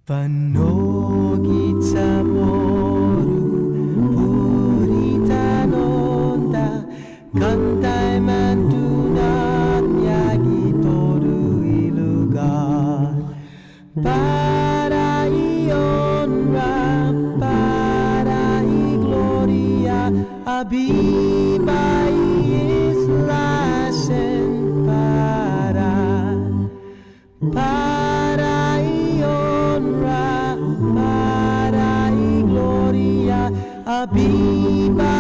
Panogit sa moru, purita nonda, kantai mantunat yagi toru ilugar. Para honra, para gloria, abiba islasen para honra, para gloria, abiba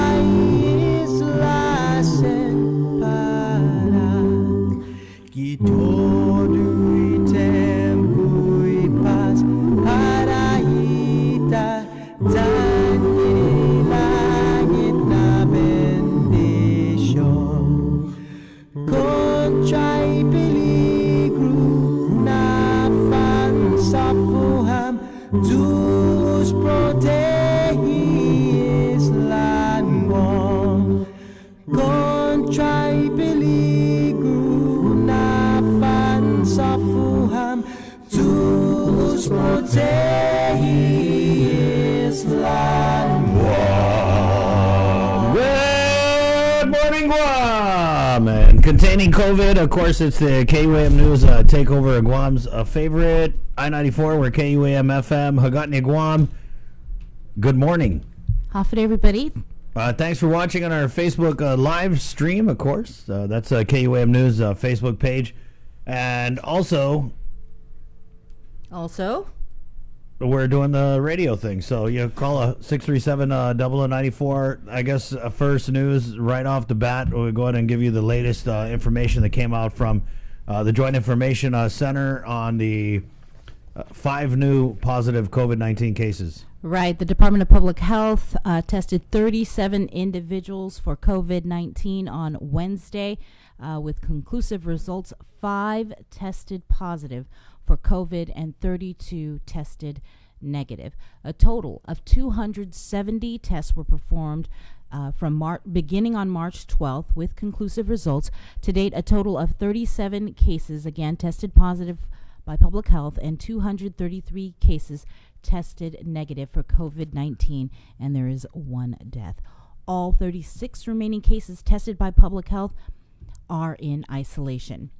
islasen para gitodui tempui paz para ita dan langit na bendisyon contrai peligro na fansafuham Deus protegis langwong contrai peligro na fansafuham Deus protegis langwong. Good morning, Guam! And containing COVID, of course, it's the KUAM News takeover of Guam's favorite I-94. We're KUAM FM, Hagatni, Guam. Good morning. Hafid, everybody. Thanks for watching on our Facebook live stream, of course. That's KUAM News Facebook page. And also, we're doing the radio thing. So you call a 637-0094. I guess first news right off the bat, we'll go ahead and give you the latest information that came out from the Joint Information Center on the 5 new positive COVID-19 cases. Right. The Department of Public Health tested 37 individuals for COVID-19 on Wednesday with conclusive results. 5 tested positive for COVID and 32 tested negative. A total of 270 tests were performed beginning on March 12th with conclusive results. To date, a total of 37 cases, again, tested positive by public health, and 233 cases tested negative for COVID-19, and there is 1 death. All 36 remaining cases tested by public health are in isolation.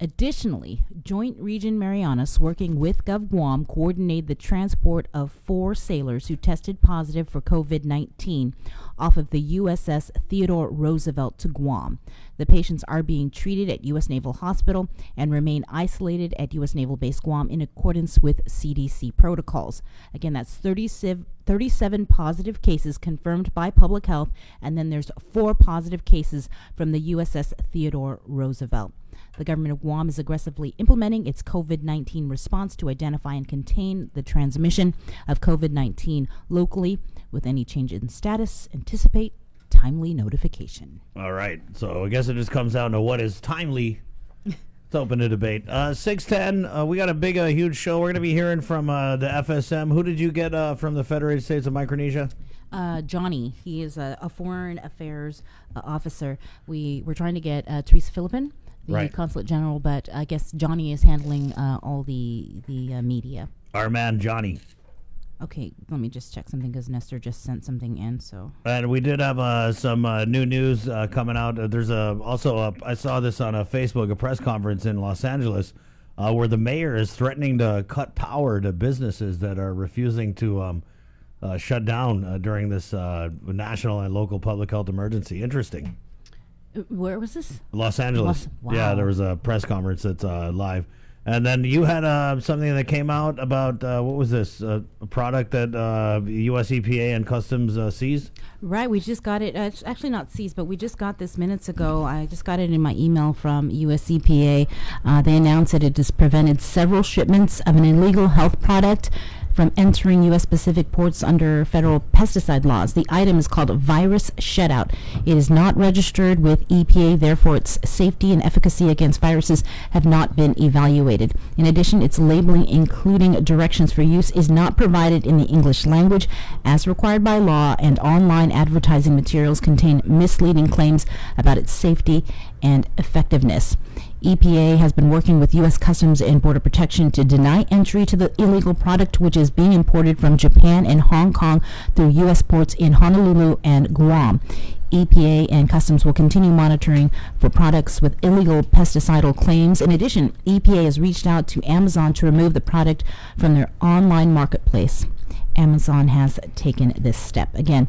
Additionally, Joint Region Marianas, working with Gov Guam, coordinated the transport of 4 sailors who tested positive for COVID-19 off of the USS Theodore Roosevelt to Guam. The patients are being treated at U.S. Naval Hospital and remain isolated at U.S. Naval Base Guam in accordance with CDC protocols. Again, that's 37 positive cases confirmed by public health, and then there's 4 positive cases from the USS Theodore Roosevelt. The government of Guam is aggressively implementing its COVID-19 response to identify and contain the transmission of COVID-19 locally. With any change in status, anticipate timely notification. All right. So I guess it just comes down to what is timely. It's open to debate. 6:10, we got a big, huge show. We're going to be hearing from the FSM. Who did you get from the Federated States of Micronesia? Johnny. He is a foreign affairs officer. We're trying to get Teresa Philippin, the consulate general, but I guess Johnny is handling all the media. Our man Johnny. Okay, let me just check something because Nestor just sent something in. So, and we did have some new news coming out. There's I saw this on a Facebook, a press conference in Los Angeles, where the mayor is threatening to cut power to businesses that are refusing to shut down during this national and local public health emergency. Interesting. Where was this? Los Angeles. Wow. Yeah, there was a press conference that's live. And then you had something that came out about, what was this, a product that U.S. EPA and Customs seized? Right, we just got it. It's actually not seized, but we just got this minutes ago. I just got it in my email from U.S. EPA. They announced that it just prevented several shipments of an illegal health product from entering U.S. Pacific ports under federal pesticide laws. The item is called Virus Shutout. It is not registered with EPA, therefore its safety and efficacy against viruses have not been evaluated. In addition, its labeling, including directions for use, is not provided in the English language as required by law, and online advertising materials contain misleading claims about its safety and effectiveness. EPA has been working with U.S. Customs and Border Protection to deny entry to the illegal product, which is being imported from Japan and Hong Kong through U.S. ports in Honolulu and Guam. EPA and Customs will continue monitoring for products with illegal pesticidal claims. In addition, EPA has reached out to Amazon to remove the product from their online marketplace. Amazon has taken this step. Again,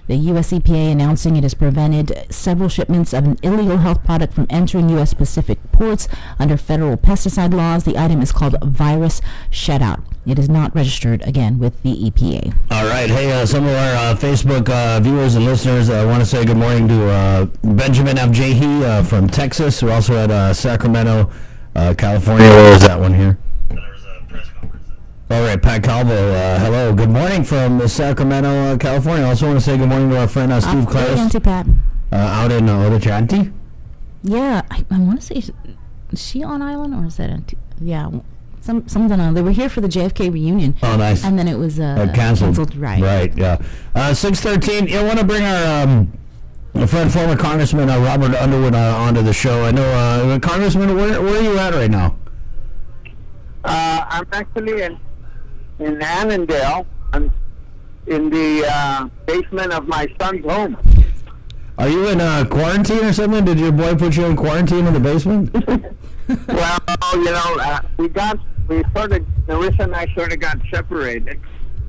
the U.S. EPA announcing it has prevented several shipments of an illegal health product from entering U.S. Pacific ports under federal pesticide laws. The item is called virus shutout. It is not registered, again, with the EPA. All right. Hey, some of our Facebook viewers and listeners, I want to say good morning to Benjamin Abjahi from Texas. We're also at Sacramento, California. Where is that one here? All right, Pat Calvo, hello. Good morning from Sacramento, California. I also want to say good morning to our friend Steve Klaus. Pat. Out in Otachanti? Yeah, I want to say, is she on island or is that yeah, something on. They were here for the JFK reunion. Oh, nice. And then it was canceled. Right. Right, yeah. 6:13, I want to bring our friend, former Congressman Robert Underwood onto the show. I know, Congressman, where are you at right now? I'm actually in Annandale. I'm in the basement of my son's home. Are you in quarantine or something? Did your boy put you in quarantine in the basement? Well, Narissa and I sort of got separated,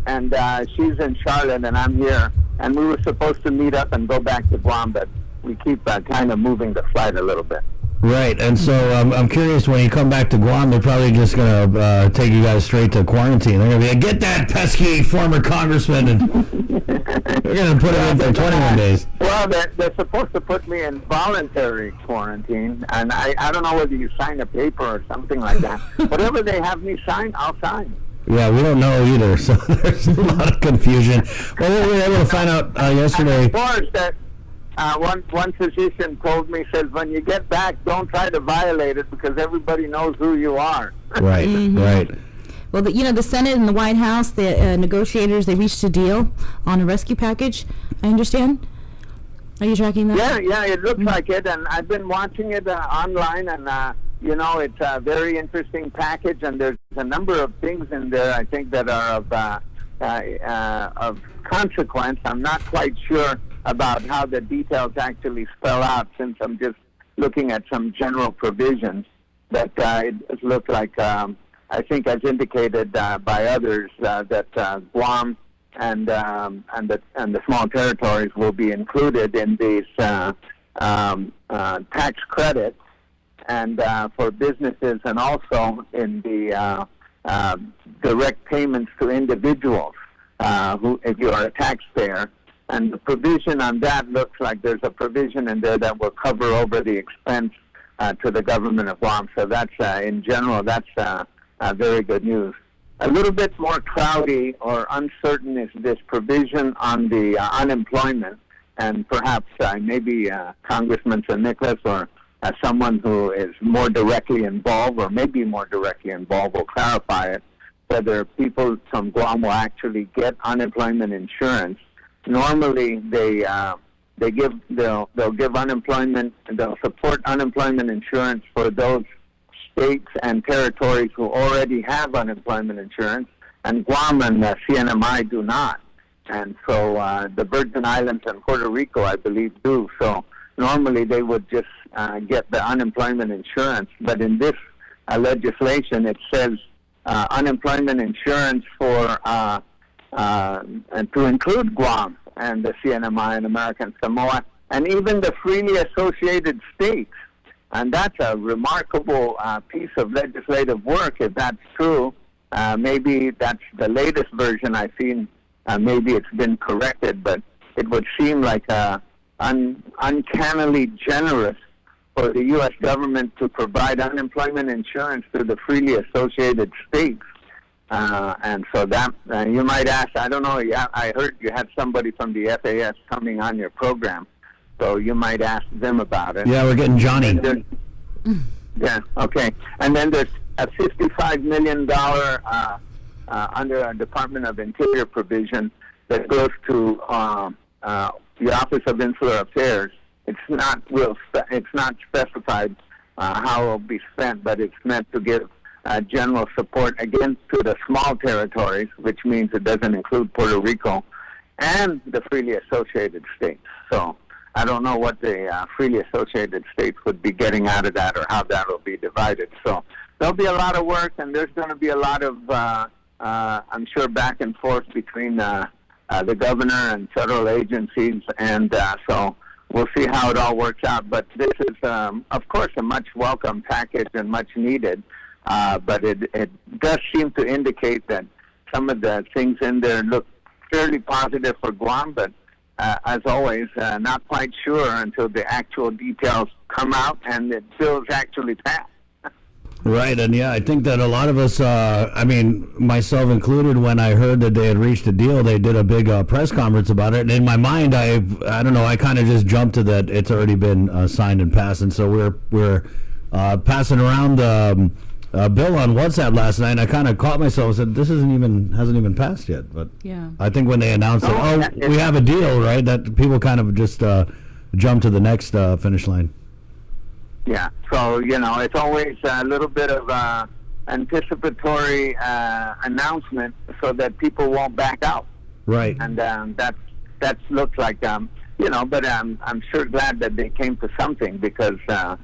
and she's in Charlotte and I'm here, and we were supposed to meet up and go back to Guam, but we keep kind of moving the flight a little bit. Right, and so I'm curious, when you come back to Guam, they're probably just going to take you guys straight to quarantine. They're going to be like, get that pesky former congressman, and they're going to put him in for 21 days. Well, they're supposed to put me in voluntary quarantine, and I don't know whether you sign a paper or something like that. Whatever they have me sign, I'll sign. Yeah, we don't know either, so there's a lot of confusion. Well, we were able to find out yesterday. Of course, that one physician told me, says, when you get back, don't try to violate it because everybody knows who you are. Right, right. Well, the Senate and the White House, the negotiators, they reached a deal on a rescue package, I understand. Are you tracking that? Yeah, it looks like it, and I've been watching it online, and it's a very interesting package, and there's a number of things in there, I think, that are of consequence. I'm not quite sure about how the details actually spell out, since I'm just looking at some general provisions. But it does look like, I think, as indicated by others, that Guam and the small territories will be included in these tax credits, and for businesses, and also in the direct payments to individuals who, if you are a taxpayer. And the provision on that looks like there's a provision in there that will cover over the expense to the government of Guam. So that's, in general, that's very good news. A little bit more cloudy or uncertain is this provision on the unemployment, and perhaps maybe Congressman San Nicolas or someone who is more directly involved, or maybe more directly involved, will clarify it, whether people from Guam will actually get unemployment insurance. Normally, they'll give unemployment, they'll support unemployment insurance for those states and territories who already have unemployment insurance, and Guam and CNMI do not. And so the Virgin Islands and Puerto Rico, I believe, do. So normally they would just get the unemployment insurance. But in this legislation, it says unemployment insurance for and to include Guam and the CNMI and American Samoa, and even the freely associated states. And that's a remarkable piece of legislative work, if that's true. Maybe that's the latest version I've seen. Maybe it's been corrected, but it would seem like uncannily generous for the U.S. government to provide unemployment insurance to the freely associated states. And so that, you might ask, I don't know, I heard you had somebody from the FAS coming on your program, so you might ask them about it. Yeah, we're getting Johnny. Yeah, okay. And then there's a $55 million under a Department of Interior provision that goes to the Office of Insular Affairs. It's not specified how it will be spent, but it's meant to give general support again to the small territories, which means it doesn't include Puerto Rico and the freely associated states. So I don't know what the freely associated states would be getting out of that or how that will be divided. So there'll be a lot of work, and there's going to be a lot of, I'm sure, back and forth between the governor and federal agencies, and so we'll see how it all works out. But this is, of course, a much welcome package and much needed, but it does seem to indicate that some of the things in there look fairly positive for Guam, but as always, not quite sure until the actual details come out and the bills actually pass. Right, and yeah, I think that a lot of us, I mean, myself included, when I heard that they had reached a deal, they did a big press conference about it, and in my mind, I don't know, I kind of just jumped to that it's already been signed and passed, and so we're passing around the bill on WhatsApp last night, and I kind of caught myself and said, this hasn't even passed yet, but Yeah. I think when they announced that, we have a deal, right, that people kind of just jump to the next finish line. Yeah, so, it's always a little bit of anticipatory announcement so that people won't back out. Right. And that looks like, but I'm sure glad that they came to something, because the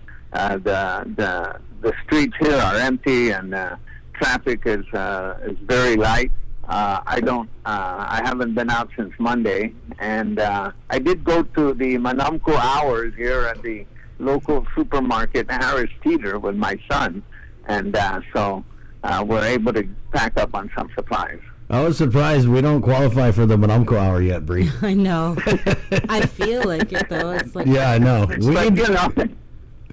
streets here are empty and traffic is very light. I haven't been out since Monday, and I did go to the Manamco hours here at the local supermarket, Harris Teeter, with my son, and so we're able to pack up on some supplies. I was surprised we don't qualify for the Manamco hour yet, Bree. I know. I feel like it, though. It's like, Yeah, I know. But,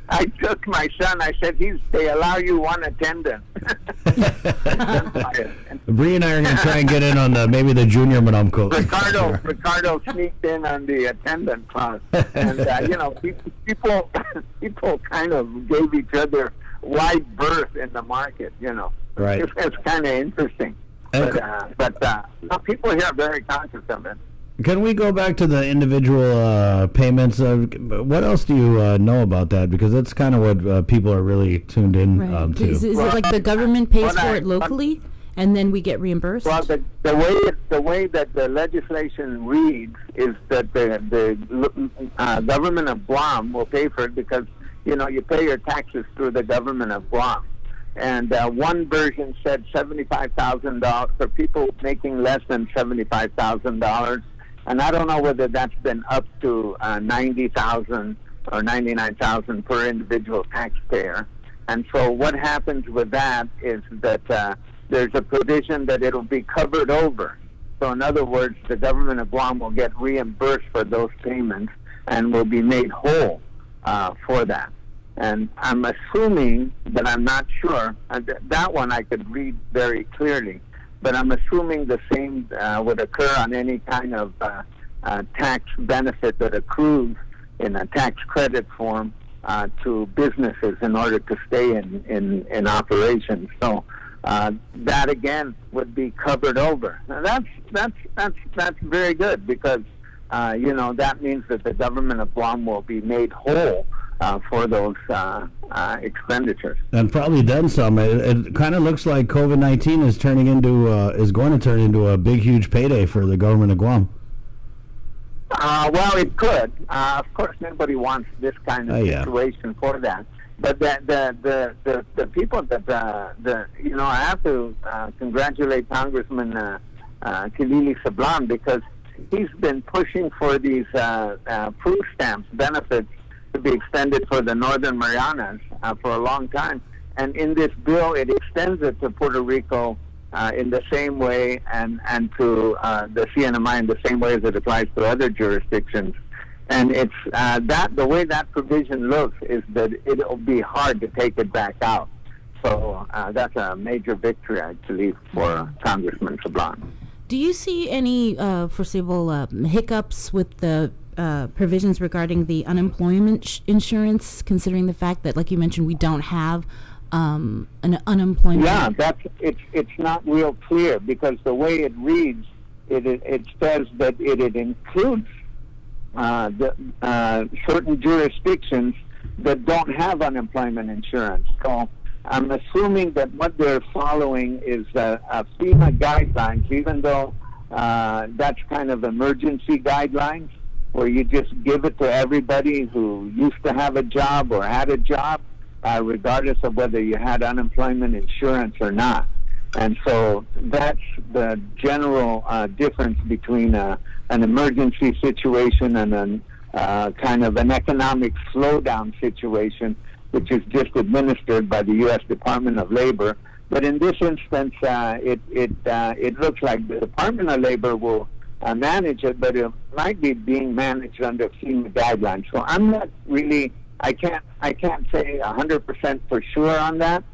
I took my son. I said, they allow you one attendant. Bree and I are going to try and get in on maybe the junior Manamco. Ricardo sneaked in on the attendant class, and people kind of gave each other wide berth in the market. Right. It's kind of interesting, but people here are very conscious of it. Can we go back to the individual payments? What else do you know about that? Because that's kind of what people are really tuned in right. to. Is it like the government pays for it locally, and then we get reimbursed? Well, the way that the legislation reads is that the government of Guam will pay for it, because you pay your taxes through the government of Guam. And one version said $75,000 for people making less than $75,000. And I don't know whether that's been up to $90,000 or $99,000 per individual taxpayer. And so what happens with that is that there's a provision that it'll be covered over. So in other words, the government of Guam will get reimbursed for those payments and will be made whole for that. And I'm assuming, but I'm not sure, that one I could read very clearly, but I'm assuming the same would occur on any kind of tax benefit that accrues in a tax credit form to businesses in order to stay in operation. So that again would be covered over. Now that's very good, because that means that the government of Guam will be made whole for those expenditures. And probably done some. It kind of looks like COVID-19 is going to turn into a big, huge payday for the government of Guam. Well, it could. Of course, nobody wants this kind of situation for that. But the people that I have to congratulate Congressman Kilili Sablan, because he's been pushing for these food stamps benefits to be extended for the Northern Marianas for a long time. And in this bill, it extends it to Puerto Rico in the same way, and to the CNMI in the same way as it applies to other jurisdictions. And it's the way that provision looks is that it'll be hard to take it back out. So that's a major victory, I believe, for Congressman Sablan. Do you see any foreseeable hiccups with the provisions regarding the unemployment insurance, considering the fact that, like you mentioned, we don't have an unemployment? Yeah, it's not real clear, because the way it reads, it says that it includes certain jurisdictions that don't have unemployment insurance. So I'm assuming that what they're following is FEMA guidelines, even though that's kind of emergency guidelines, where you just give it to everybody who used to have a job or had a job, regardless of whether you had unemployment insurance or not. And so that's the general difference between an emergency situation and kind of an economic slowdown situation, which is just administered by the U.S. Department of Labor. But in this instance, it looks like the Department of Labor will manage it, but it might be being managed under FEMA guidelines. So I'm not really, I can't say 100% for sure on that.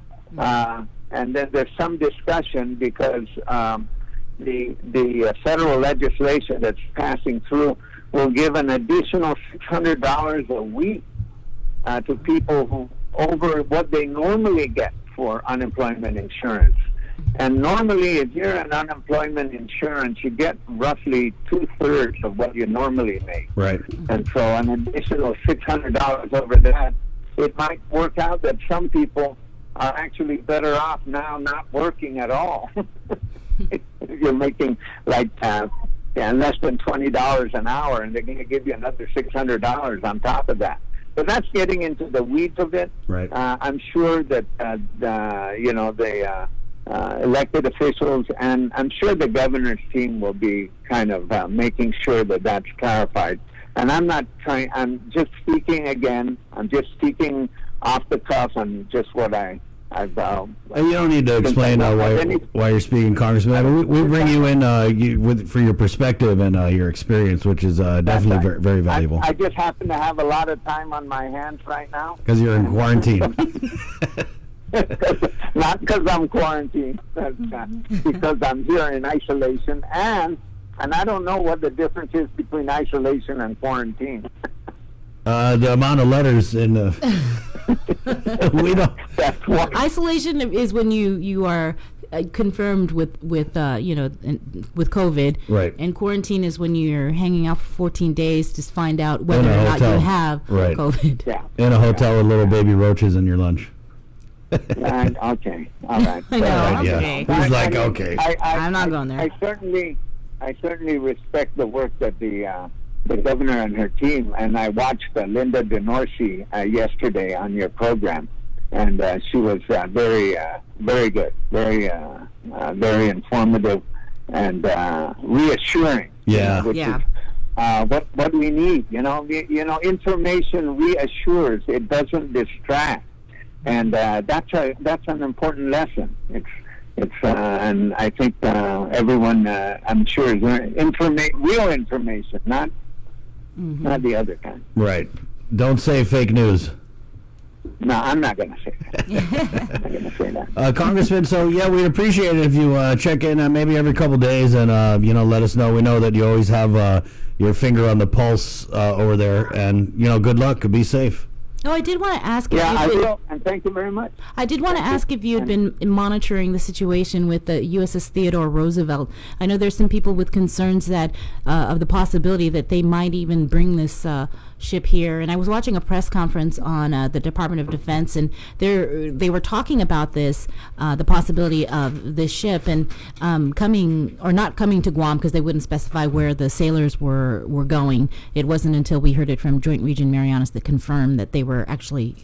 And then there's some discussion because the federal legislation that's passing through will give an additional $600 a week to people who over what they normally get for unemployment insurance. And normally, if you're on unemployment insurance, you get roughly 2/3 of what you normally make. Right. And so an additional $600 over that, it might work out that some people are actually better off now not working at all. If you're making like less than $20 an hour, and they're going to give you another $600 on top of that. But that's getting into the weeds of it. Right. I'm sure that the elected officials, and I'm sure the governor's team will be kind of making sure that that's clarified. And I'm not trying. I'm just speaking again. I'm just speaking off the cuff on just what I've. You don't need to explain why you're speaking, Congressman. I mean, we bring you in for your perspective and your experience, which is definitely very, very valuable. I just happen to have a lot of time on my hands right now. Because you're in quarantine. Not because I'm quarantined, but because I'm here in isolation, and I don't know what the difference is between isolation and quarantine. The amount of letters in the we don't. Isolation is when you are confirmed with COVID. Right. And quarantine is when you're hanging out for 14 days to find out whether or not you have COVID. Yeah. In a hotel with little baby roaches in your lunch. Okay. All right. I know. Okay. He's like, okay. I'm not going there. I certainly respect the work that the governor and her team, and I watched Linda DeNorsi yesterday on your program, and she was very good, very informative and reassuring. Yeah. Which is what we need. Information reassures. It doesn't distract, and that's an important lesson. It's and I think everyone, I'm sure, is real information, not the other kind. Right. Don't say fake news. No, I'm not going to say that. I'm not going to say that. Congressman, so yeah, we'd appreciate it if you check in maybe every couple days and let us know. We know that you always have your finger on the pulse over there, and good luck. Be safe. Oh, I did want to ask. I will, and thank you very much. I did want to ask if you had been monitoring the situation with the USS Theodore Roosevelt. I know there's some people with concerns that of the possibility that they might even bring this ship here. And I was watching a press conference on the Department of Defense, and they were talking about this, the possibility of this ship and coming or not coming to Guam, because they wouldn't specify where the sailors were going. It wasn't until we heard it from Joint Region Marianas that confirmed that they were actually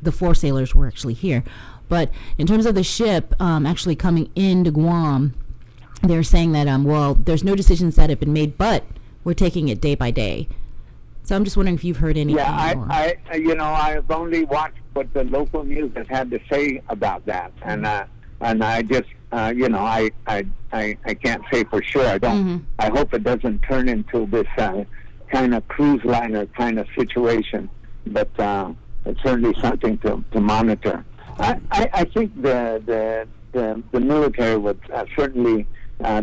the 4 sailors were actually here. But in terms of the ship actually coming into Guam, they're saying that there's no decisions that have been made, but we're taking it day by day. So I'm just wondering if you've heard anything more. I've only watched what the local news has had to say about that, and I just I can't say for sure. I don't. I hope it doesn't turn into this kind of cruise liner kind of situation. But it's certainly something to monitor. I think the military would certainly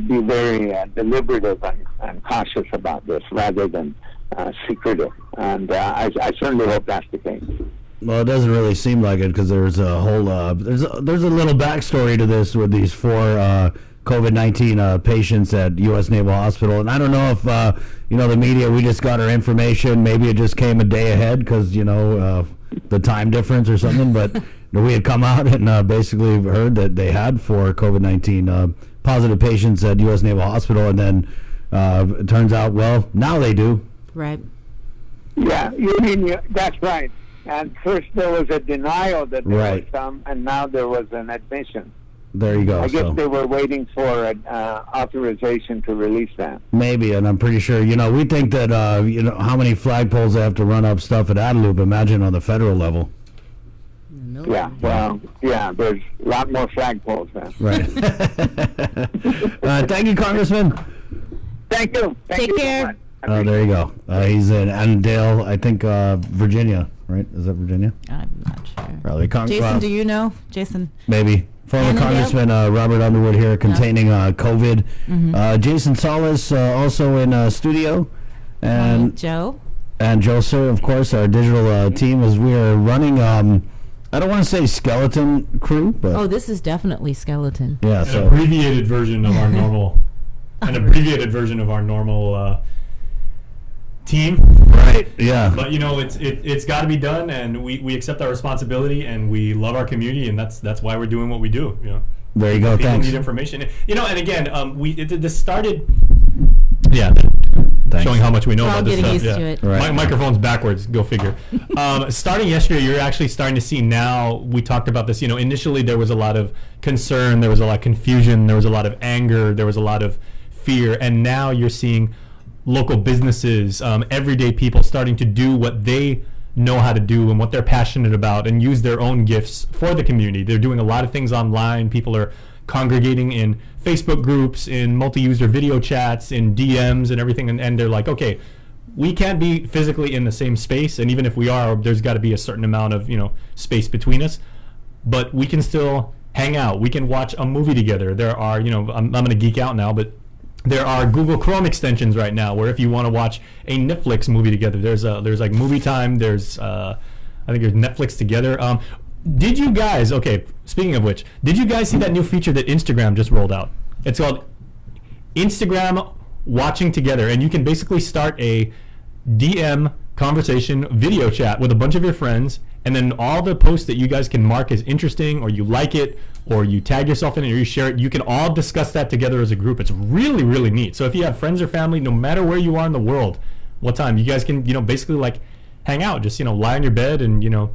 be very deliberative and cautious about this rather than secretive. And I certainly hope that's the case. Well, it doesn't really seem like it, because there's a whole there's a little backstory to this with these 4 COVID-19 patients at U.S. Naval Hospital, and I don't know if the media, we just got our information. Maybe it just came a day ahead because the time difference or something, but we had come out and basically heard that they had 4 COVID-19 positive patients at U.S. Naval Hospital, and then it turns out, well, now they do. Right. Yeah, that's right. And first there was a denial that there was some, and now there was an admission. There you go. I guess they were waiting for an authorization to release that. Maybe, and I'm pretty sure, we think that, how many flagpoles they have to run up stuff at Adelup, imagine on the federal level. Yeah, well, there's a lot more flagpoles then. Right. Thank you, Congressman. Thank you. Take care. Oh, there you go. He's in Annandale, I think, Virginia, right? Is that Virginia? I'm not sure. Probably. Jason, do you know? Jason? Maybe. Former Annandale? Congressman Robert Underwood here containing COVID. Jason Solis also in studio. And Joe? And Joe Sir, of course, our digital team, as we are running, I don't want to say skeleton crew, but... Oh, this is definitely skeleton. Yeah, An so... abbreviated version of our normal... team. Right, yeah. But it's got to be done, and we accept our responsibility, and we love our community, and that's why we're doing what we do. There you go. People Thanks. need information. And again, this started. Thanks. Showing how much we know We're about all this getting stuff. used to it. Right. Microphone's backwards. Go figure. Starting yesterday, you're actually starting to see now. We talked about this. Initially there was a lot of concern, there was a lot of confusion, there was a lot of anger, there was a lot of fear, and now you're seeing local businesses, everyday people starting to do what they know how to do and what they're passionate about and use their own gifts for the community. They're doing a lot of things online. People are congregating in Facebook groups, in multi-user video chats, in DMs and everything, and they're like, okay, we can't be physically in the same space, and even if we are, there's got to be a certain amount of space between us, but we can still hang out. We can watch a movie together. There are, I'm going to geek out now, but there are Google Chrome extensions right now where if you want to watch a Netflix movie together, there's like Movie Time, there's I think there's Netflix Together. Did you guys, okay, speaking of which, did you guys see that new feature that Instagram just rolled out? It's called Instagram Watching Together, and you can basically start a DM conversation video chat with a bunch of your friends, and then all the posts that you guys can mark as interesting, or you like it, or you tag yourself in it, or you share it, you can all discuss that together as a group. It's really, really neat. So if you have friends or family, no matter where you are in the world, what time, you guys can, basically like hang out, just, lie on your bed and, look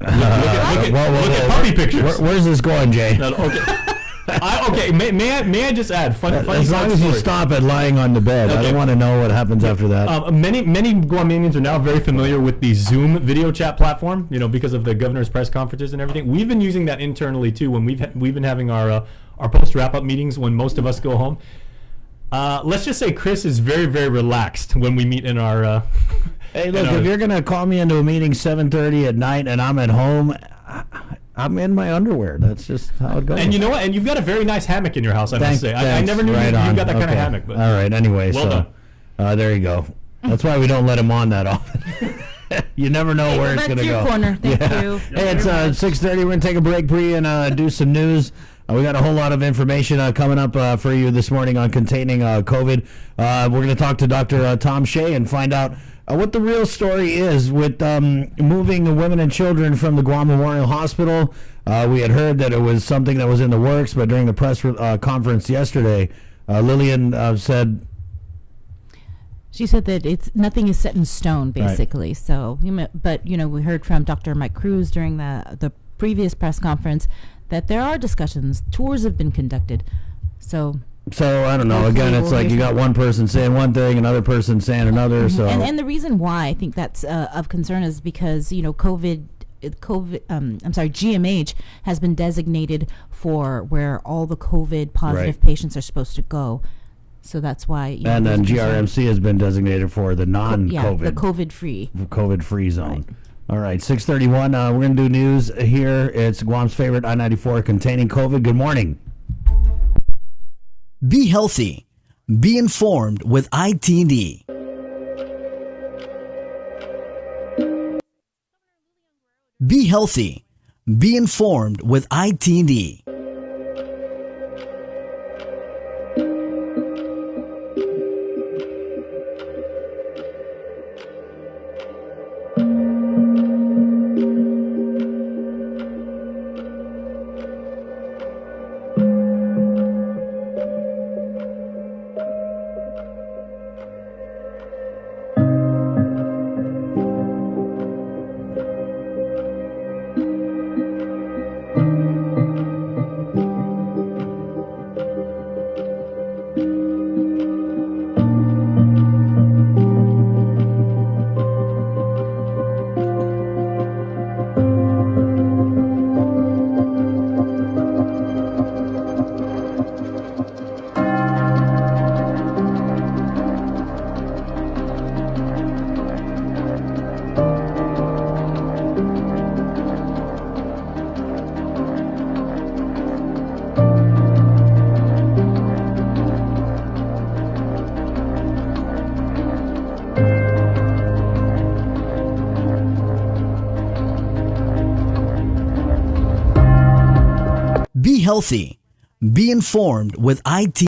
at puppy pictures. Where's this going, Jay? Okay. May I just add funny as long as you stop at lying on the bed. Okay. I don't want to know what happens after that. Many Guamanians are now very familiar with the Zoom video chat platform, because of the governor's press conferences and everything. We've been using that internally too when we've been having our post wrap-up meetings when most of us go home. Let's just say Chris is very, very relaxed when we meet in our... Hey, look, if you're going to call me into a meeting 7:30 at night and I'm at home... I'm in my underwear. That's just how it goes. And you know what? And you've got a very nice hammock in your house, I must say. I never knew you've got that kind of hammock. But all right. Anyway, well so there you go. That's why we don't let him on that often. You never know where it's going to go. That's your corner. Thank you. Hey, it's 6:30. We're going to take a break, Bree, and do some news. We got a whole lot of information coming up for you this morning on containing COVID. We're going to talk to Dr. Tom Shea and find out what the real story is with moving women and children from the Guam Memorial Hospital. We had heard that it was something that was in the works, but during the press conference yesterday, Lillian said... She said that nothing is set in stone, basically. Right. So, but we heard from Dr. Mike Cruz during the previous press conference that there are discussions. Tours have been conducted. So I don't know. Again, it's like you got one person saying one thing, another person saying another. Mm-hmm. So and the reason why I think that's of concern is because GMH has been designated for where all the COVID positive patients are supposed to go. So that's why. And then GRMC has been designated for the non-COVID. The COVID-free. COVID-free zone. Right. All right, 6:31. We're going to do news here. It's Guam's favorite I-94 containing COVID. Good morning. Be healthy. Be informed with ITD. Be healthy. Be informed with ITD. Be healthy. Be informed with IT.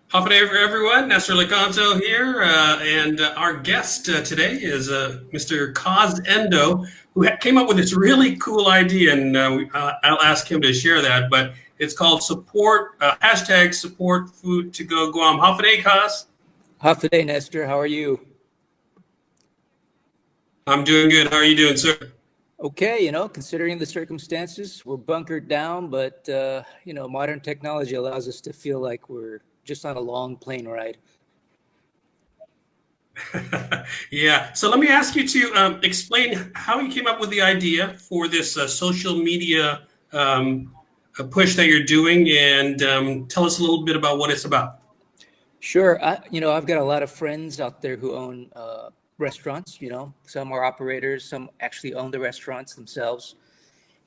Half a day for everyone. Nestor Licanto here, and our guest today is Mr. Kaz Endo, who came up with this really cool idea, and I'll ask him to share that. But it's called hashtag support food to go Guam. Half a day, Kaz. Half a day, Nestor. How are you? I'm doing good. How are you doing, sir? Okay, considering the circumstances, we're bunkered down, but modern technology allows us to feel like we're just on a long plane ride. Yeah. So let me ask you to explain how you came up with the idea for this social media push that you're doing, and tell us a little bit about what it's about. Sure. I've got a lot of friends out there who own restaurants. Some are operators, some actually own the restaurants themselves.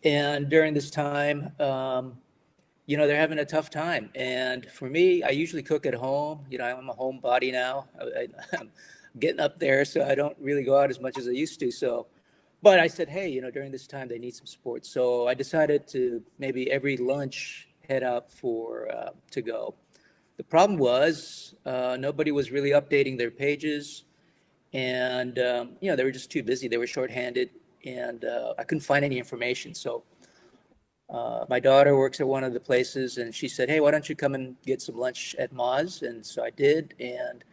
And during this time, they're having a tough time. And for me, I usually cook at home. I'm a homebody now. I'm getting up there, so I don't really go out as much as I used to. But I said, hey, during this time, they need some support. So I decided to maybe every lunch head out for to go. The problem was nobody was really updating their pages. And, they were just too busy. They were shorthanded, and I couldn't find any information. So my daughter works at one of the places, and she said, hey, why don't you come and get some lunch at Moz? And so I did. And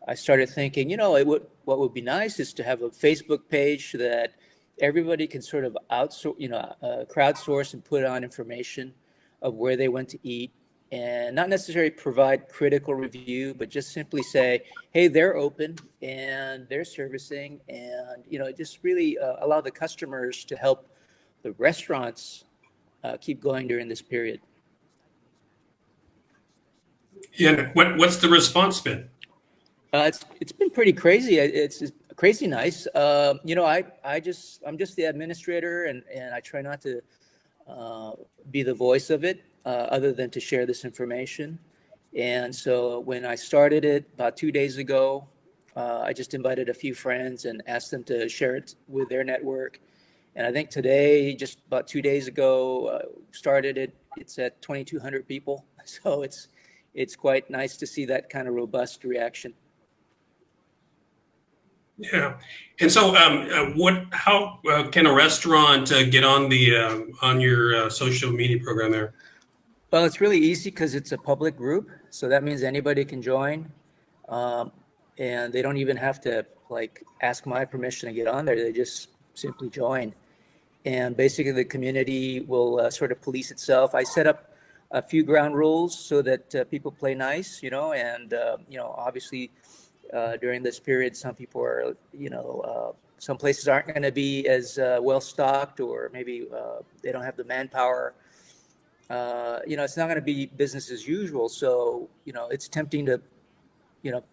I started thinking, what would be nice is to have a Facebook page that everybody can sort of crowdsource and put on information of where they went to eat, and not necessarily provide critical review, but just simply say, hey, they're open and they're servicing, and just really allow the customers to help the restaurants keep going during this period. Yeah. What's the response been? It's been pretty crazy. It's crazy nice. I'm just the administrator, and I try not to be the voice of it, other than to share this information. And so when I started it about 2 days ago, I just invited a few friends and asked them to share it with their network. And I think today, just about 2 days ago, started it. It's at 2,200 people. So it's quite nice to see that kind of robust reaction. Yeah. And so how can a restaurant get on your social media program there? Well, it's really easy because it's a public group. So that means anybody can join. And they don't even have to ask my permission to get on there. They just simply join. And basically the community will sort of police itself. I set up a few ground rules so that people play nice, and obviously during this period, some people are, some places aren't going to be as well stocked, or maybe they don't have the manpower. It's not going to be business as usual. So, it's tempting to,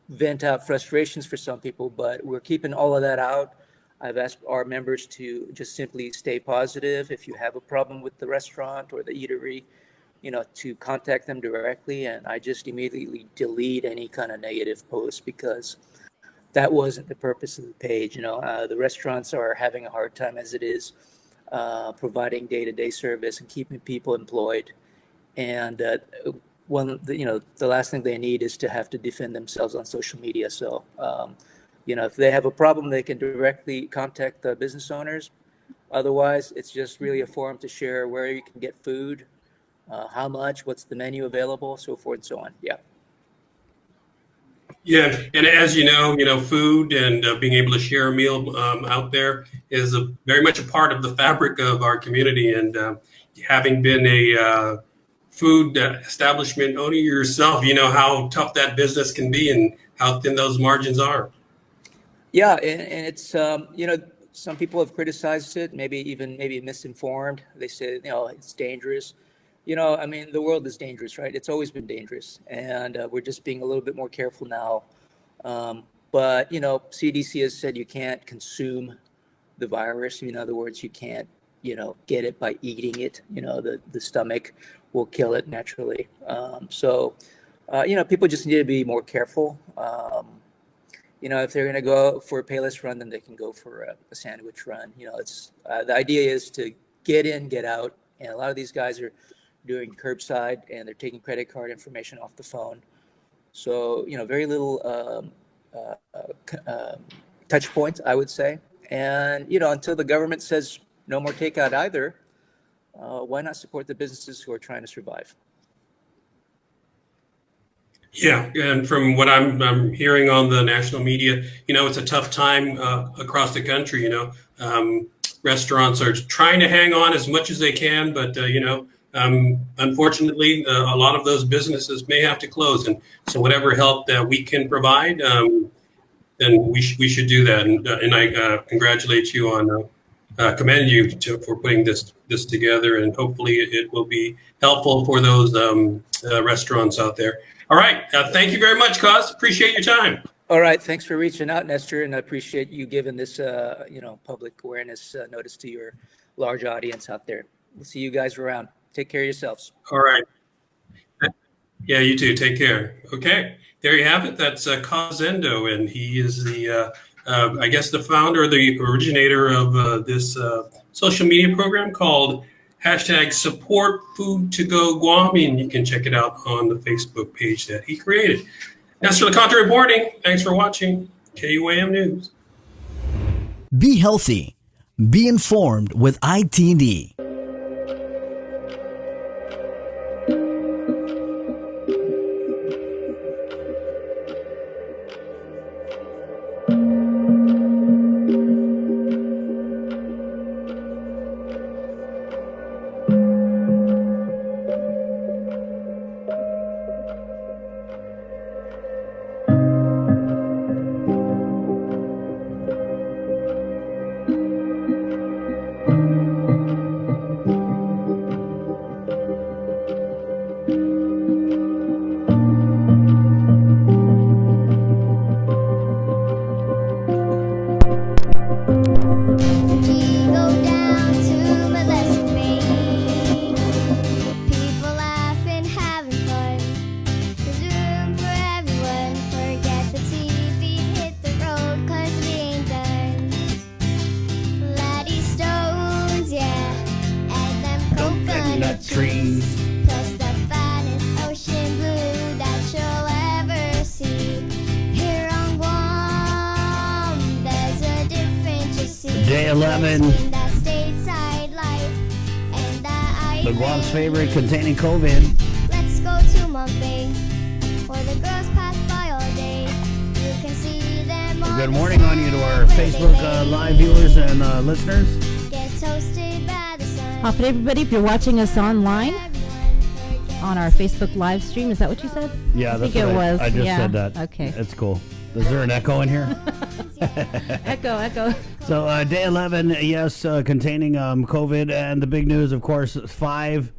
vent out frustrations for some people, but we're keeping all of that out. I've asked our members to just simply stay positive. If you have a problem with the restaurant or the eatery, to contact them directly. And I just immediately delete any kind of negative posts, because that wasn't the purpose of the page. The restaurants are having a hard time as it is, providing day-to-day service and keeping people employed. And the last thing they need is to have to defend themselves on social media. So, if they have a problem, they can directly contact the business owners. Otherwise, it's just really a forum to share where you can get food, how much, what's the menu available, so forth and so on. Yeah. Yeah, and as you know, food and being able to share a meal out there is very much a part of the fabric of our community. And having been a food establishment owner yourself, you know how tough that business can be and how thin those margins are. Yeah, and it's some people have criticized it, maybe misinformed. They say it's dangerous. The world is dangerous, right? It's always been dangerous, and we're just being a little bit more careful now. But CDC has said you can't consume the virus. In other words, you can't get it by eating it. The stomach will kill it naturally. So people just need to be more careful. if they're going to go for a Payless run, then they can go for a sandwich run. It's the idea is to get in, get out, and a lot of these guys are doing curbside and they're taking credit card information off the phone. So very little touch points, I would say. And until the government says no more takeout either, why not support the businesses who are trying to survive? Yeah, and from what I'm hearing on the national media, it's a tough time across the country. Restaurants are trying to hang on as much as they can, but unfortunately, a lot of those businesses may have to close. And so, whatever help that we can provide, then we should do that. And I congratulate you on. Commend you for putting this together, and hopefully it will be helpful for those restaurants out there. All right, thank you very much, Cos. Appreciate your time. All right, thanks for reaching out, Nestor, and I appreciate you giving this public awareness notice to your large audience out there. We'll see you guys around. Take care of yourselves. All right. Yeah, you too. Take care. Okay, there you have it. That's Cos Endo, and he is the I guess the founder or the originator of this social media program called #SupportFoodToGo Guam, and you can check it out on the Facebook page that he created. Nestor LeConte reporting. Thanks for watching KUAM News. Be healthy. Be informed with ITD. Day 11. The Guam's favorite containing COVID. Let's go to Montbay, where the girls pass by all day. You can see them on Good morning on you to our Facebook live viewers and listeners. Get toasted by the sun. Off it, everybody. If you're watching us online on our Facebook live stream, is that what you said? Yeah, I think it was. I just Yeah. said that. Okay. It's cool. Is there an echo in here? Echo. So day 11, yes, containing COVID, and the big news, of course, 5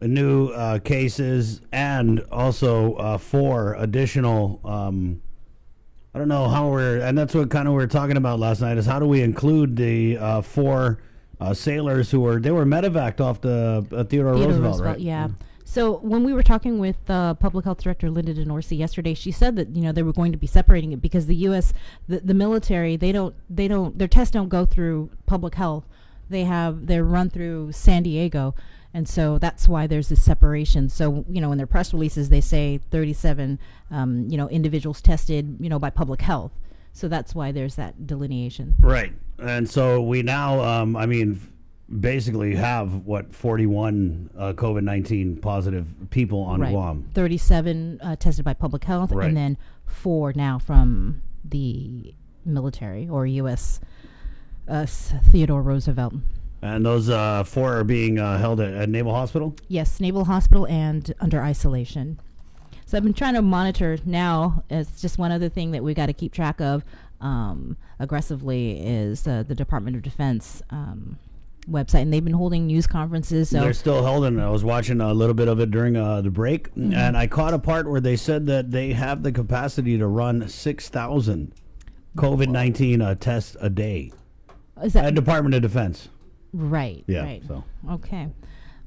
new cases, and also 4 additional. I don't know how and that's what kind of we were talking about last night, is how do we include the 4 sailors who were medevaced off the Theodore Roosevelt, right? Yeah. So when we were talking with Public Health Director Linda DeNorsi yesterday, she said that they were going to be separating it because the U.S. the military their tests don't go through public health, they're run through San Diego, and so that's why there's this separation. So in their press releases they say 37 individuals tested by public health, so that's why there's that delineation. Right, and so we now basically have 41 COVID-19 positive people on Guam. 37 tested by public health, Right. and then 4 now from the military or U.S. Theodore Roosevelt. And those 4 are being held at Naval Hospital? Yes, Naval Hospital and under isolation. So I've been trying to monitor now. It's just one other thing that we got to keep track of aggressively is the Department of Defense website, and they've been holding news conferences. So They're still holding. I was watching a little bit of it during the break, and I caught a part where they said that they have the capacity to run 6,000 COVID-19 tests a day. is that At Department of Defense. right? Yeah. Right. So Okay.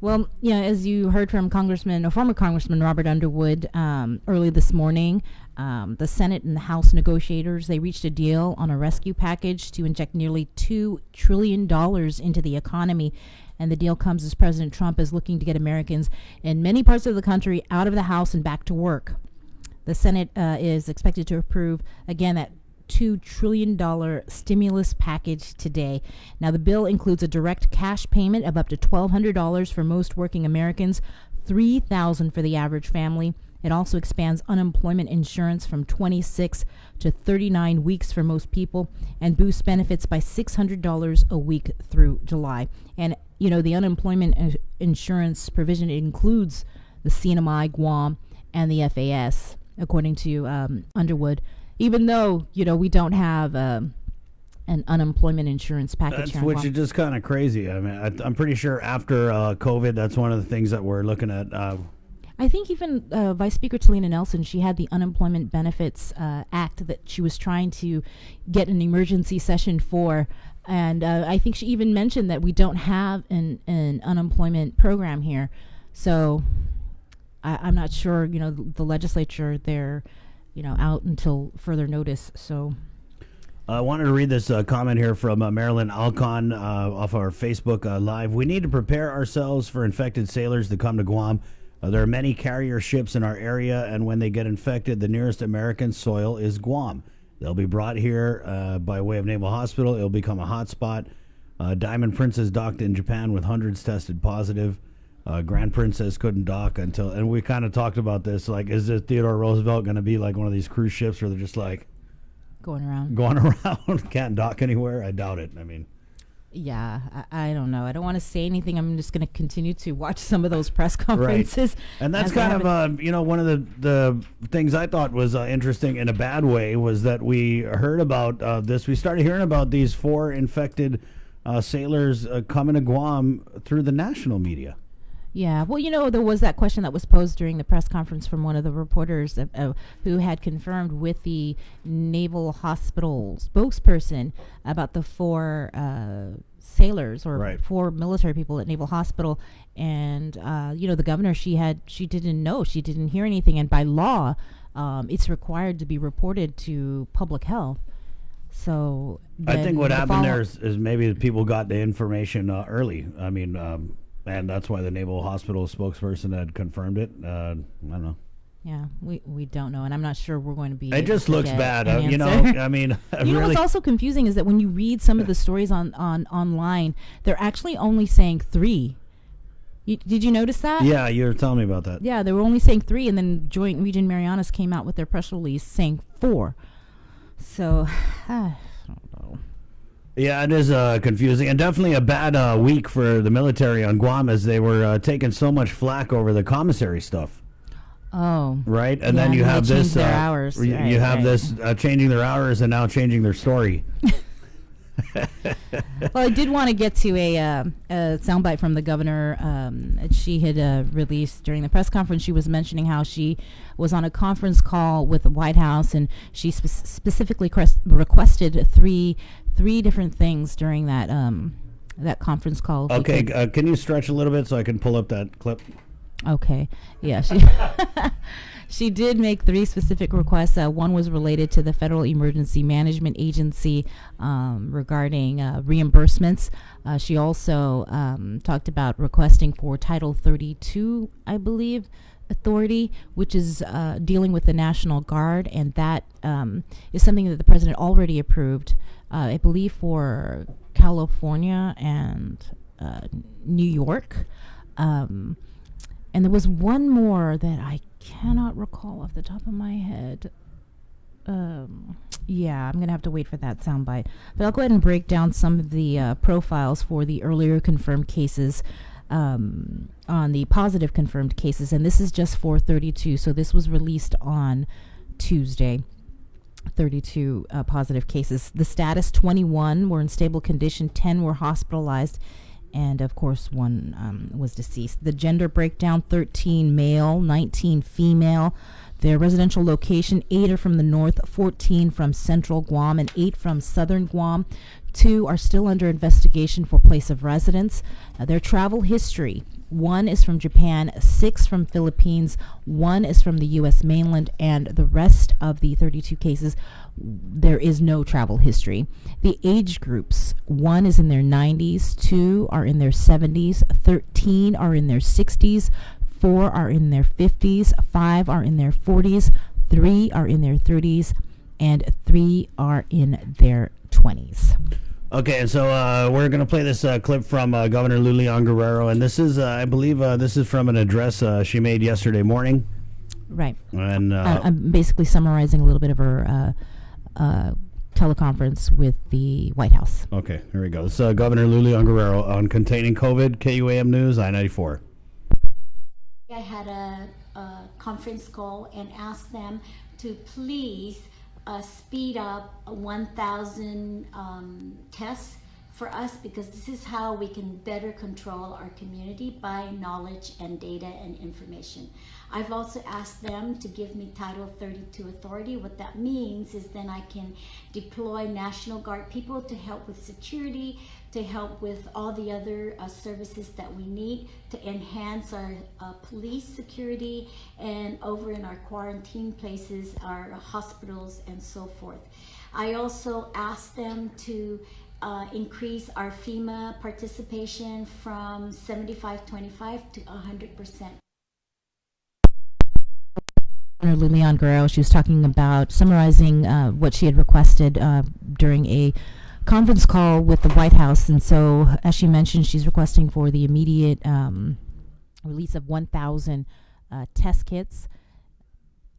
Well, yeah, as you heard from former Congressman Robert Underwood early this morning, the Senate and the House negotiators, they reached a deal on a rescue package to inject nearly $2 trillion into the economy. And the deal comes as President Trump is looking to get Americans in many parts of the country out of the House and back to work. The Senate is expected to approve, again, that $2 trillion stimulus package today. Now, the bill includes a direct cash payment of up to $1,200 for most working Americans, $3,000 for the average family. It also expands unemployment insurance from 26 to 39 weeks for most people and boosts benefits by $600 a week through July. And, you know, the unemployment insurance provision includes the CNMI, Guam, and the FAS, according to Underwood. Even though, you know, we don't have an unemployment insurance package here in Which Guam. is just kind of crazy. I mean, I'm pretty sure after COVID, that's one of the things that we're looking at. I think even Vice Speaker Talina Nelson, she had the Unemployment Benefits Act that she was trying to get an emergency session for. And I think she even mentioned that we don't have an unemployment program here. So I'm not sure, you know, the legislature, they're, you know, out until further notice. So I wanted to read this comment here from Marilyn Alcon off our Facebook Live. We need to prepare ourselves for infected sailors to come to Guam. There are many carrier ships in our area, and when they get infected, the nearest American soil is Guam. They'll be brought here by way of Naval Hospital. It'll become a hot spot. Diamond Princess docked in Japan with hundreds tested positive. Grand Princess couldn't dock until, and we kind of talked about this, like, is this Theodore Roosevelt going to be like one of these cruise ships where they're just like going around, can't dock anywhere? I doubt it. I mean, yeah, I don't know. I don't want to say anything. I'm just going to continue to watch some of those press conferences. Right. And that's kind of, you know, one of the things I thought was interesting in a bad way was that we heard about this. We started hearing about these 4 infected sailors coming to Guam through the national media. Yeah, well, you know, there was that question that was posed during the press conference from one of the reporters who had confirmed with the Naval Hospital spokesperson about the 4 sailors or 4 military people at Naval Hospital. And, you know, the governor, she didn't know. She didn't hear anything. And by law, it's required to be reported to public health. So I think what happened there is maybe the people got the information early. I mean, and that's why the Naval Hospital spokesperson had confirmed it. I don't know. Yeah, we don't know, and I'm not sure we're going to be. It just looks bad, you know. I mean, you know what's also confusing is that when you read some of the stories on online, they're actually only saying 3. Did you notice that? Yeah, you were telling me about that. Yeah, they were only saying 3, and then Joint Region Marianas came out with their press release saying 4. So, I don't know. Yeah, it is confusing, and definitely a bad week for the military on Guam as they were taking so much flack over the commissary stuff. Oh. Right? And then you have this. Their hours. You have this changing their hours and now changing their story. Well, I did want to get to a soundbite from the governor. She had released during the press conference. She was mentioning how she was on a conference call with the White House, and she specifically requested three different things during that that conference call. Okay, can you stretch a little bit so I can pull up that clip? Okay, yeah, she did make 3 specific requests. One was related to the Federal Emergency Management Agency regarding reimbursements. She also talked about requesting for Title 32, I believe, authority, which is dealing with the National Guard, and that is something that the president already approved, I believe, for California and New York. And there was one more that I cannot recall off the top of my head. Yeah, I'm going to have to wait for that soundbite. But I'll go ahead and break down some of the profiles for the earlier confirmed cases, on the positive confirmed cases. And this is just for 32. So this was released on Tuesday. 32 positive cases. The status, 21 were in stable condition, 10 were hospitalized, and of course 1 was deceased. The gender breakdown, 13 male, 19 female. Their residential location, 8 are from the north, 14 from central Guam, and 8 from southern Guam. 2 are still under investigation for place of residence. Their travel history, 1 is from Japan, 6 from Philippines, 1 is from the U.S. mainland, and the rest of the 32 cases, there is no travel history. The age groups, 1 is in their 90s, 2 are in their 70s, 13 are in their 60s, 4 are in their 50s, 5 are in their 40s, 3 are in their 30s, and 3 are in their 20s. Okay, and so we're going to play this clip from Governor Lulian Guerrero, and this is, I believe, this is from an address she made yesterday morning. Right. And I'm basically summarizing a little bit of her teleconference with the White House. Okay, here we go. It's Governor Lulian Guerrero on containing COVID, KUAM News, I-94. I had a conference call and asked them to please speed up 1,000 tests for us, because this is how we can better control our community by knowledge and data and information. I've also asked them to give me Title 32 authority. What that means is then I can deploy National Guard people to help with security, to help with all the other services that we need to enhance our police security, and over in our quarantine places, our hospitals and so forth. I also asked them to increase our FEMA participation from 75-25 to 100%. Lulian Guerrero, she was talking about summarizing what she had requested during a conference call with the White House. And so, as she mentioned, she's requesting for the immediate release of 1,000 test kits,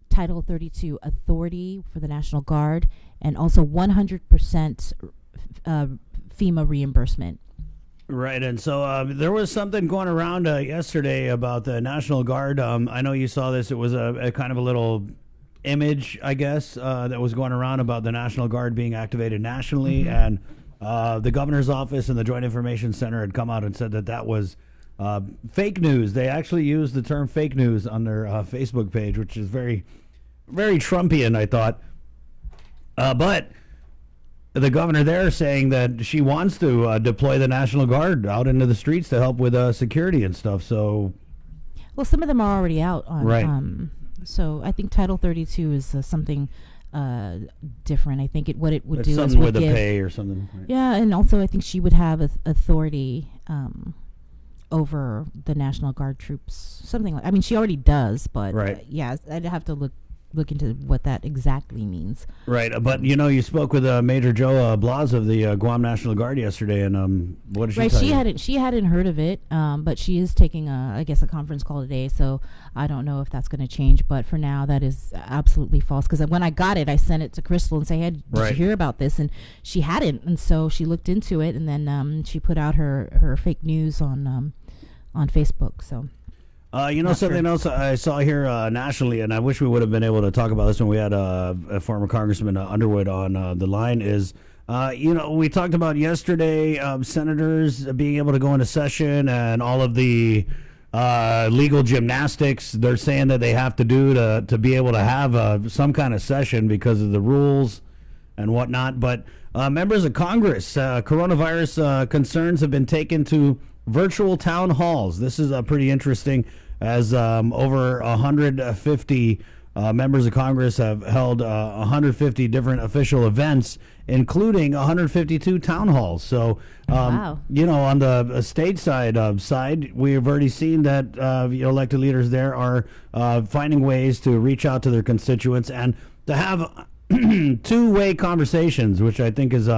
Title 32 authority for the National Guard, and also 100% FEMA reimbursement. Right, and so there was something going around yesterday about the National Guard. I know you saw this. It was a kind of a little image, I guess, that was going around about the National Guard being activated nationally, and the governor's office and the Joint Information Center had come out and said that that was fake news. They actually used the term fake news on their Facebook page, which is very, very Trumpian, I thought. But the governor there saying that she wants to deploy the National Guard out into the streets to help with security and stuff. So, well, some of them are already out on. Right. So I think Title 32 is something different. I think what it would it's do something is would with give, the pay or something. Right. Yeah, and also I think she would have authority over the National Guard troops. Something like. I mean, she already does, but right. Yeah, I'd have to look into what that exactly means. Right, but you spoke with Major Joe Blas of the Guam National Guard yesterday, and what did she tell you? She hadn't heard of it, but she is taking a conference call today, so I don't know if that's going to change. But for now, that is absolutely false. Because when I got it, I sent it to Crystal and say, "Hey, did you hear about this?" And she hadn't, and so she looked into it, and then she put out her fake news on Facebook. So. Something else I saw here nationally, and I wish we would have been able to talk about this when we had a former Congressman Underwood on the line, is, we talked about yesterday senators being able to go into session and all of the legal gymnastics they're saying that they have to do to be able to have some kind of session because of the rules and whatnot. But members of Congress, coronavirus concerns have been taken to virtual town halls. This is pretty interesting, as over 150 members of Congress have held 150 different official events, including 152 town halls. So, wow. On the state side, we've already seen that elected leaders there are finding ways to reach out to their constituents and to have two-way conversations, which I think is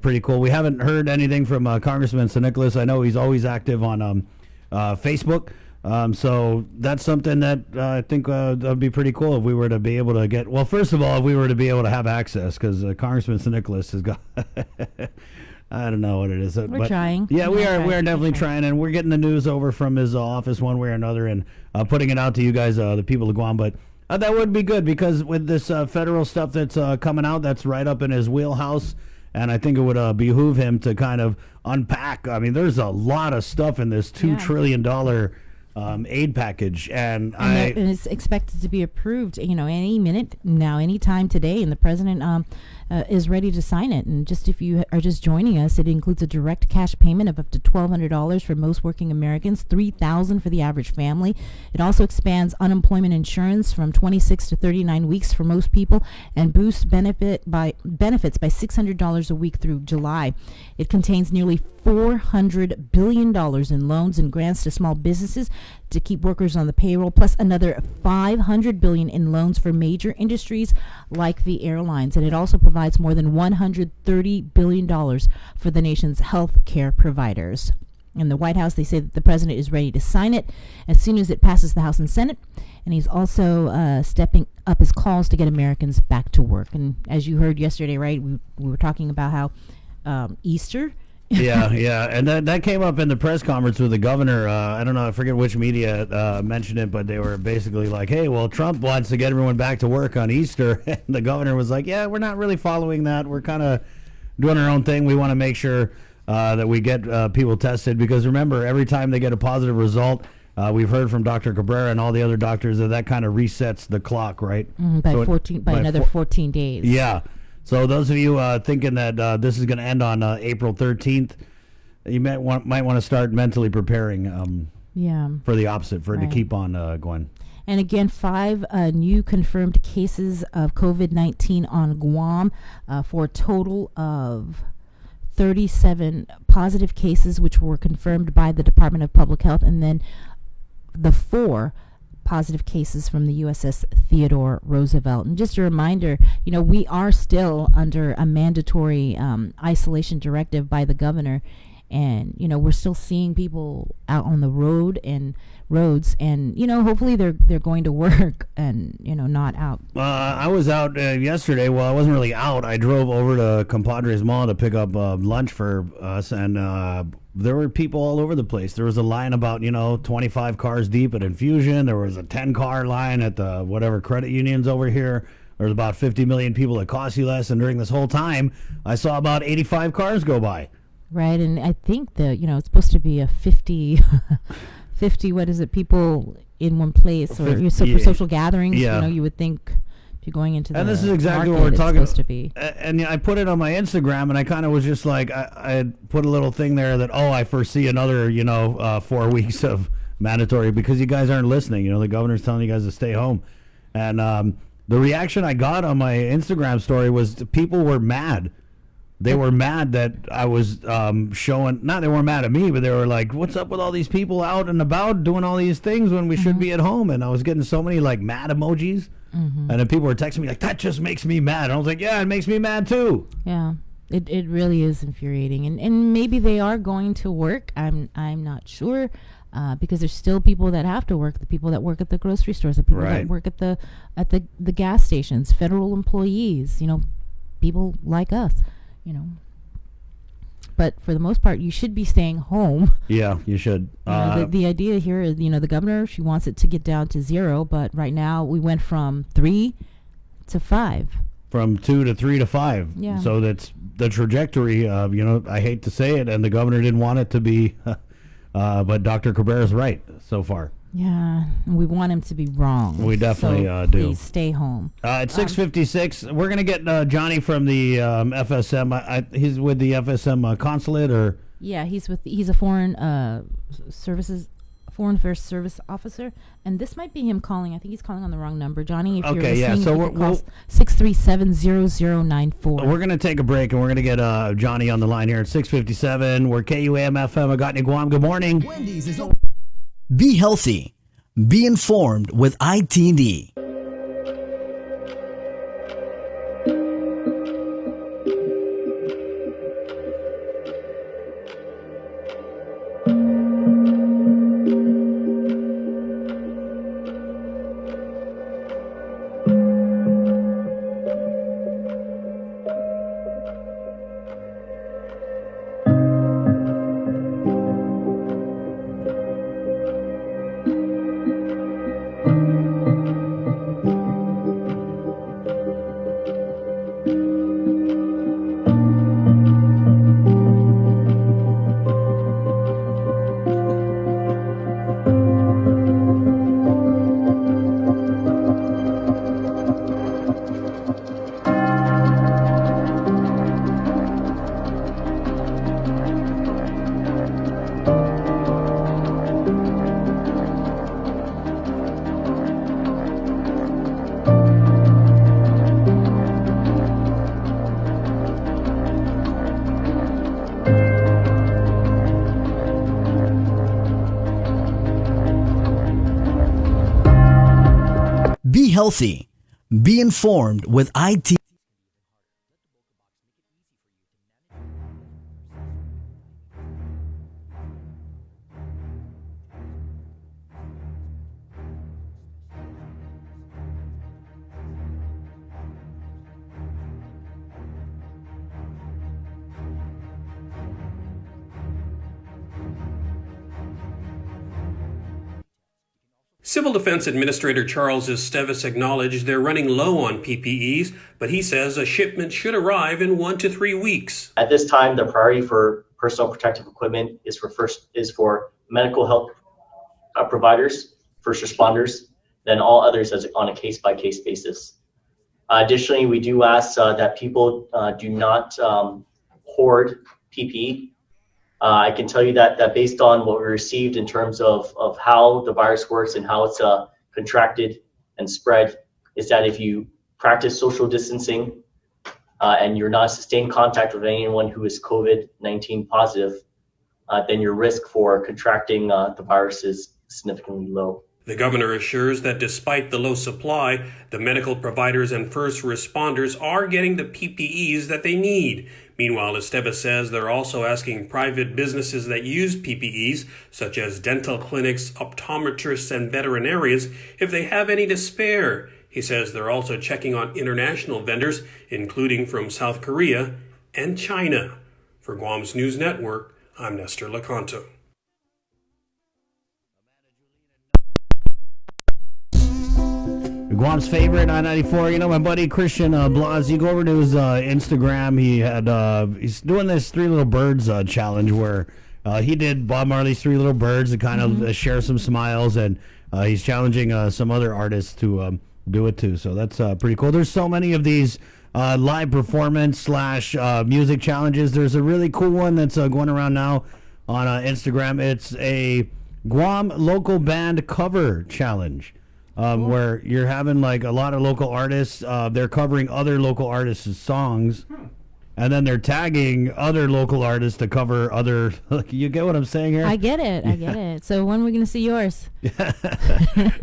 pretty cool. We haven't heard anything from Congressman San Nicolas. I know he's always active on Facebook. So that's something that I think that would be pretty cool if we were to be able to get. Well, first of all, if we were to be able to have access, because Congressman San Nicolas has got. I don't know what it is. We're trying. Yeah, we are. We are definitely trying, and we're getting the news over from his office one way or another, and putting it out to you guys, the people of Guam. But that would be good, because with this federal stuff that's coming out, that's right up in his wheelhouse. And I think it would behoove him to kind of unpack. I mean, there's a lot of stuff in this $2 trillion aid package, and it's expected to be approved, any minute now, any time today, and the president is ready to sign it. And just if you are just joining us, it includes a direct cash payment of up to $1,200 for most working Americans, $3,000 for the average family. It also expands unemployment insurance from 26 to 39 weeks for most people, and boosts benefits by $600 a week through July. It contains nearly $400 billion in loans and grants to small businesses to keep workers on the payroll, plus another $500 billion in loans for major industries like the airlines. And it also provides more than $130 billion for the nation's health care providers. In the White House, they say that the president is ready to sign it as soon as it passes the House and Senate. And he's also stepping up his calls to get Americans back to work. And as you heard yesterday, right, we were talking about how Easter. yeah, and that came up in the press conference with the governor. I don't know, I forget which media mentioned it, but they were basically like, hey, well, Trump wants to get everyone back to work on Easter. And the governor was like, yeah, we're not really following that. We're kind of doing our own thing. We want to make sure that we get people tested, because remember, every time they get a positive result, we've heard from Dr. Cabrera and all the other doctors that kind of resets the clock, right? By another 14 days. Yeah. So those of you thinking that this is going to end on April 13th, you might want to start mentally preparing for the opposite, for it to keep on going. And again, 5 new confirmed cases of COVID-19 on Guam for a total of 37 positive cases, which were confirmed by the Department of Public Health, and then the 4 positive cases from the USS Theodore Roosevelt. And just a reminder, we are still under a mandatory isolation directive by the governor, and we're still seeing people out on the roads, and hopefully they're going to work and not out. I was out yesterday. Well, I wasn't really out. I drove over to Compadres Mall to pick up lunch for us, and there were people all over the place. There was a line about 25 cars deep at Infusion. There was a 10-car line at the whatever credit unions over here. There's about 50 million people at Cost You Less, and during this whole time, I saw about 85 cars go by. Right, and I think it's supposed to be a 50, what is it, people in one place, or for social gatherings, you would think if you're going into the this is exactly market, what we're talking about. Supposed to be. And I put it on my Instagram, and I kind of was just like, I had put a little thing there that, I foresee another, 4 weeks of mandatory, because you guys aren't listening. The governor's telling you guys to stay home. And the reaction I got on my Instagram story was people were mad. They were mad that I was showing, not they weren't mad at me, but they were like, what's up with all these people out and about doing all these things when we should be at home? And I was getting so many mad emojis. And then people were texting me like, that just makes me mad. And I was like, yeah, it makes me mad too. Yeah, it really is infuriating. And maybe they are going to work. I'm not sure, because there's still people that have to work, the people that work at the grocery stores, the people that work at the gas stations, federal employees, people like us. But for the most part, you should be staying home. Yeah, you should. The idea here is, the governor, she wants it to get down to 0, but right now we went from 3 to 5. From 2 to 3 to 5. Yeah. So that's the trajectory. I hate to say it, and the governor didn't want it to be, but Dr. Cabrera's right so far. Yeah, and we want him to be wrong. We definitely do. Please stay home. At 6:56, we're going to get Johnny from the FSM. He's with the FSM consulate, or? Yeah, he's a foreign affairs service officer, and this might be him calling. I think he's calling on the wrong number. Johnny, if you're listening, so we'll call 637-0094. We're going to take a break, and we're going to get Johnny on the line here at 6:57. We're KUAM FM, Agatni, Guam. Good morning. Wendy's is open. Be healthy. Be informed with ITD. Be healthy. Be informed with IT. Civil Defense Administrator Charles Esteves acknowledged they're running low on PPEs, but he says a shipment should arrive in 1 to 3 weeks. At this time, the priority for personal protective equipment is for medical health providers, first responders, then all others on a case-by-case basis. Additionally, we do ask that people do not hoard PPE. I can tell you that based on what we received in terms of how the virus works and how it's contracted and spread, is that if you practice social distancing and you're not in sustained contact with anyone who is COVID-19 positive, then your risk for contracting the virus is significantly low. The governor assures that despite the low supply, the medical providers and first responders are getting the PPEs that they need. Meanwhile, Esteves says they're also asking private businesses that use PPEs, such as dental clinics, optometrists, and veterinarians, if they have any to spare. He says they're also checking on international vendors, including from South Korea and China. For Guam's News Network, I'm Nestor Lecanto. Guam's favorite, I-94. You know, my buddy Christian Blas, you go over to his Instagram. He's doing this Three Little Birds challenge where he did Bob Marley's Three Little Birds to kind of share some smiles, and he's challenging some other artists to do it too. So that's pretty cool. There's so many of these live performance / music challenges. There's a really cool one that's going around now on Instagram. It's a Guam local band cover challenge. Where you're having like a lot of local artists, they're covering other local artists' songs, and then they're tagging other local artists to cover other. You get what I'm saying here? I get it. So when are we going to see yours?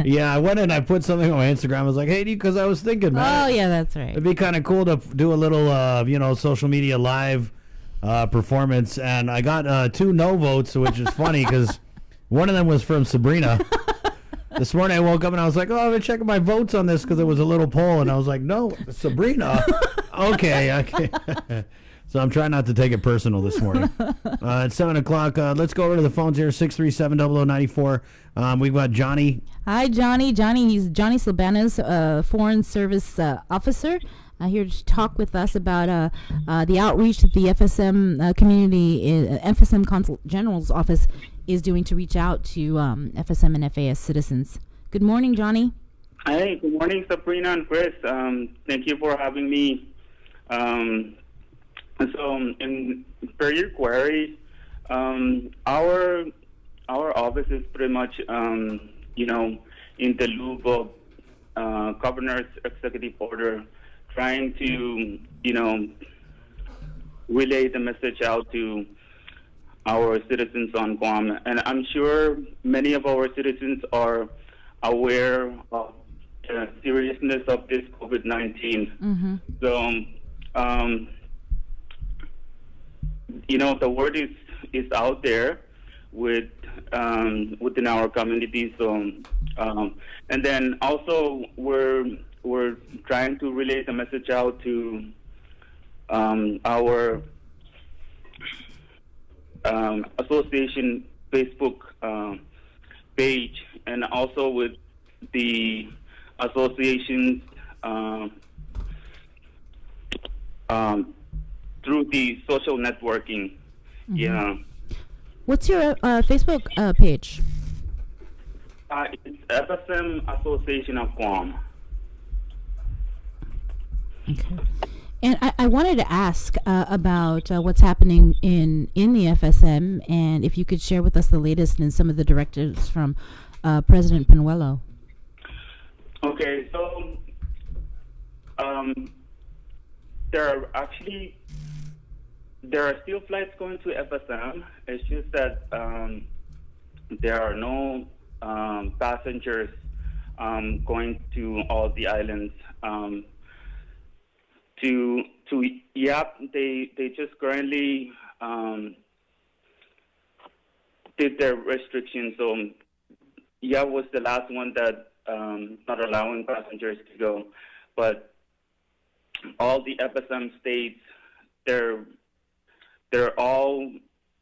Yeah, I went and I put something on my Instagram. I was like, hey, because I was thinking, man. Oh, yeah, that's right. It'd be kind of cool to do a little, social media live performance. And I got 2 no votes, which is funny because one of them was from Sabrina. This morning I woke up and I was like, I'm checking my votes on this because it was a little poll. And I was like, no, Sabrina. Okay. So I'm trying not to take it personal this morning. It's 7 o'clock. Let's go over to the phones here, 637-0094. We've got Johnny. Hi, Johnny. He's Johnny Slabana's Foreign Service Officer. Here to talk with us about the outreach that the FSM community, FSM Consul General's office is doing to reach out to FSM and FAS citizens. Good morning, Johnny. Hi, good morning, Sabrina and Chris. Thank you for having me. So, in per your query, our office is pretty much, in the loop of governor's executive order, trying to, relay the message out to our citizens on Guam. And I'm sure many of our citizens are aware of the seriousness of this COVID-19. Mm-hmm. So, the word is out there within our community. So, and then also we're trying to relay the message out to our association Facebook page, and also with the associations through the social networking. Mm-hmm. Yeah. What's your Facebook page? It's FSM Association of Guam. Okay. And I wanted to ask about what's happening in the FSM, and if you could share with us the latest and some of the directives from President Penuelo. Okay, so there are still flights going to FSM. It's just that there are no passengers going to all the islands. They just currently did their restrictions. So Yap was the last one that not allowing passengers to go, but all the FSM states, they're all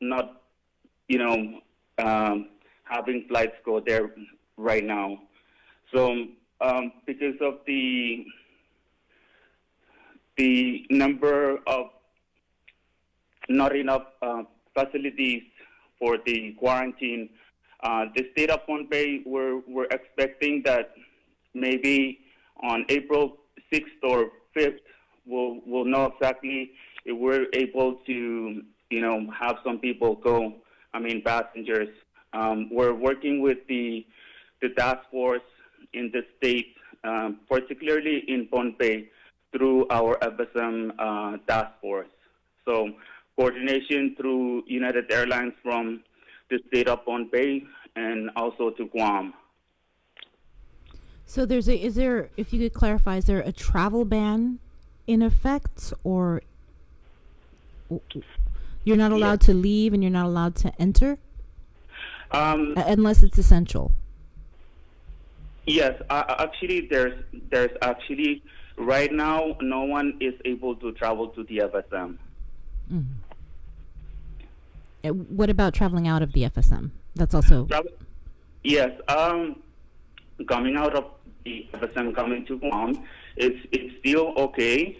not, having flights go there right now. So because of the number of not enough facilities for the quarantine, the state of Pohnpei, we're expecting that maybe on April 6th or 5th, we'll know exactly if we're able to, have some people go, passengers. We're working with the task force in the state, particularly in Pohnpei, through our FSM task force. So coordination through United Airlines from the state of Pohnpei and also to Guam. So is there, if you could clarify, is there a travel ban in effect, or you're not allowed to leave and you're not allowed to enter? Unless it's essential. Yes, actually, there's actually right now no one is able to travel to the FSM. Mm-hmm. What about traveling out of the FSM? That's also yes. Coming out of the FSM, coming to Guam, it's still okay.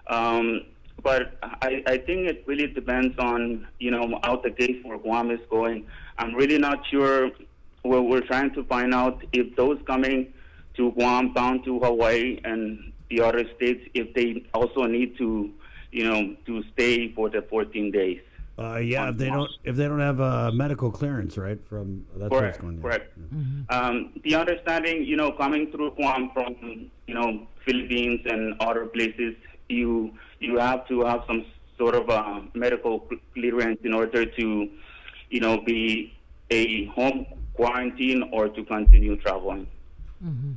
But I think it really depends on how the case for Guam is going. I'm really not sure. We're trying to find out if those coming to Guam, bound to Hawaii and the other states, if they also need to, to stay for the 14 days. If they don't have a medical clearance, right? From that's correct, what's going on. Correct. Mm-hmm. The understanding, coming through Guam from Philippines and other places, you have to have some sort of a medical clearance in order to, be a home quarantine or to continue traveling. Mm-hmm.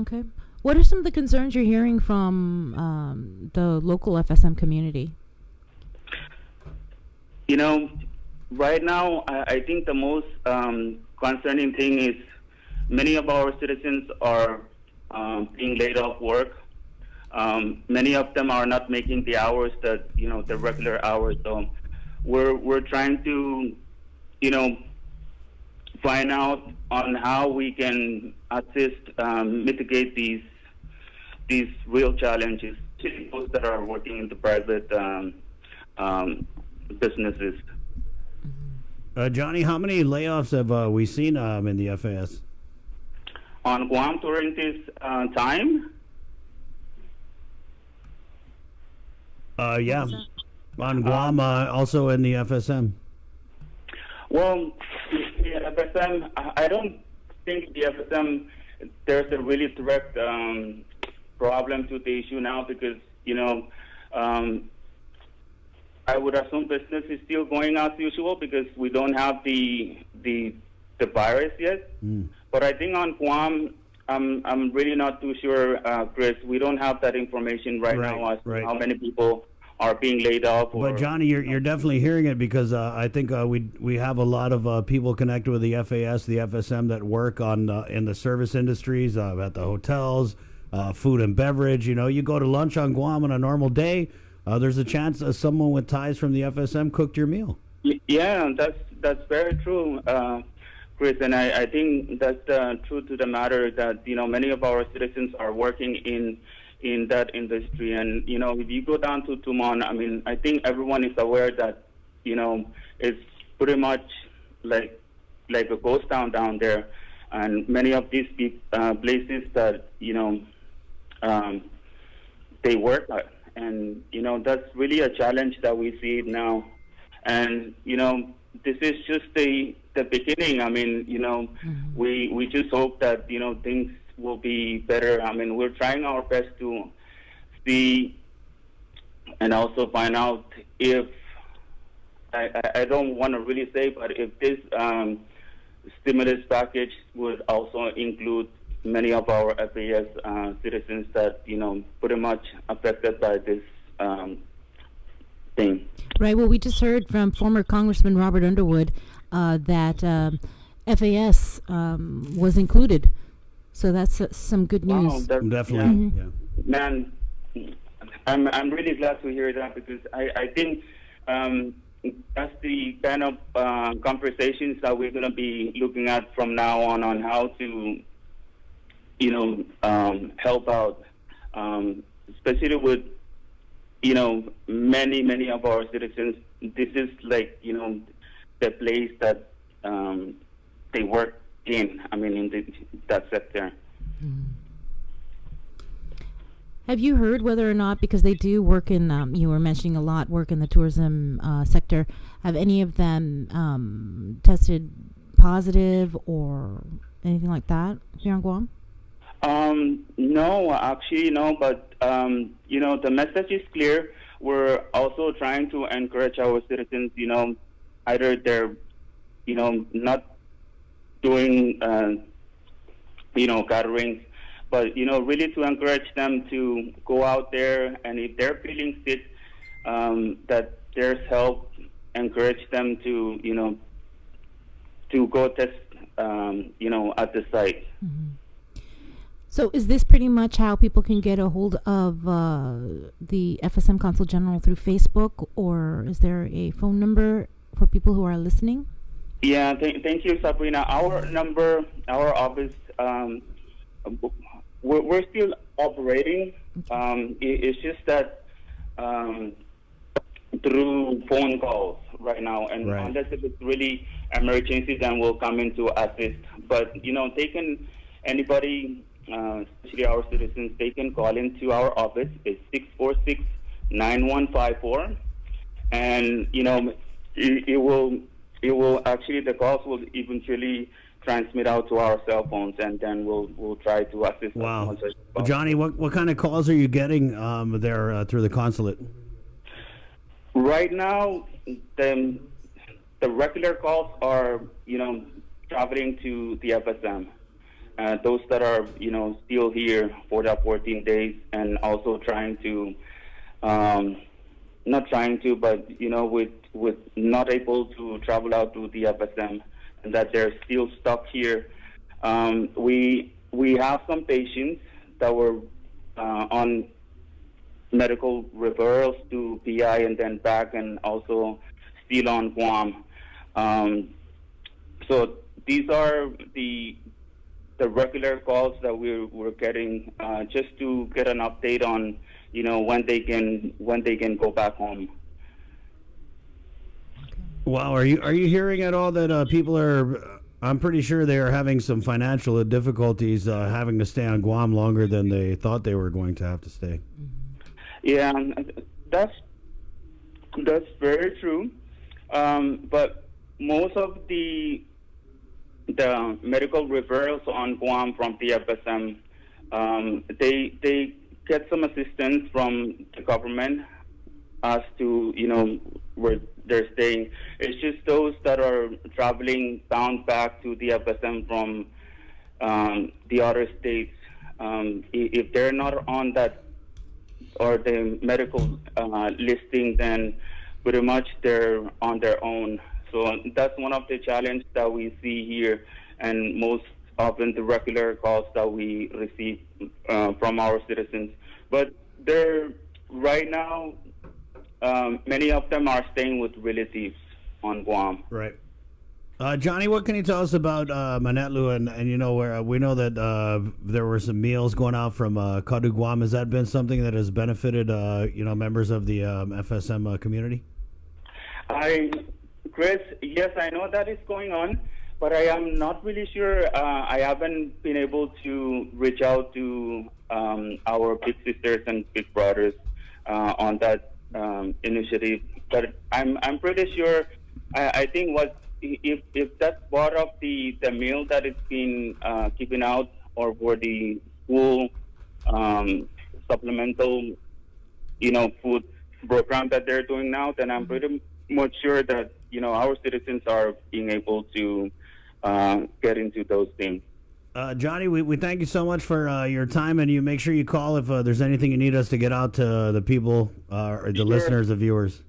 Okay. What are some of the concerns you're hearing from the local FSM community? Right now, I think the most concerning thing is many of our citizens are being laid off work. Many of them are not making the hours that, the regular hours. So we're trying to, find out on how we can assist, mitigate these real challenges, those that are working in the private businesses. Johnny, how many layoffs have we seen in the FAS? On Guam during this time? Yeah. On Guam, also in the FSM. Well, the FSM, I don't think the FSM, there's a really direct problem to the issue now because, I would assume business is still going as usual because we don't have the virus yet. But I think on Guam, I'm really not too sure, Chris. We don't have that information right now as to how many people are being laid off. But Johnny, you're definitely hearing it because I think we have a lot of people connected with the FAS, the FSM that work on in the service industries, at the hotels, food and beverage. You go to lunch on Guam on a normal day. There's a chance someone with ties from the FSM cooked your meal. Yeah, that's very true, Chris. And I think that's the truth to the matter that, many of our citizens are working in that industry. And, if you go down to Tumon, I think everyone is aware that, it's pretty much like a ghost town down there. And many of these places that, they work at. And, that's really a challenge that we see now. And, this is just the beginning. We just hope that, things will be better. We're trying our best to see and also find out if, I don't want to really say, but if this stimulus package would also include many of our FAS citizens that, pretty much affected by this thing. Right. Well, we just heard from former Congressman Robert Underwood that FAS was included. So that's some good news. Definitely. Yeah. Man, I'm really glad to hear that, because I think that's the kind of conversations that we're going to be looking at from now on how to, help out, especially with, many of our citizens. This is like, the place that they work in, in that sector. Have you heard whether or not, because they do work in, you were mentioning a lot, work in the tourism sector, have any of them tested positive or anything like that here in Guam? No, actually, no, but, the message is clear. We're also trying to encourage our citizens, either they're, not doing, gatherings, but, really to encourage them to go out there, and if they're feeling sick, that there's help, encourage them to, to go test, at the site. Mm-hmm. So is this pretty much how people can get a hold of the FSM Consul General through Facebook, or is there a phone number for people who are listening? Yeah, thank you, Sabrina. Our number, our office, we're still operating. It's just that through phone calls right now, and unless if it's really emergency, then we'll come in to assist. But anybody, especially our citizens, they can call into our office. It's 646-9154, and it will actually, the calls will eventually transmit out to our cell phones, and then we'll try to assist. Wow, Johnny, what kind of calls are you getting there through the consulate? Right now, the regular calls are traveling to the FSM. Those that are still here for that 14 days, and also trying to, not trying to, but with not able to travel out to the FSM, and that they're still stuck here. We have some patients that were on medical referrals to PI and then back, and also still on Guam. So these are the regular calls that we're getting, just to get an update on when they can go back home. Wow, are you hearing at all that people are? I'm pretty sure they are having some financial difficulties having to stay on Guam longer than they thought they were going to have to stay. Yeah, that's very true. But most of the medical referrals on Guam from the FSM, they get some assistance from the government as to where they're staying. It's just those that are traveling bound back to the FSM from the other states. If they're not on that or the medical listing, then pretty much they're on their own. So that's one of the challenges that we see here, and most often the regular calls that we receive from our citizens. But they're right now, many of them are staying with relatives on Guam. Right. Johnny, what can you tell us about Manetlu? And where we know that there were some meals going out from Kadu Guam. Has that been something that has benefited members of the FSM community? Chris, yes, I know that is going on, but I am not really sure. I haven't been able to reach out to our big sisters and big brothers on that initiative, but I'm pretty sure. I think if that's part of the meal that is being given out, or for the school supplemental food program that they're doing now, then I'm pretty much sure that our citizens are being able to get into those things. Johnny, we thank you so much for your time, and you make sure you call if there's anything you need us to get out to the people, or the listeners, the viewers.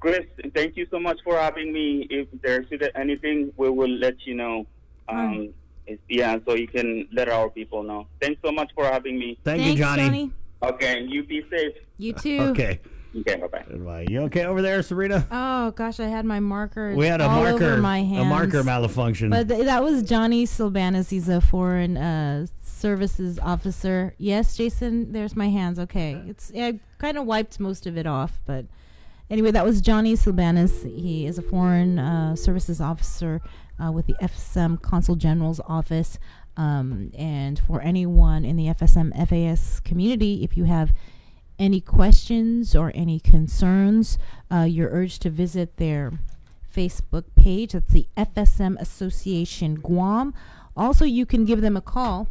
Chris, thank you so much for having me. If there's anything, we will let you know. So you can let our people know. Thanks so much for having me. Thanks, you, Johnny. Okay, and you be safe. You too. Okay. Okay, bye-bye. Goodbye. You okay over there, Sabrina? Oh gosh, I had my marker. We had a all marker, over my hands. a marker malfunction. But that was Johnny Silbanus. He's a foreign services officer. Yes, Jason. There's my hands. Okay, I kind of wiped most of it off, but anyway, that was Johnny Silbanus. He is a foreign services officer with the FSM Consul General's office. And for anyone in the FSM FAS community, if you have any questions or any concerns, you're urged to visit their Facebook page. That's the FSM Association Guam. Also, you can give them a call.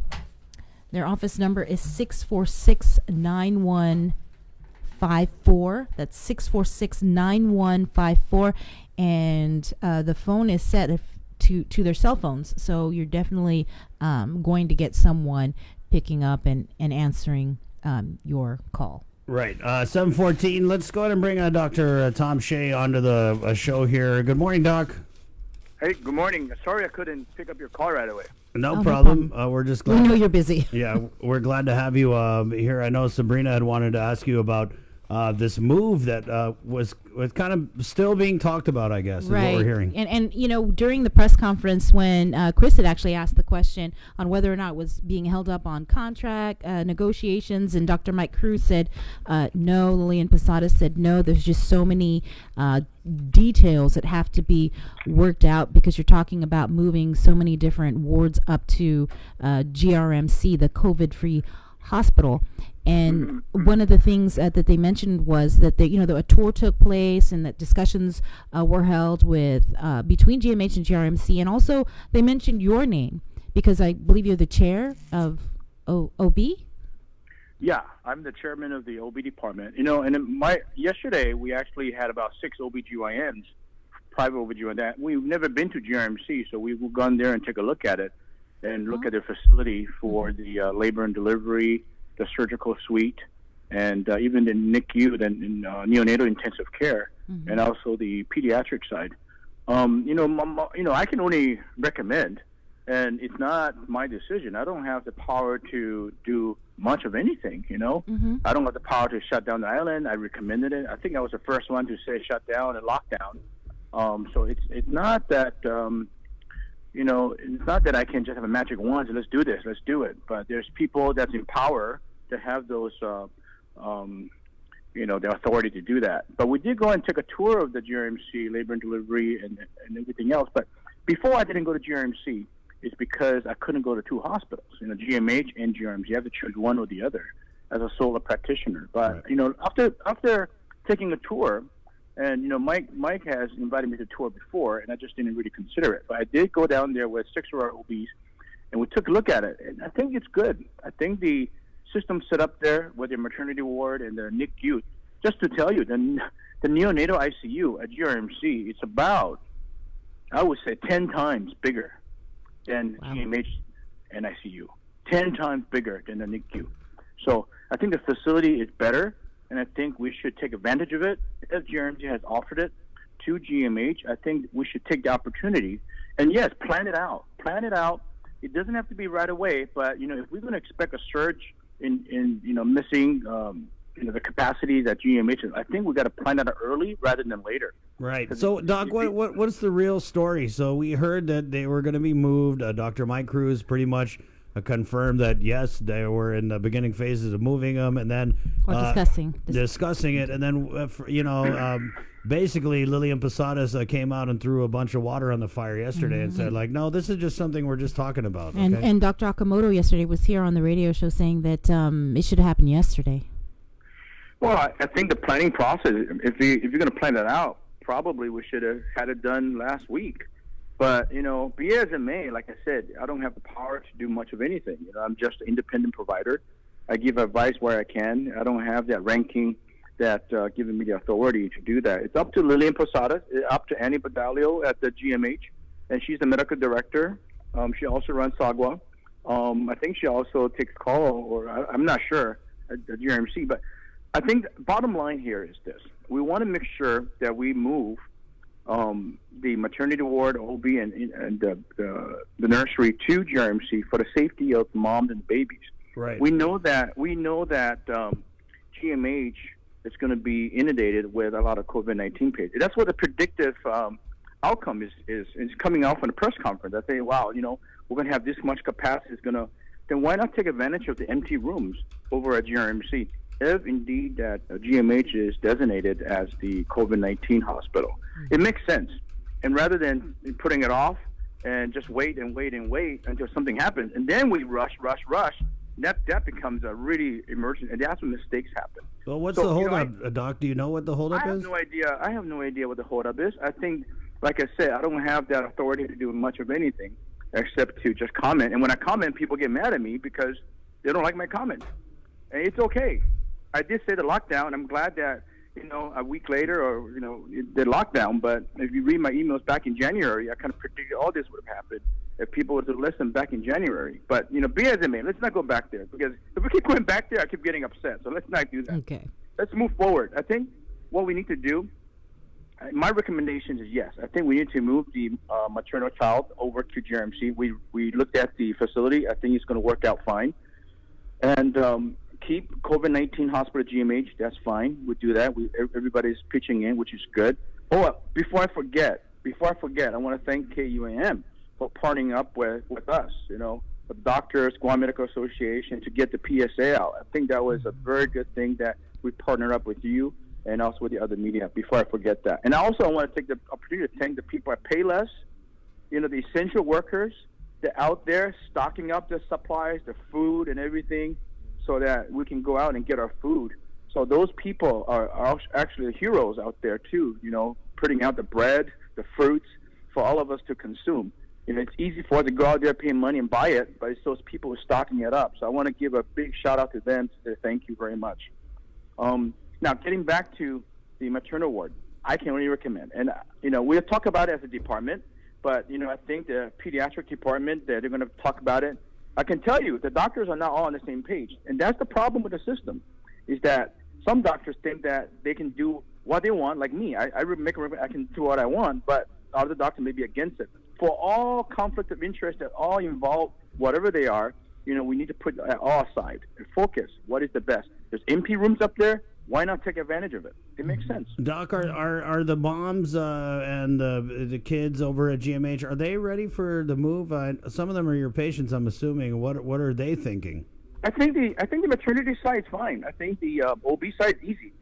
Their office number is 646-9154. That's 646-9154. And the phone is set to their cell phones. So you're definitely going to get someone picking up and answering your call. Right. 7:14. Let's go ahead and bring Dr. Tom Shea onto the show here. Good morning, Doc. Hey, good morning. Sorry I couldn't pick up your call right away. No problem. We're just glad. We know you're busy. Yeah, we're glad to have you here. I know Sabrina had wanted to ask you about this move that was kind of still being talked about, I guess, is what we're hearing. And during the press conference when Chris had actually asked the question on whether or not it was being held up on contract negotiations, and Dr. Mike Cruz said no, Lillian Posada said no, there's just so many details that have to be worked out because you're talking about moving so many different wards up to GRMC, the COVID-free hospital. And one of the things that they mentioned was that a tour took place and that discussions were held with between GMH and GRMC, and also they mentioned your name because I believe you're the chair of OB. Yeah, I'm the chairman of the OB department. And yesterday we actually had about 6 OBGYNs, private OBGYNs. We've never been to GRMC, so we've gone there and take a look at it and look at their facility for the labor and delivery, the surgical suite, and even the NICU, the neonatal intensive care, and also the pediatric side. I can only recommend, and it's not my decision. I don't have the power to do much of anything. I don't have the power to shut down the island. I recommended it. I think I was the first one to say shut down and lockdown. So it's not that. It's not that I can just have a magic wand and let's do this, let's do it. But there's people that's in power to have those, the authority to do that. But we did go and take a tour of the GRMC, labor and delivery, and everything else. But before I didn't go to GRMC, it's because I couldn't go to 2 hospitals, GMH and GRMC. You have to choose one or the other as a solo practitioner. But, after taking a tour, and Mike has invited me to tour before, and I just didn't really consider it. But I did go down there with 6 of our OBs, and we took a look at it. And I think it's good. I think the system set up there with the maternity ward and the NICU. Just to tell you, the neonatal ICU at GRMC, it's about, I would say, 10 times bigger than GMH and ICU. 10 times bigger than the NICU. So I think the facility is better. And I think we should take advantage of it. As GRMC has offered it to GMH, I think we should take the opportunity. And yes, plan it out. Plan it out. It doesn't have to be right away, but if we're going to expect a surge in missing the capacity that GMH is, I think we got to plan it out early rather than later. Right. So, Doc, what's the real story? So we heard that they were going to be moved. Dr. Mike Cruz pretty much confirmed that yes, they were in the beginning phases of moving them, and then discussing it, and then basically Lillian Posadas came out and threw a bunch of water on the fire yesterday and said no, this is just something we're just talking about. And Dr. Akamoto yesterday was here on the radio show saying that it should have happened yesterday. Well, I think the planning process, if you're going to plan that out, probably we should have had it done last week. But, be as it may, like I said, I don't have the power to do much of anything. I'm just an independent provider. I give advice where I can. I don't have that ranking that giving me the authority to do that. It's up to Lillian Posada, up to Annie Badalio at the GMH, and she's the medical director. She also runs SAGWA. I think she also takes call, or I'm not sure, at GRMC. But I think the bottom line here is this. We want to make sure that we move the maternity ward, OB, and the nursery to GRMC for the safety of moms and babies. Right. We know that GMH is going to be inundated with a lot of COVID-19 patients. That's what the predictive outcome is coming out from the press conference. I say, wow, we're going to have this much capacity. Then why not take advantage of the empty rooms over at GRMC? If indeed that GMH is designated as the COVID-19 hospital, it makes sense. And rather than putting it off and just wait until something happens, and then we rush, that becomes a really emergent, and that's when mistakes happen. Well, what's the holdup, Doc? Do you know what the holdup is? I have no idea what the holdup is. I think, like I said, I don't have that authority to do much of anything except to just comment. And when I comment, people get mad at me because they don't like my comments. And it's okay. I did say the lockdown. I'm glad that, a week later or, the lockdown. But if you read my emails back in January, I kind of predicted all this would have happened if people were to listen back in January. But, be as it may, let's not go back there. Because if we keep going back there, I keep getting upset. So let's not do that. Okay. Let's move forward. I think what we need to do, my recommendation is yes. I think we need to move the maternal child over to GRMC. We looked at the facility. I think it's going to work out fine. And keep COVID-19 hospital GMH. That's fine. We do that. Everybody's pitching in, which is good. Oh, before I forget, I want to thank KUAM for partnering up with us. The doctors, Guam Medical Association, to get the PSA out. I think that was a very good thing that we partnered up with you and also with the other media. Before I forget that, and I also want to take the opportunity to thank the people at Payless. The essential workers. They're out there stocking up the supplies, the food, and everything, so that we can go out and get our food. So those people are actually heroes out there too, putting out the bread, the fruits for all of us to consume. It's easy for us to go out there, pay money and buy it, but it's those people who are stocking it up. So I want to give a big shout out to them to say thank you very much. Now, getting back to the maternal ward, I can only recommend. And, we'll talk about it as a department, but, I think the pediatric department, they're going to talk about it. I can tell you, the doctors are not all on the same page. And that's the problem with the system, is that some doctors think that they can do what they want, like me. I can do what I want, but other doctors may be against it. For all conflict of interest that all involve whatever they are, we need to put that all aside and focus. What is the best? There's MP rooms up there. Why not take advantage of it? It makes sense. Doc, are the moms and the kids over at GMH, are they ready for the move? Some of them are your patients, I'm assuming. What are they thinking? I think the maternity side is fine. I think the OB side is easy.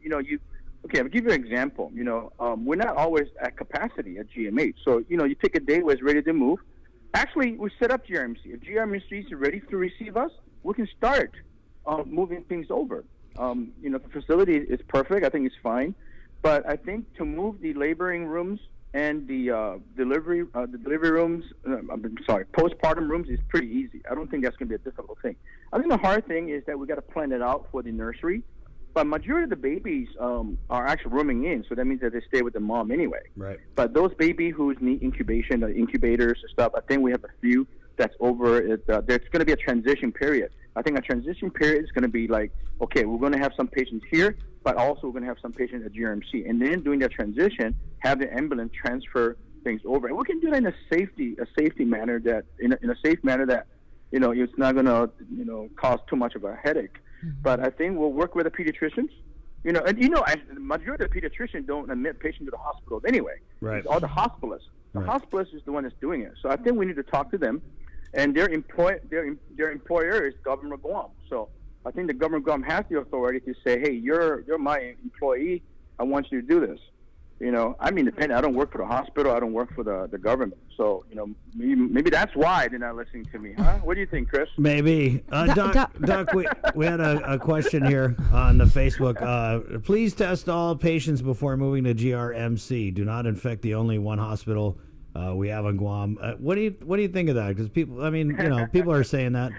Okay, I'll give you an example. We're not always at capacity at GMH. So, you pick a day where it's ready to move. Actually, we set up GRMC. If GRMC is ready to receive us, we can start moving things over. The facility is perfect. I think it's fine. But I think to move the laboring rooms and the delivery rooms, postpartum rooms is pretty easy. I don't think that's going to be a difficult thing. I think the hard thing is that we got to plan it out for the nursery. But majority of the babies are actually rooming in, so that means that they stay with the mom anyway. Right. But those baby who need incubation, incubators and stuff, I think we have a few that's over. There's going to be a transition period. I think a transition period is going to be like, okay, we're going to have some patients here, but also we're going to have some patients at GRMC. And then during that transition, have the ambulance transfer things over. And we can do that in a safe manner that it's not going to cause too much of a headache. But I think we'll work with the pediatricians. The majority of the pediatricians don't admit patients to the hospitals anyway. Right. It's all the hospitalists. The hospitalist is the one that's doing it. So I think we need to talk to them. And their employer is Governor Guam. So I think the Governor Guam has the authority to say, hey, you're my employee. I want you to do this. I'm independent. I don't work for the hospital. I don't work for the government. So, maybe that's why they're not listening to me. Huh? What do you think, Chris? Maybe. Doc, we had a question here on the Facebook. Please test all patients before moving to GRMC. Do not infect the only one hospital we have on Guam. What do you think of that? Because people are saying that.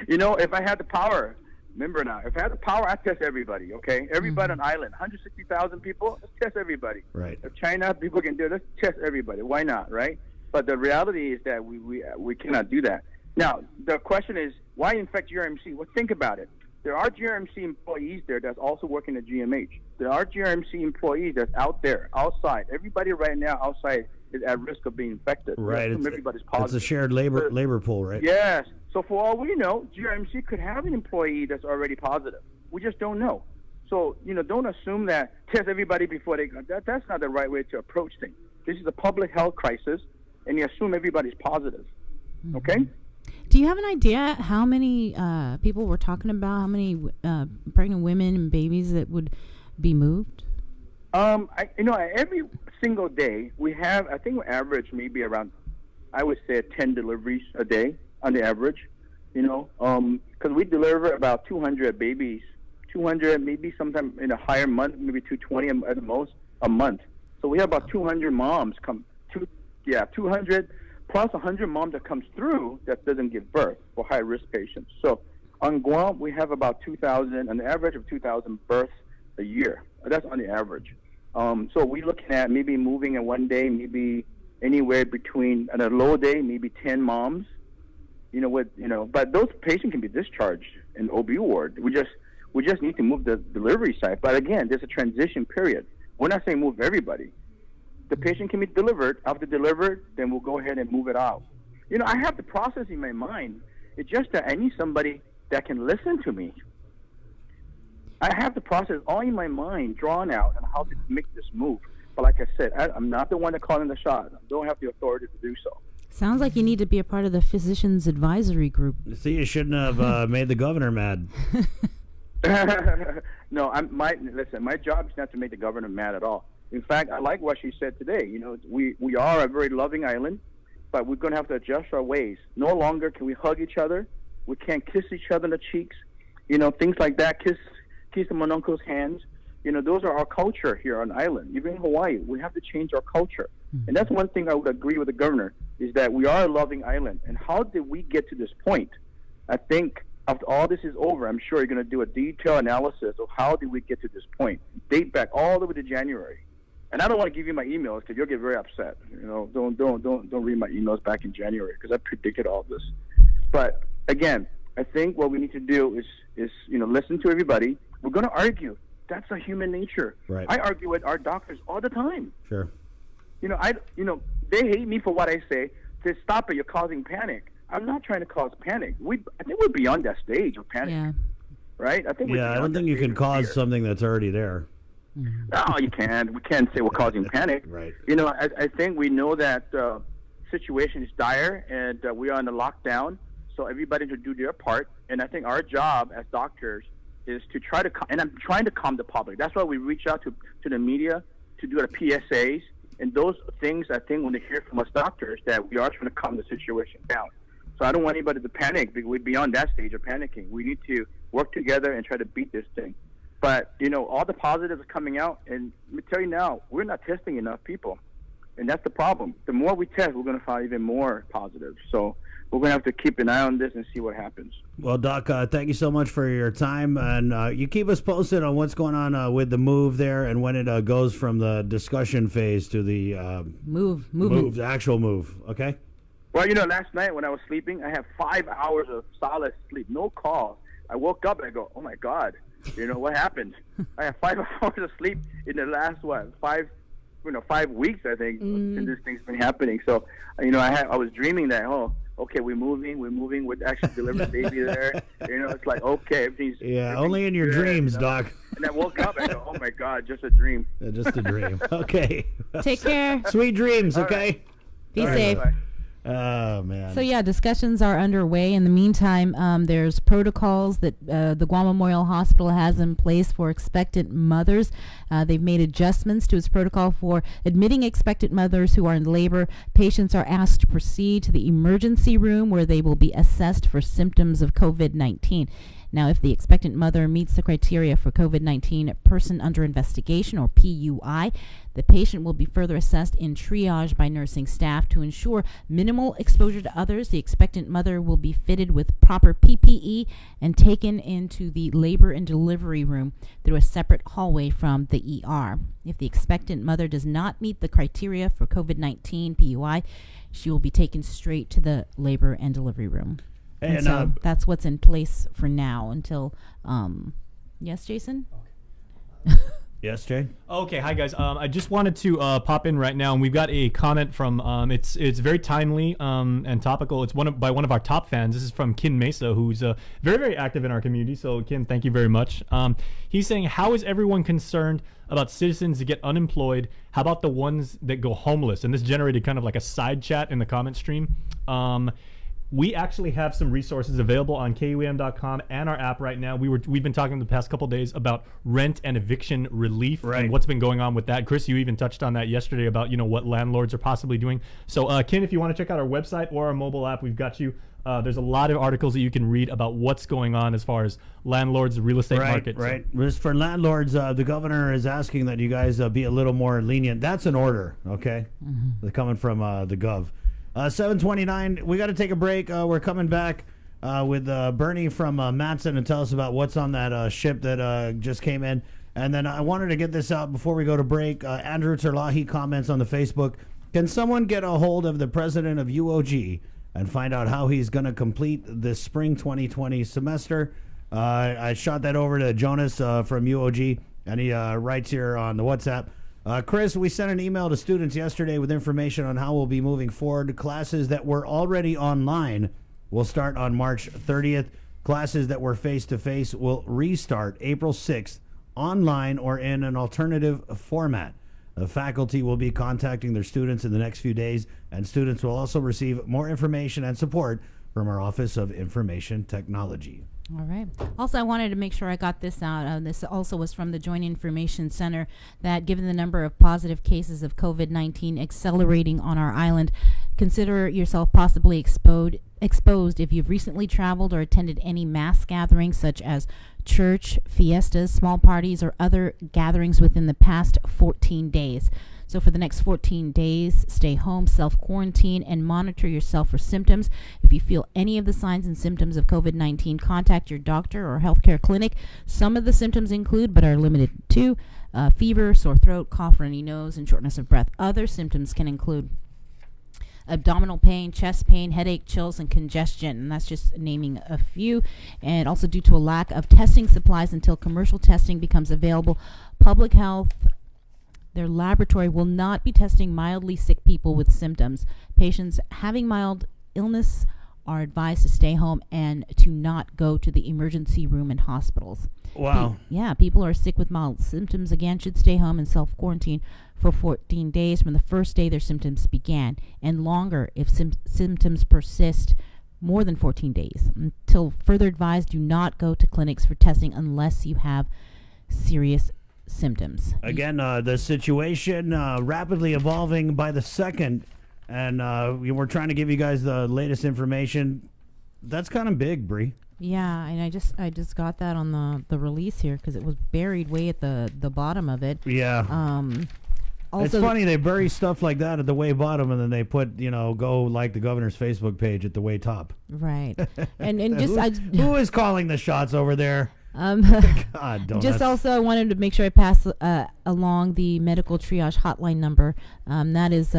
If I had the power, remember now, if I had the power, I'd test everybody, okay? Everybody on island, 160,000 people, let's test everybody. Right. If China, people can do it, let's test everybody. Why not, right? But the reality is that we cannot do that. Now, the question is, why infect GRMC? Well, think about it. There are GRMC employees there that's also working at GMH. There are GRMC employees that's out there, outside. Everybody right now outside is at risk of being infected. Right. Everybody's positive. It's a shared labor pool, right? Yes. So for all we know, GRMC could have an employee that's already positive. We just don't know. So, don't assume that test everybody before they go. That's not the right way to approach things. This is a public health crisis, and you assume everybody's positive. Mm-hmm. Okay? Do you have an idea how many people we're talking about, how many pregnant women and babies that would be moved? Every single day we have, I think we average maybe around, I would say 10 deliveries a day on the average, because we deliver about 200 babies, 200, maybe sometime in a higher month, maybe 220 at the most a month. So we have about 200 moms 200 plus 100 moms that comes through that doesn't give birth for high-risk patients. So on Guam, we have about 2,000, an average of 2,000 births a year. That's on the average. So we're looking at maybe moving in one day, maybe anywhere between, on a low day, maybe 10 moms, but those patients can be discharged in OB ward. We just need to move the delivery site. But again, there's a transition period. We're not saying move everybody. The patient can be delivered. After delivered, then we'll go ahead and move it out. I have the process in my mind. It's just that I need somebody that can listen to me. I have the process all in my mind, drawn out, on how to make this move. But like I said, I'm not the one that calling the shot. I don't have the authority to do so. Sounds like you need to be a part of the physicians advisory group. See, you shouldn't have made the governor mad. No, listen, my job is not to make the governor mad at all. In fact, I like what she said today. We are a very loving island, but we're going to have to adjust our ways. No longer can we hug each other. We can't kiss each other in the cheeks. Things like that. Kiss the monuncle's hands. Those are our culture here on the island. Even in Hawaii, we have to change our culture. And that's one thing I would agree with the governor, is that we are a loving island. And how did we get to this point? I think after all this is over, I'm sure you're going to do a detailed analysis of how did we get to this point. Date back all the way to January. And I don't want to give you my emails because you'll get very upset. Don't read my emails back in January because I predicted all this. But again, I think what we need to do is listen to everybody. We're going to argue. That's a human nature. Right. I argue with our doctors all the time. Sure. They hate me for what I say. They stop it. You're causing panic. I'm not trying to cause panic. I think we're beyond that stage of panic. Yeah. Right? I don't think you can cause something that's already there. No, you can't. We can't say we're causing panic. Right. I think we know that situation is dire and we are in a lockdown. So everybody should do their part. And I think our job as doctors is to try to, and I'm trying to calm the public. That's why we reach out to the media to do the PSAs and those things. I think when they hear from us doctors that we are trying to calm the situation down. So I don't want anybody to panic because we're beyond that stage of panicking. We need to work together and try to beat this thing. But, all the positives are coming out. And let me tell you now, we're not testing enough people. And that's the problem. The more we test, we're going to find even more positives. So we're going to have to keep an eye on this and see what happens. Well, Doc, thank you so much for your time. And you keep us posted on what's going on with the move there and when it goes from the discussion phase to the move, the actual move. Okay? Well, last night when I was sleeping, I had 5 hours of solid sleep, no calls. I woke up and I go, oh, my God. What happened? I had 5 hours of sleep in the last 5 weeks, I think, since this thing's been happening. So, I was dreaming that, okay, we're moving, we're actually delivering baby there. It's like, okay, everything's only in your dreams, Doc. And I woke up and I go, oh my God, just a dream. Just a dream. Okay. Take care. Sweet dreams. Okay. Be safe. Bye-bye. Oh, man. So, discussions are underway. In the meantime, there's protocols that the Guam Memorial Hospital has in place for expectant mothers. They've made adjustments to its protocol for admitting expectant mothers who are in labor. Patients are asked to proceed to the emergency room where they will be assessed for symptoms of COVID-19. Now, if the expectant mother meets the criteria for COVID-19 person under investigation, or PUI, the patient will be further assessed in triage by nursing staff to ensure minimal exposure to others. The expectant mother will be fitted with proper PPE and taken into the labor and delivery room through a separate hallway from the ER. If the expectant mother does not meet the criteria for COVID-19 PUI, she will be taken straight to the labor and delivery room. And so that's what's in place for now until, yes, Jason? Yes, Jay? Okay, hi guys. I just wanted to pop in right now, and we've got a comment from, it's very timely and topical. It's by one of our top fans. This is from Kin Mesa, who's very, very active in our community. So, Kin, thank you very much. He's saying, how is everyone concerned about citizens that get unemployed? How about the ones that go homeless? And this generated kind of like a side chat in the comment stream. We actually have some resources available on KUAM.com and our app right now. We've been talking the past couple days about rent and eviction relief and what's been going on with that. Chris, you even touched on that yesterday about, you know, what landlords are possibly doing. So, Ken, if you want to check out our website or our mobile app, we've got you. There's a lot of articles that you can read about what's going on as far as landlords, the real estate market. Right. Just for landlords, the governor is asking that you guys be a little more lenient. That's an order, okay? They're coming from the gov. 7:29. We got to take a break. We're coming back with Bernie from Matson and tell us about what's on that ship that just came in. And then I wanted to get this out before we go to break. Andrew Terlahi comments on the Facebook. Can someone get a hold of the president of UOG and find out how he's going to complete the spring 2020 semester? I shot that over to Jonas from UOG, and he writes here on the WhatsApp. Chris, we sent an email to students yesterday with information on how we'll be moving forward. Classes that were already online will start on March 30th. Classes that were face-to-face will restart April 6th, online or in an alternative format. The faculty will be contacting their students in the next few days, and students will also receive more information and support from our Office of Information Technology. All right. Also, I wanted to make sure I got this out. This also was from the Joint Information Center, that given the number of positive cases of COVID-19 accelerating on our island, consider yourself possibly exposed if you've recently traveled or attended any mass gatherings such as church, fiestas, small parties, or other gatherings within the past 14 days. So for the next 14 days, stay home, self-quarantine, and monitor yourself for symptoms. If you feel any of the signs and symptoms of COVID-19, contact your doctor or healthcare clinic. Some of the symptoms include, but are limited to, fever, sore throat, cough, runny nose, and shortness of breath. Other symptoms can include abdominal pain, chest pain, headache, chills, and congestion. And that's just naming a few. And also due to a lack of testing supplies until commercial testing becomes available, public health, their laboratory will not be testing mildly sick people with symptoms. Patients having mild illness are advised to stay home and to not go to the emergency room in hospitals. Wow. People who are sick with mild symptoms, again, should stay home and self-quarantine for 14 days from the first day their symptoms began, and longer if symptoms persist more than 14 days. Until further advised, do not go to clinics for testing unless you have serious symptoms. Again, the situation rapidly evolving by the second, and we're trying to give you guys the latest information. That's kind of big, Bree. Yeah, and I just got that on the release here because it was buried way at the bottom of it. Yeah. Also, it's funny they bury stuff like that at the way bottom, and then they put go like the governor's Facebook page at the way top. Right. and just who is calling the shots over there? God, just also, I wanted to make sure I pass along the medical triage hotline number. That is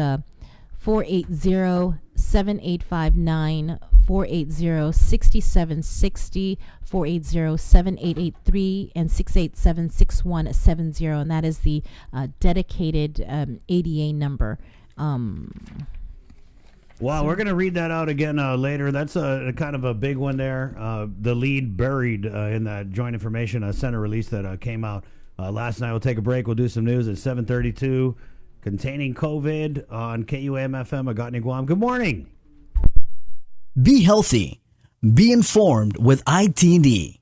480-7859, 480-6760, 480-7883, and 687-6170. And that is the dedicated ADA number. Wow, we're going to read that out again later. That's a kind of a big one there. The lead buried in that Joint Information Center release that came out last night. We'll take a break. We'll do some news at 7:32. Containing COVID on KUAM-FM, Agotni, Guam. Good morning. Be healthy. Be informed with ITD.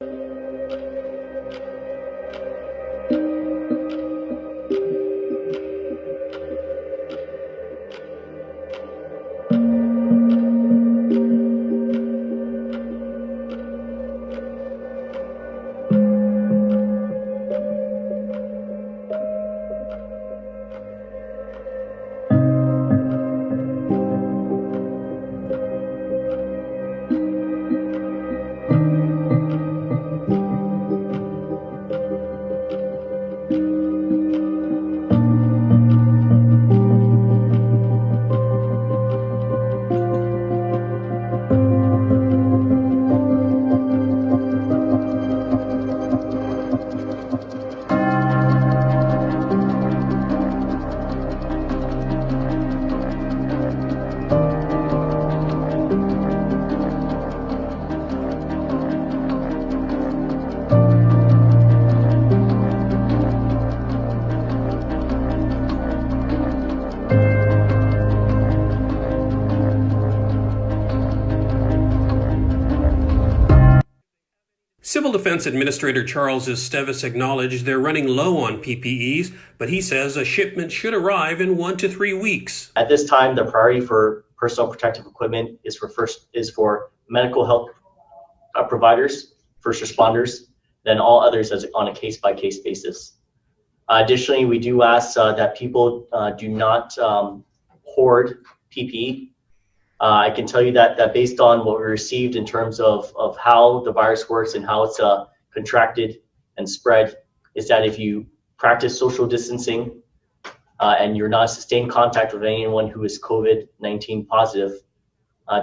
Defense Administrator Charles Esteves acknowledged they're running low on PPEs, but he says a shipment should arrive in 1 to 3 weeks. At this time, the priority for personal protective equipment is for medical health providers, first responders, then all others on a case-by-case basis. Additionally, we do ask that people do not hoard PPE. I can tell you that based on what we received in terms of how the virus works and how it's contracted and spread, is that if you practice social distancing and you're not in sustained contact with anyone who is COVID-19 positive,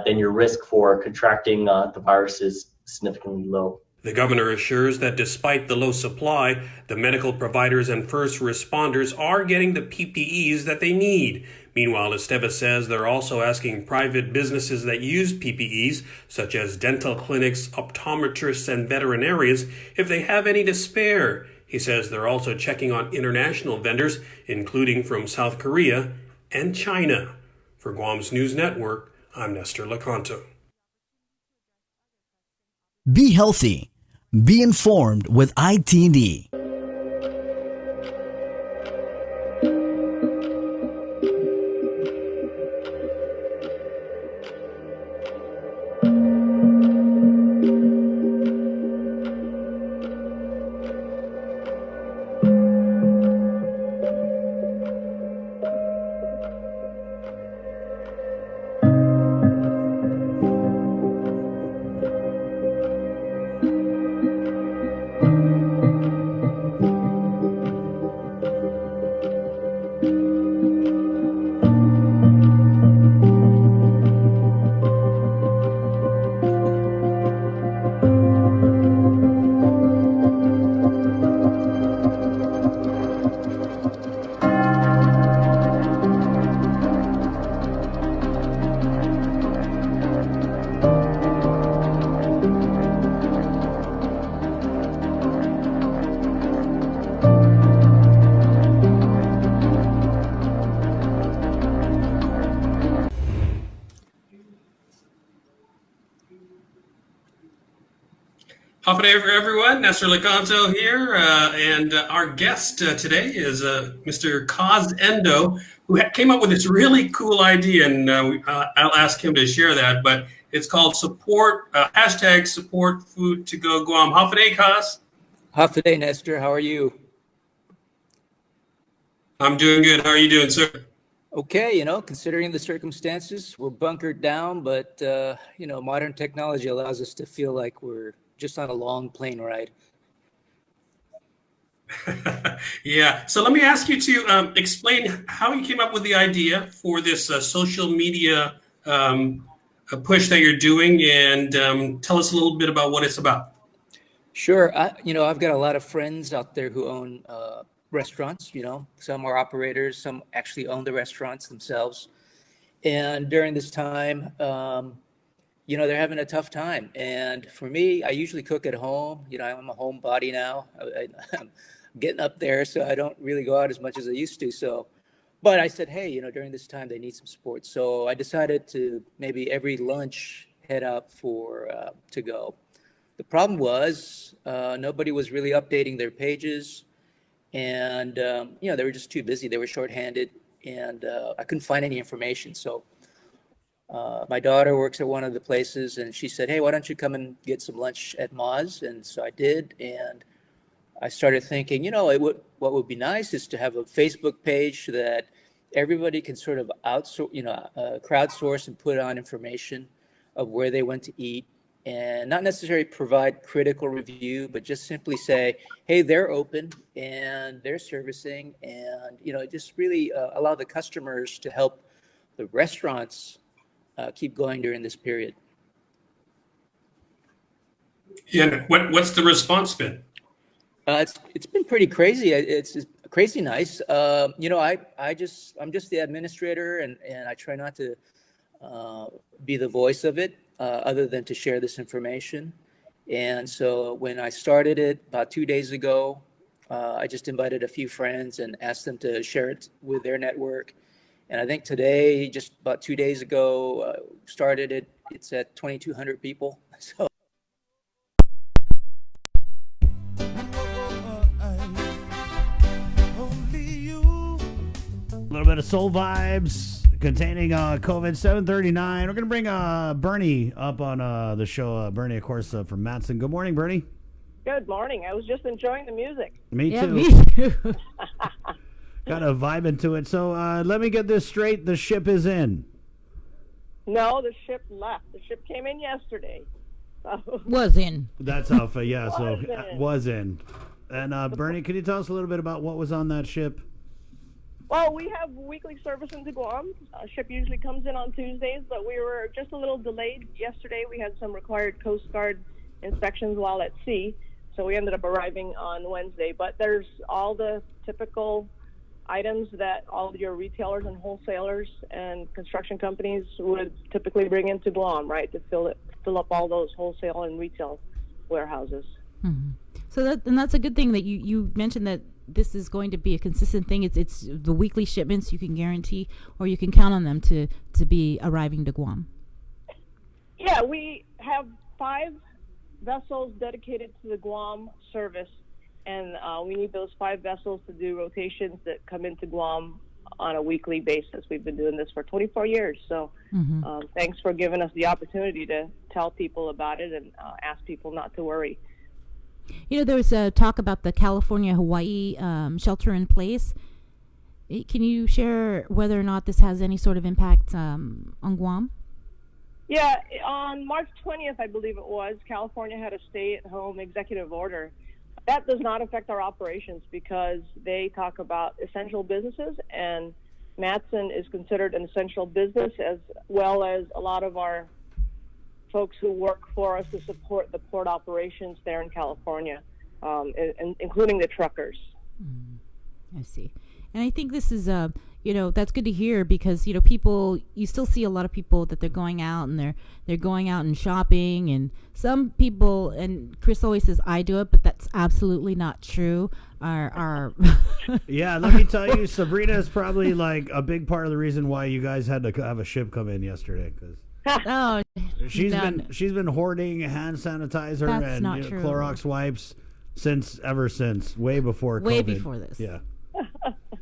then your risk for contracting the virus is significantly low. The governor assures that despite the low supply, the medical providers and first responders are getting the PPEs that they need. Meanwhile, Esteves says they're also asking private businesses that use PPEs, such as dental clinics, optometrists, and veterinarians, if they have any to spare. He says they're also checking on international vendors, including from South Korea and China. For Guam's News Network, I'm Nestor Lecanto. Be healthy. Be informed with ITD. Hotline for everyone, Nestor Lecanto here, and our guest today is Mr. Cos Endo, who came up with this really cool idea, and I'll ask him to share that, but it's called hashtag support food to go Guam. Hafade, Cos? Hafade, Nestor, how are you? I'm doing good. How are you doing, sir? Okay, considering the circumstances, we're bunkered down, but, modern technology allows us to feel like we're just on a long plane ride. Yeah. So let me ask you to explain how you came up with the idea for this social media push that you're doing, and tell us a little bit about what it's about. Sure. I've got a lot of friends out there who own restaurants. Some are operators, some actually own the restaurants themselves. And during this time, they're having a tough time. And for me, I usually cook at home. I'm a homebody now. I'm getting up there, so I don't really go out as much as I used to. But I said, hey, during this time, they need some support. So I decided to maybe every lunch head out for to go. The problem was nobody was really updating their pages. And, they were just too busy. They were shorthanded. And I couldn't find any information. So my daughter works at one of the places, and she said, hey, why don't you come and get some lunch at Moz? And so I did, and I started thinking, what would be nice is to have a Facebook page so that everybody can sort of crowdsource and put on information of where they went to eat, and not necessarily provide critical review, but just simply say, hey, they're open and they're servicing, and just really allow the customers to help the restaurants keep going during this period. Yeah, what's the response been? It's been pretty crazy. It's crazy nice. I'm just the administrator, and I try not to be the voice of it, other than to share this information. And so when I started it about 2 days ago, I just invited a few friends and asked them to share it with their network. And I think today, just about 2 days ago, started it. It's at 2,200 people. So little bit of soul vibes containing COVID 739. We're going to bring Bernie up on the show. Bernie, of course, from Matson. Good morning, Bernie. Good morning. I was just enjoying the music. Me too. Me too. Got a vibe into it. So let me get this straight. The ship is in. No, the ship left. The ship came in yesterday. So. Was in. That's how, was in. And Bernie, can you tell us a little bit about what was on that ship? Well, we have weekly service into Guam. Ship usually comes in on Tuesdays, but we were just a little delayed. Yesterday we had some required Coast Guard inspections while at sea. So we ended up arriving on Wednesday, but there's all the typical items that all your retailers and wholesalers and construction companies would typically bring into Guam, right, to fill up all those wholesale and retail warehouses. Mm-hmm. So that's a good thing that you mentioned that this is going to be a consistent thing. It's the weekly shipments you can guarantee, or you can count on them to be arriving to Guam. Yeah, we have 5 vessels dedicated to the Guam service, and we need those 5 vessels to do rotations that come into Guam on a weekly basis. We've been doing this for 24 years, so thanks for giving us the opportunity to tell people about it and ask people not to worry. You know, there was a talk about the California-Hawaii shelter in place. Can you share whether or not this has any sort of impact on Guam? Yeah, on March 20th, I believe it was, California had a stay-at-home executive order. That does not affect our operations because they talk about essential businesses, and Matson is considered an essential business, as well as a lot of our folks who work for us to support the port operations there in California, including the truckers. I see. And I think this is that's good to hear because people, you still see a lot of people that they're going out and they're going out and shopping, and some people, and Chris always says I do it, but that's absolutely not true. Are yeah, let me tell you, Sabrina is probably like a big part of the reason why you guys had to have a ship come in yesterday, because she's been hoarding hand sanitizer and Clorox wipes ever since way before COVID. Way before this. Yeah.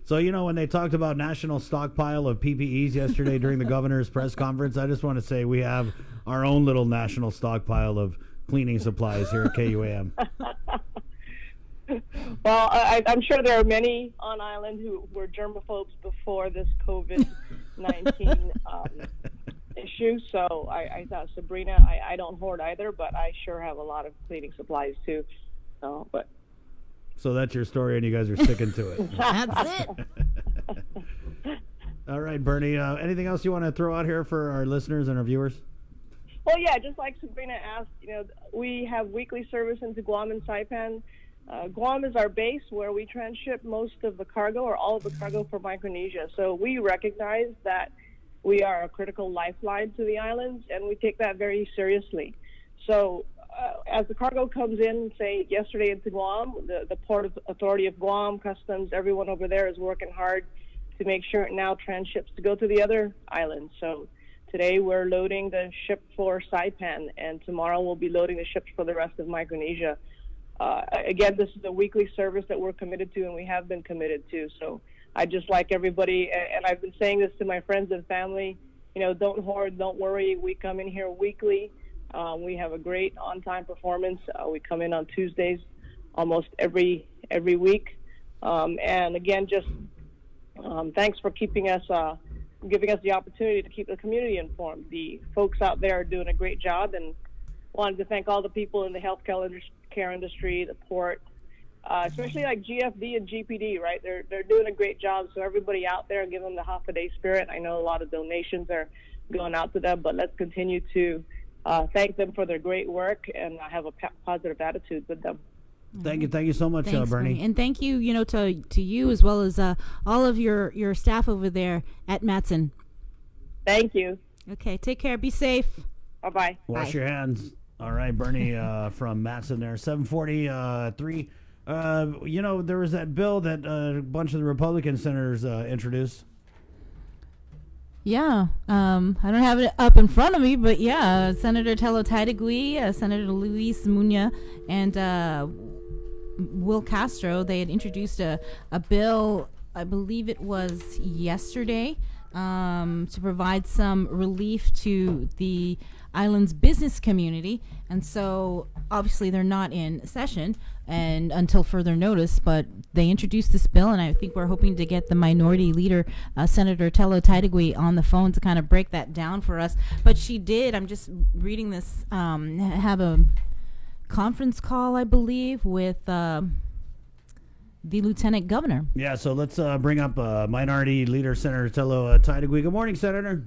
So, when they talked about national stockpile of PPEs yesterday during the governor's press conference, I just want to say we have our own little national stockpile of cleaning supplies here at KUAM. Well, I'm sure there are many on island who were germaphobes before this COVID-19 issue. So I thought, Sabrina, I don't hoard either, but I sure have a lot of cleaning supplies too. So that's your story, and you guys are sticking to it. That's it. All right, Bernie. Anything else you want to throw out here for our listeners and our viewers? Well, yeah, just like Sabrina asked, we have weekly service into Guam and Saipan. Guam is our base where we transship most of the cargo or all of the cargo for Micronesia. So we recognize that we are a critical lifeline to the islands, and we take that very seriously. So as the cargo comes in, say yesterday into Guam, the Port Authority of Guam, Customs, everyone over there is working hard to make sure it now transships to go to the other islands. So today we're loading the ship for Saipan, and tomorrow we'll be loading the ships for the rest of Micronesia. Again, this is a weekly service that we're committed to, and we have been committed to. So I just like everybody, and I've been saying this to my friends and family, don't hoard, don't worry. We come in here weekly. We have a great on-time performance. We come in on Tuesdays almost every week. And again, just thanks for giving us the opportunity to keep the community informed. The folks out there are doing a great job, and wanted to thank all the people in the healthcare industry, the port, especially like GFD and GPD, right? They're doing a great job. So everybody out there, give them the half a day spirit. I know a lot of donations are going out to them, but let's continue to thank them for their great work and have a positive attitude with them. Thank you so much, Thanks, Bernie. And thank you, to you as well as all of your staff over there at Matson. Thank you. Okay, take care. Be safe. Bye-bye. Wash your hands. All right, Bernie from Matson there. 743. There was that bill that a bunch of the Republican senators introduced. Yeah, I don't have it up in front of me, but yeah, Senator Tello Taitagui, Senator Luis Muña, and Will Castro, they had introduced a bill I believe it was yesterday, to provide some relief to the island's business community. And so obviously they're not in session and until further notice, but they introduced this bill, and I think we're hoping to get the minority leader, Senator Tello Taitagui, on the phone to kind of break that down for us. But she did, I'm just reading this, have a conference call, I believe, with the Lieutenant Governor. Yeah, so let's bring up Minority Leader Senator Tello Taitagui. Good morning, Senator.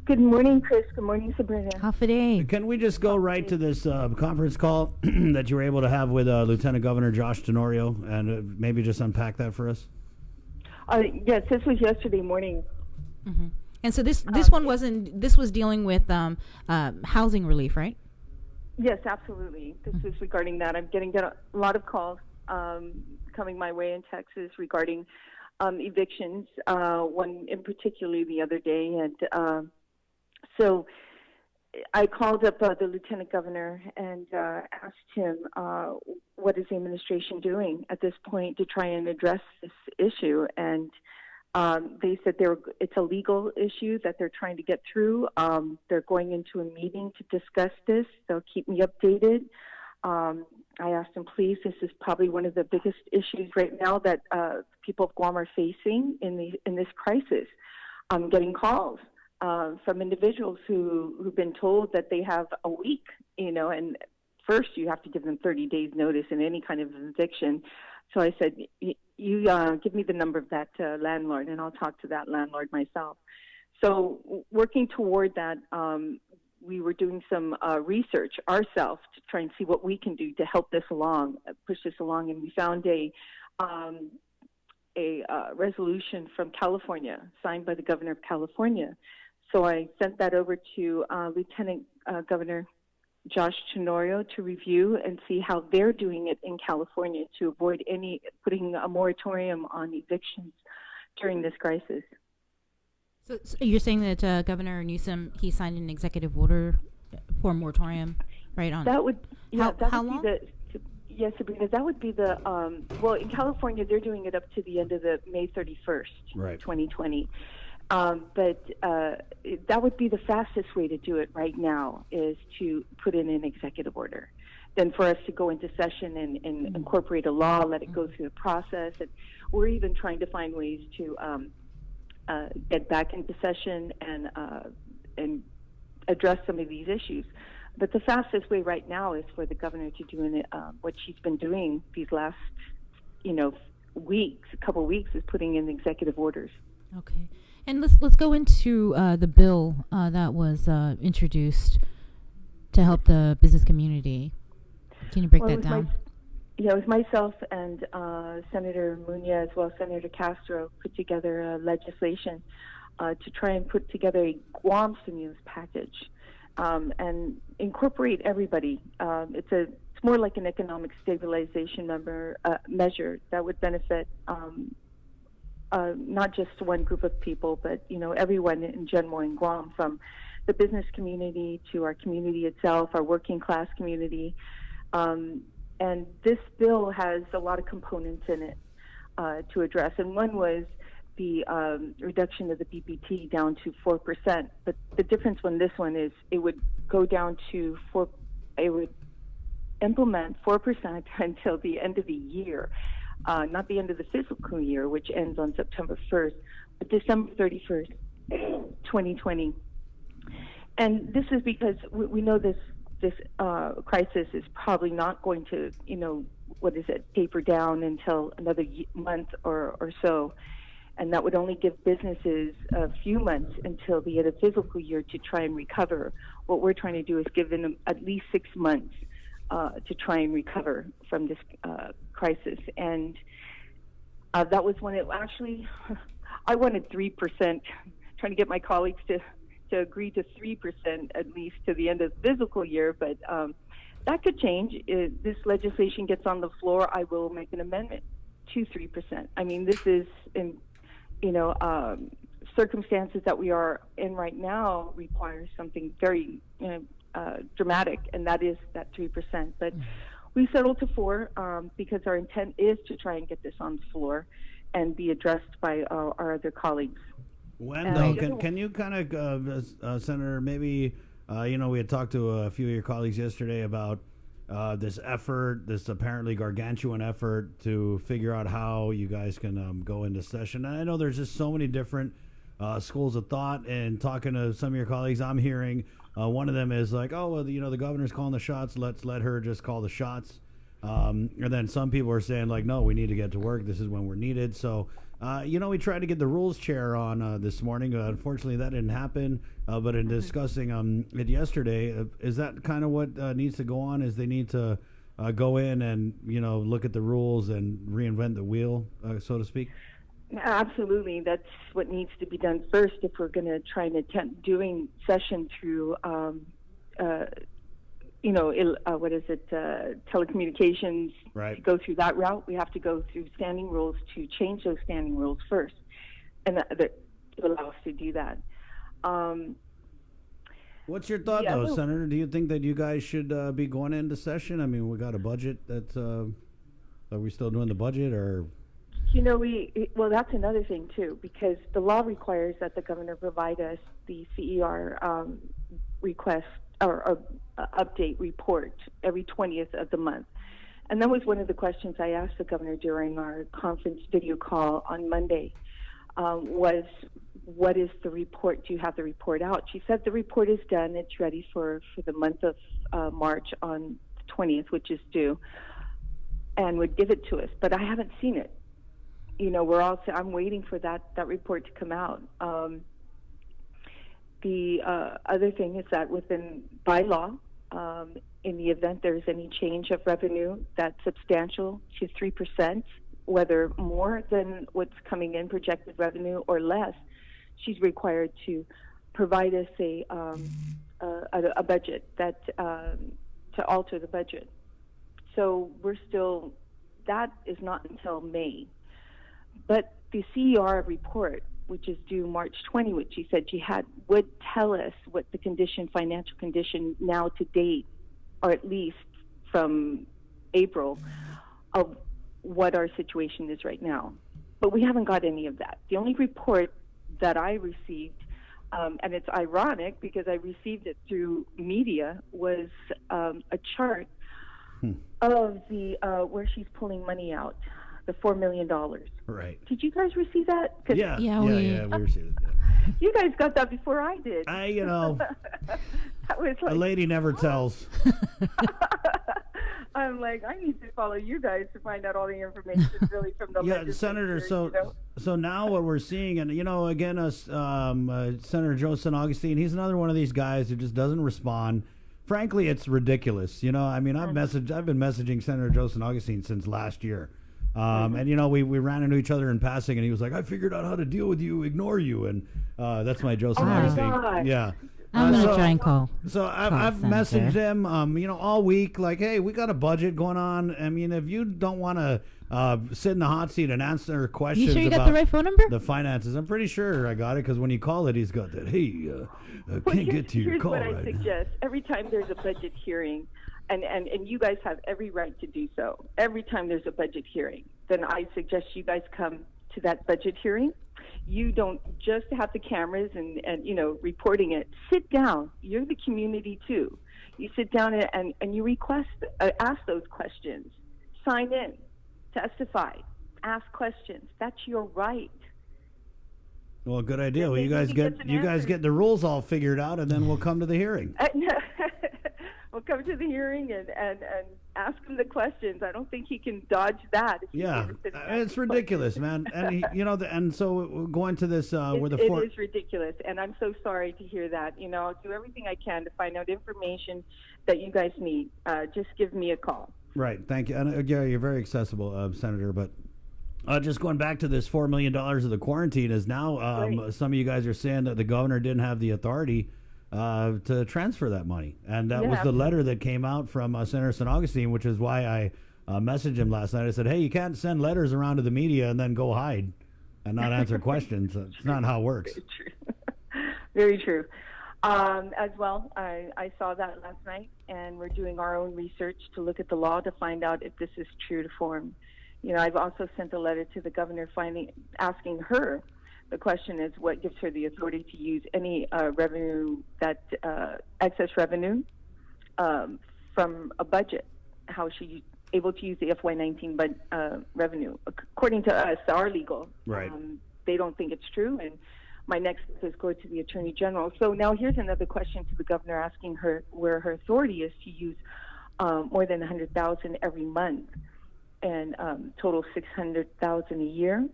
Good morning, Chris. Good morning, Sabrina. Hafa Can we just go right to this conference call that you were able to have with Lieutenant Governor Josh Tenorio, and maybe just unpack that for us? Yes, this was yesterday morning. Mm-hmm. And so this one wasn't. This was dealing with housing relief, right? Yes, absolutely. This was regarding that. I'm getting a lot of calls coming my way in Texas regarding evictions. One in particular the other day, and so I called up the Lieutenant Governor and asked him what is the administration doing at this point to try and address this issue. And they said it's a legal issue that they're trying to get through. They're going into a meeting to discuss this. They'll keep me updated. I asked him, please, this is probably one of the biggest issues right now that people of Guam are facing in this crisis. I'm getting calls from individuals who've been told that they have a week, and first you have to give them 30 days notice in any kind of eviction. So I said, you give me the number of that landlord, and I'll talk to that landlord myself. So working toward that, we were doing some research ourselves to try and see what we can do to help this along, push this along, and we found a resolution from California, signed by the Governor of California. So I sent that over to Lieutenant Governor Josh Tenorio to review and see how they're doing it in California to avoid putting a moratorium on evictions during this crisis. So you're saying that Governor Newsom, he signed an executive order for a moratorium, right? On that would, yeah, how would long? Be yes, Sabrina, that would be the well, in California they're doing it up to the end of the May 31st, right, 2020. But that would be the fastest way to do it right now, is to put in an executive order. Then for us to go into session and incorporate a law, let it go through the process. And we're even trying to find ways to get back into session and address some of these issues. But the fastest way right now is for the governor to do what she's been doing these last, couple of weeks, is putting in executive orders. Okay. And let's go into the bill that was introduced to help the business community. Can you break that down? It was myself and Senator Muñoz, as well as Senator Castro, put together legislation to try and put together a Guam stimulus package and incorporate everybody. It's more like an economic stabilization measure that would benefit not just one group of people, but everyone in general in Guam, from the business community to our community itself, our working class community. And this bill has a lot of components in it to address. And one was the reduction of the BPT down to 4%. But the difference on this one is it would go down to it would implement 4% until the end of the year. Not the end of the fiscal year, which ends on September 1st, but December 31st, 2020. And this is because we know this crisis is probably not going to, taper down until another month or so. And that would only give businesses a few months until the end of the fiscal year to try and recover. What we're trying to do is give them at least 6 months to try and recover from this crisis. And that was when I wanted 3%, trying to get my colleagues to agree to 3% at least to the end of the fiscal year, but that could change. If this legislation gets on the floor, I will make an amendment to 3%. I mean, this is in, circumstances that we are in right now requires something very dramatic, and that is that 3%. But we settled to 4 because our intent is to try and get this on the floor. and be addressed by our other colleagues. Wendell, can you kind of, Senator, maybe, we had talked to a few of your colleagues yesterday about this effort, this apparently gargantuan effort to figure out how you guys can go into session. And I know there's just so many different schools of thought, and talking to some of your colleagues, I'm hearing one of them is like, oh, well, the governor's calling the shots. Let's let her just call the shots. And then some people are saying, like, no, we need to get to work. This is when we're needed. So, we tried to get the rules chair on this morning. Unfortunately, that didn't happen. But in discussing it yesterday, is that kind of what needs to go on? Is they need to go in and, look at the rules and reinvent the wheel, so to speak? Absolutely. That's what needs to be done first if we're going to try and attempt doing session through telecommunications. Right. To go through that route, we have to go through standing rules to change those standing rules first, and that allow us to do that. What's your thought, though, Senator? Do you think that you guys should be going into session? I mean, we got a budget. That's are we still doing the budget, or? That's another thing too, because the law requires that the governor provide us the CER request or update report every 20th of the month. And that was one of the questions I asked the governor during our conference video call on Monday, was what is the report? Do you have the report out? She said the report is done. It's ready for the month of March on the 20th, which is due, and would give it to us. But I haven't seen it. I'm waiting for that report to come out. The other thing is that by law, in the event there's any change of revenue that's substantial to 3%, whether more than what's coming in projected revenue or less, she's required to provide us a budget that to alter the budget. So that is not until May. But the CER report, which is due March 20, which she said she had, would tell us what the financial condition now to date, or at least from April, of what our situation is right now. But we haven't got any of that. The only report that I received, and it's ironic because I received it through media, was a chart of the where she's pulling money out. The $4 million. Right. Did you guys receive that? Yeah, we received it. Yeah. You guys got that before I did. That was like, a lady never tells. I'm like, I need to follow you guys to find out all the information really from the legislature. Senator. So now what we're seeing, and again, Senator Joe St. Augustine, he's another one of these guys who just doesn't respond. Frankly, it's ridiculous. I've been messaging Senator Joe St. Augustine since last year. And we ran into each other in passing, and he was like, I figured out how to deal with you, ignore you. And that's my Joseph Augustine. God. Yeah. I'm going to try and call. So I've messaged him, all week, like, hey, we got a budget going on. I mean, if you don't want to sit in the hot seat and answer questions you sure you about got the right phone number? The finances, I'm pretty sure I got it, because when you call it, he's got that, hey, can't get to your call right now. Here's what I suggest. Every time there's a budget hearing, and you guys have every right to do so. Every time there's a budget hearing, then I suggest you guys come to that budget hearing. You don't just have the cameras and reporting it. Sit down. You're the community too. You sit down and you ask those questions. Sign in, testify, ask questions. That's your right. Well, good idea. Well, you guys get the rules all figured out, and then we'll come to the hearing. We'll come to the hearing and ask him the questions. I don't think he can dodge that. Yeah, it's ridiculous, man. And and so going to this where the it is ridiculous, and I'm so sorry to hear that. I'll do everything I can to find out information that you guys need. Just give me a call. Right. Thank you. And you're very accessible, Senator. But just going back to this $4 million of the quarantine is now right. Some of you guys are saying that the governor didn't have the authority to transfer that money. And that was the letter that came out from Senator St. Augustine, which is why I messaged him last night. I said, hey, you can't send letters around to the media and then go hide and not answer questions. It's not how it works. Very true. Very true. As well, I saw that last night, and we're doing our own research to look at the law to find out if this is true to form. I've also sent a letter to the governor asking her. The question is, what gives her the authority to use any revenue, excess revenue from a budget? How is she able to use the FY19 revenue? According to us, our legal, right? They don't think it's true, and my next step is go to the Attorney General. So now here's another question to the governor, asking her where her authority is to use more than $100,000 every month, and total $600,000 a year.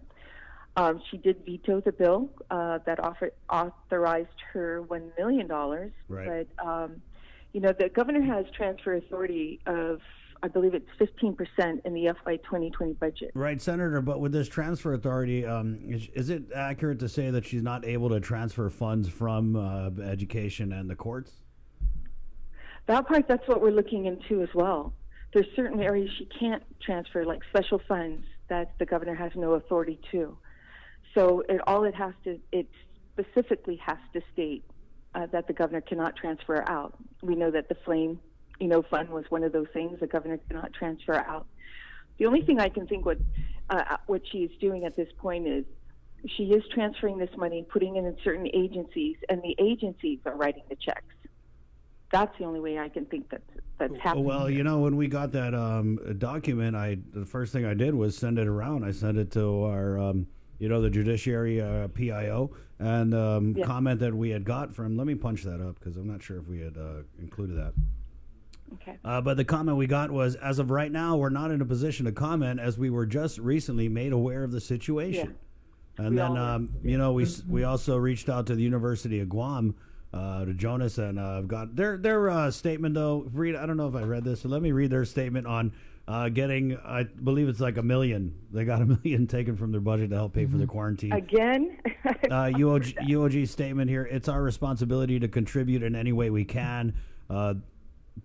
She did veto the bill that authorized her $1 million. Right. But the governor has transfer authority of, I believe it's 15% in the FY 2020 budget. Right, Senator, but with this transfer authority, is it accurate to say that she's not able to transfer funds from education and the courts? That part, that's what we're looking into as well. There's certain areas she can't transfer, like special funds, that the governor has no authority to. So it specifically has to state that the governor cannot transfer out. We know that the Flame, fund was one of those things the governor cannot transfer out. The only thing I can think what she is doing at this point is she is transferring this money, putting it in certain agencies, and the agencies are writing the checks. That's the only way I can think that's happening. Well, when we got that document, the first thing I did was send it around. I sent it to our, the Judiciary PIO, and comment that we had got from. Let me punch that up because I'm not sure if we had included that. Okay. But the comment we got was, as of right now, we're not in a position to comment as we were just recently made aware of the situation. Yeah. And then, we also reached out to the University of Guam, to Jonas, and got their statement, though. Read, I don't know if I read this, so let me read their statement on getting, I believe it's like $1 million. They got $1 million taken from their budget to help pay for their quarantine. Again? UOG statement here, it's our responsibility to contribute in any way we can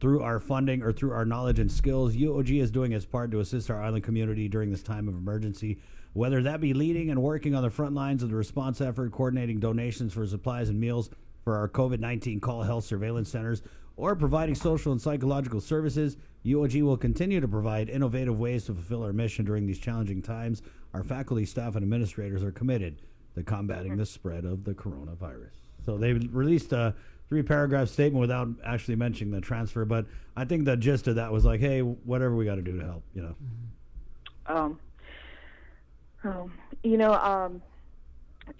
through our funding or through our knowledge and skills. UOG is doing its part to assist our island community during this time of emergency, whether that be leading and working on the front lines of the response effort, coordinating donations for supplies and meals for our COVID-19 call health surveillance centers, or providing social and psychological services. UOG will continue to provide innovative ways to fulfill our mission during these challenging times. Our faculty, staff, and administrators are committed to combating the spread of the coronavirus. So they released a 3-paragraph statement without actually mentioning the transfer, but I think the gist of that was like, hey, whatever we got to do to help,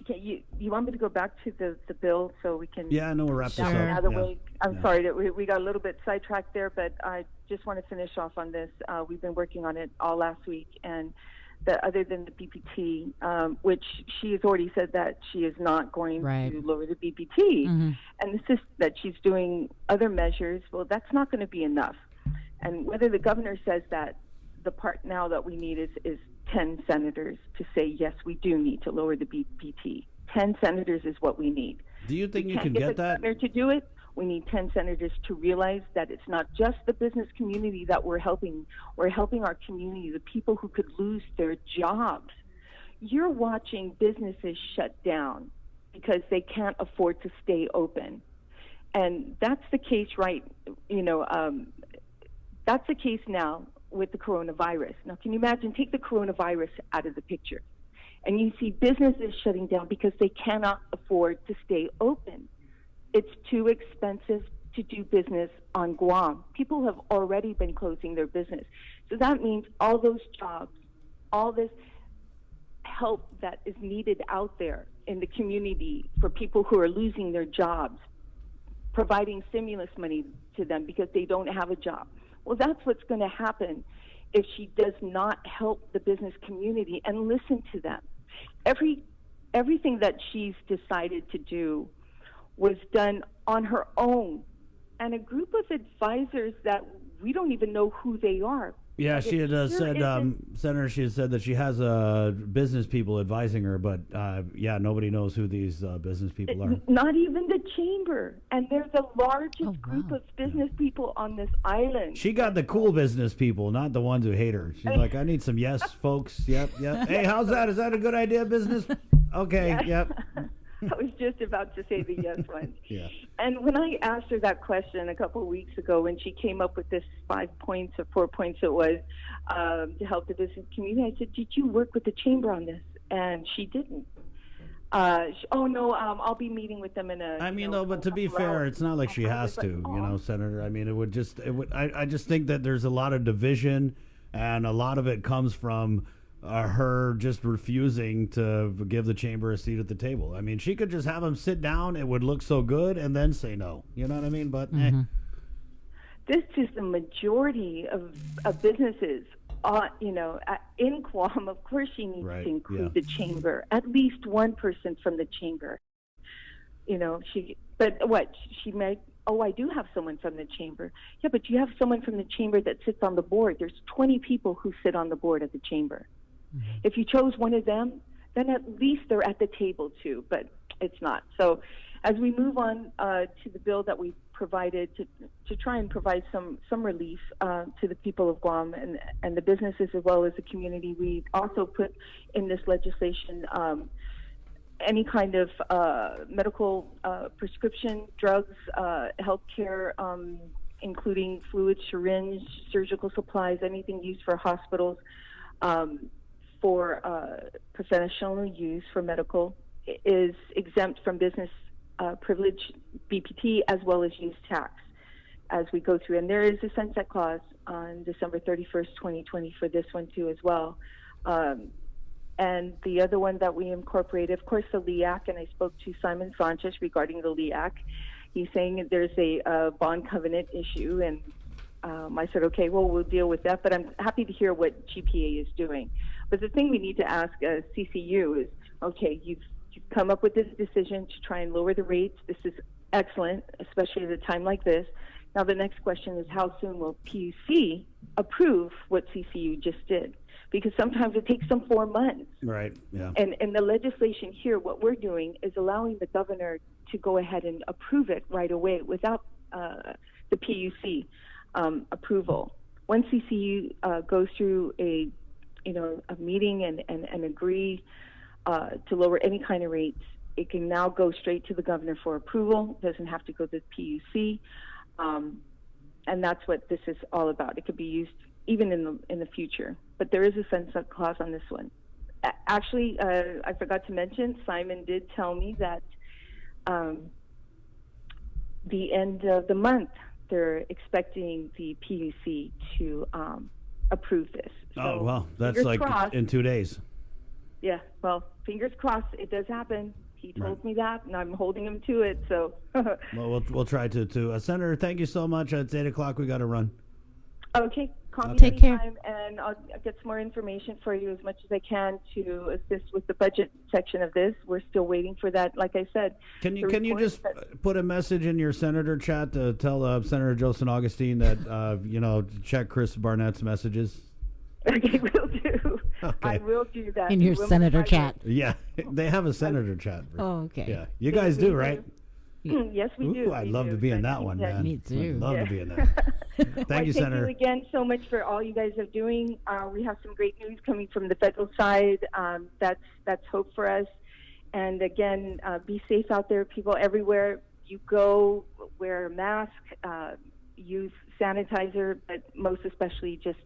Okay, you want me to go back to the bill so we can? Yeah, no, we'll wrap this up. Another way. I'm sorry that we got a little bit sidetracked there, but I just want to finish off on this. We've been working on it all last week, and other than the BPT, which she has already said that she is not going to lower the BPT, and this is that she's doing other measures. Well, that's not going to be enough. And whether the governor says that, the part now that we need is 10 senators to say, yes, we do need to lower the BPT. 10 senators is what we need. Do you think you can get that? Governor to do it. We need 10 senators to realize that it's not just the business community that we're helping. We're helping our community, the people who could lose their jobs. You're watching businesses shut down because they can't afford to stay open. And that's the case, that's the case now with the coronavirus. Now, can you imagine, take the coronavirus out of the picture, and you see businesses shutting down because they cannot afford to stay open. It's too expensive to do business on Guam. People have already been closing their business. So that means all those jobs, all this help that is needed out there in the community for people who are losing their jobs, providing stimulus money to them because they don't have a job. Well, that's what's going to happen if she does not help the business community and listen to them. Everything that she's decided to do was done on her own, and a group of advisors that we don't even know who they are. Yeah, she had said, Senator, she had said that she has business people advising her, but nobody knows who these business people are. Not even the chamber, and they're the largest group of business people on this island. She got the cool business people, not the ones who hate her. She's like, I need some yes folks. Yep. Hey, how's that? Is that a good idea, business? Okay, yep. I was just about to say the yes one. Yeah. And when I asked her that question a couple of weeks ago, when she came up with this 5 points or 4 points it was to help the business community, I said, did you work with the chamber on this? And she didn't. Oh no, I'll be meeting with them in a. I mean, though, but to be fair, it's not like she has to, Senator. I mean, it would. I just think that there's a lot of division, and a lot of it comes from her just refusing to give the chamber a seat at the table. I mean, she could just have them sit down. It would look so good, and then say no. You know what I mean? But this is the majority of businesses. In Guam, of course, she needs to include the chamber. At least one person from the chamber. She may. Oh, I do have someone from the chamber. Yeah, but you have someone from the chamber that sits on the board. There's 20 people who sit on the board of the chamber. If you chose one of them, then at least they're at the table too, but it's not. So as we move on to the bill that we provided to try and provide some relief to the people of Guam and the businesses as well as the community, we also put in this legislation any kind of medical prescription drugs, healthcare, including fluids, syringe, surgical supplies, anything used for hospitals, for professional use for medical is exempt from business privilege, BPT, as well as use tax as we go through. And there is a sunset clause on December 31st, 2020 for this one too as well. And the other one that we incorporated, of course, the LEAC, and I spoke to Simon Sanchez regarding the LEAC. He's saying there's a bond covenant issue, and I said, okay, well, we'll deal with that, but I'm happy to hear what GPA is doing. But the thing we need to ask CCU is, okay, you've come up with this decision to try and lower the rates. This is excellent, especially at a time like this. Now the next question is, how soon will PUC approve what CCU just did? Because sometimes it takes them 4 months. Right, yeah. And the legislation here, what we're doing is allowing the governor to go ahead and approve it right away without the PUC approval. Once CCU goes through a meeting and agree to lower any kind of rates, it can now go straight to the governor for approval. It doesn't have to go to the PUC. And that's what this is all about. It could be used even in the future. But there is a sunset clause on this one. Actually, I forgot to mention, Simon did tell me that the end of the month, they're expecting the PUC to approve this. So well, that's like crossed. In 2 days. Yeah, well, fingers crossed it does happen. He told me that, and I'm holding him to it. So. Well, we'll try to. Senator, thank you so much. It's 8 o'clock. We got to run. Okay. Call me Take care. anytime, and I'll get some more information for you as much as I can to assist with the budget section of this. We're still waiting for that. Like I said, can you just put a message in your senator chat to tell Senator Joseph Augustine that check Chris Barnett's messages? Okay, will do. Okay. I will do that. In your senator chat. Yeah, they have a senator chat. Oh, okay. Yeah, you guys do, right? Yes, we do. I'd love to be in that one, man. Me too. I'd love to be in that. Thank you, Senator. Thank you again so much for all you guys are doing. We have some great news coming from the federal side. That's hope for us. And again, be safe out there, people everywhere. You go, wear a mask, use sanitizer, but most especially just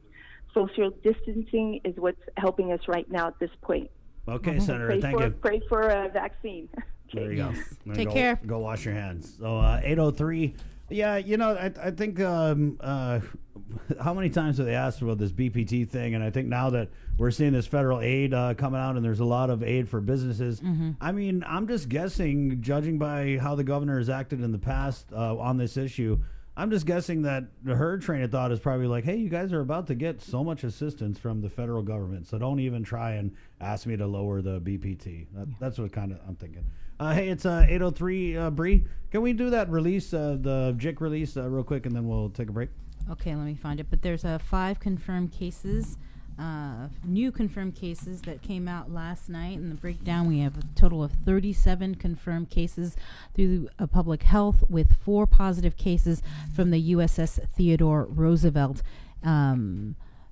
social distancing is what's helping us right now at this point. Okay, Senator, thank you. Pray for a vaccine. There you go. Take care. Go wash your hands. So 803. Yeah, I think how many times have they asked about this BPT thing? And I think now that we're seeing this federal aid coming out and there's a lot of aid for businesses, I mean, I'm just guessing, judging by how the governor has acted in the past on this issue, I'm just guessing that her train of thought is probably like, hey, you guys are about to get so much assistance from the federal government, so don't even try and ask me to lower the BPT. That's what kind of I'm thinking. Hey, it's 803, Bree. Can we do that release, the JIC release, real quick, and then we'll take a break? Okay, let me find it. But there's 5 confirmed cases, new confirmed cases that came out last night. In the breakdown, we have a total of 37 confirmed cases through public health, with 4 positive cases from the USS Theodore Roosevelt.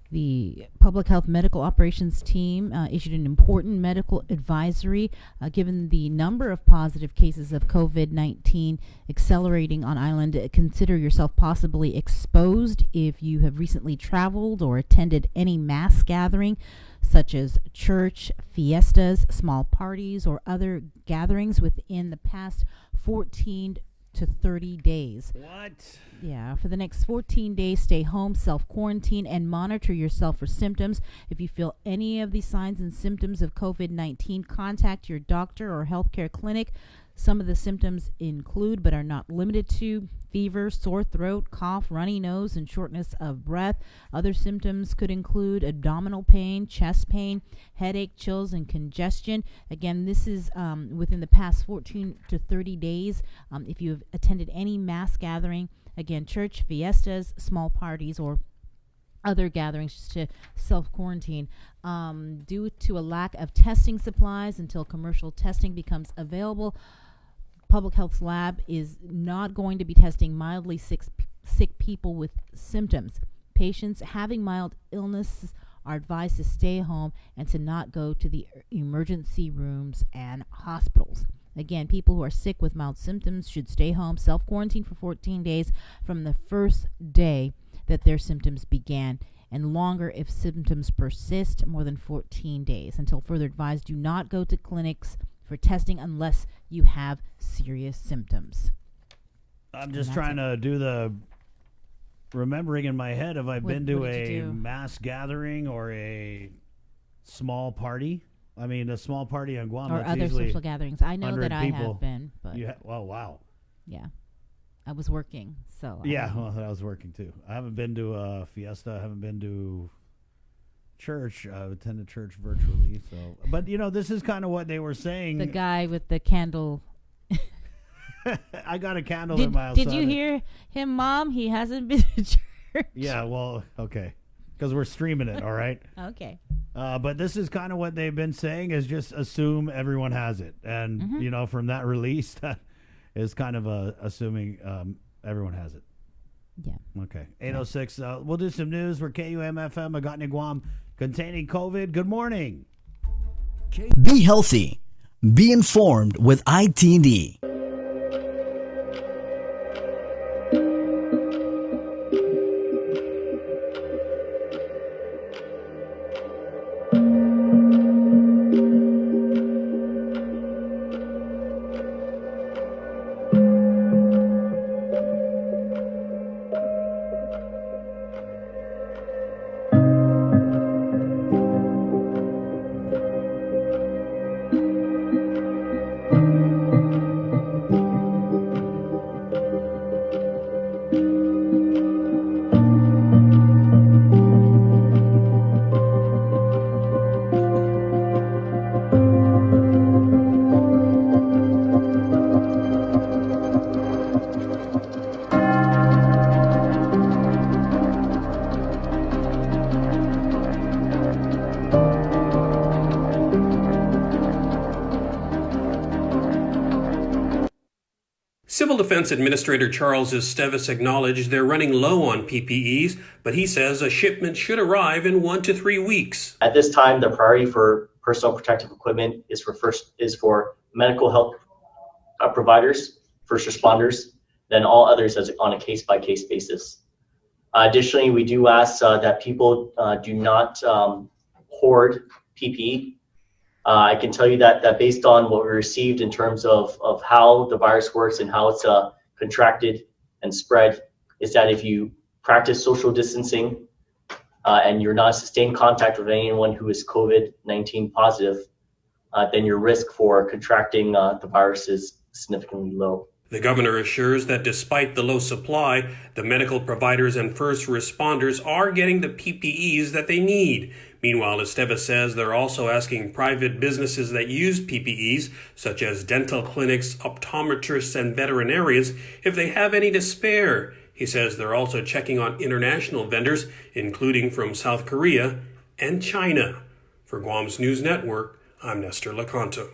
The Public Health Medical Operations Team issued an important medical advisory given the number of positive cases of COVID-19 accelerating on island. Consider yourself possibly exposed if you have recently traveled or attended any mass gathering, such as church, fiestas, small parties, or other gatherings within the past 14 to 30 days. What? Yeah, for the next 14 days, stay home, self-quarantine, and monitor yourself for symptoms. If you feel any of these signs and symptoms of COVID-19, contact your doctor or healthcare clinic. Some of the symptoms include, but are not limited to, fever, sore throat, cough, runny nose, and shortness of breath. Other symptoms could include abdominal pain, chest pain, headache, chills, and congestion. Again, this is within the past 14 to 30 days. If you have attended any mass gathering, again, church, fiestas, small parties, or other gatherings, just to self-quarantine. Due to a lack of testing supplies until commercial testing becomes available, Public Health's lab is not going to be testing mildly sick people with symptoms. Patients having mild illness are advised to stay home and to not go to the emergency rooms and hospitals. Again, people who are sick with mild symptoms should stay home, self-quarantine for 14 days from the first day that their symptoms began, and longer if symptoms persist more than 14 days. Until further advised, do not go to clinics for testing unless you have serious symptoms. I'm just trying to do the remembering in my head. Have I been to what did you a do? mass gathering or a small party? I mean, a small party on Guam. Or that's other usually social gatherings. I know 100 that I people. have been, but Oh, wow. yeah, I was working, so Yeah, well, I was working too. I haven't been to a fiesta. I haven't been to church. I attended church virtually. So, but you know, this is kind of what they were saying. the guy with the candle. I got a candle in my house. Did you hear him, Mom? He hasn't been to church. Yeah, well, okay, because we're streaming it. All right. Okay. But this is kind of what they've been saying: is just assume everyone has it, and you know, from that release, that is kind of assuming everyone has it. Yeah. Okay. 806. We'll do some news. We're KUM-FM, Agotni, Guam, containing COVID. Good morning. Be healthy. Be informed with ITD. Civil Defense Administrator Charles Esteves acknowledged they're running low on PPEs, but he says a shipment should arrive in 1 to 3 weeks. At this time, the priority for personal protective equipment is for medical health providers, first responders, then all others on a case-by-case basis. Additionally, we do ask that people do not hoard PPE. I can tell you that based on what we received in terms of how the virus works and how it's contracted and spread, is that if you practice social distancing and you're not in sustained contact with anyone who is COVID-19 positive, then your risk for contracting the virus is significantly low. The governor assures that despite the low supply, the medical providers and first responders are getting the PPEs that they need. Meanwhile, Esteves says they're also asking private businesses that use PPEs, such as dental clinics, optometrists, and veterinarians, if they have any to spare. He says they're also checking on international vendors, including from South Korea and China. For Guam's News Network, I'm Nestor Lecanto.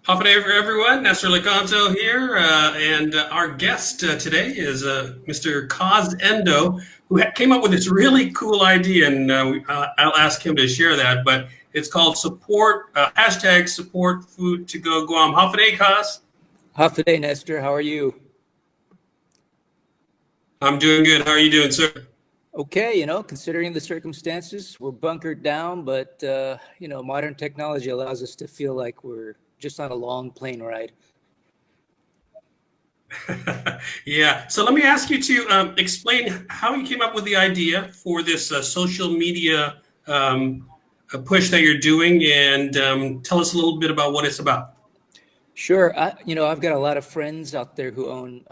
Happy day for everyone. Nestor Licanto here, and our guest today is Mr. Cos Endo, who came up with this really cool idea, and I'll ask him to share that. But it's called hashtag support food to go Guam. Happy day, Cos. Happy day, Nestor. How are you? I'm doing good. How are you doing, sir? Okay, considering the circumstances, we're bunkered down, but modern technology allows us to feel like we're just on a long plane ride. Yeah. So let me ask you to explain how you came up with the idea for this social media push that you're doing, and tell us a little bit about what it's about. Sure. I've got a lot of friends out there who own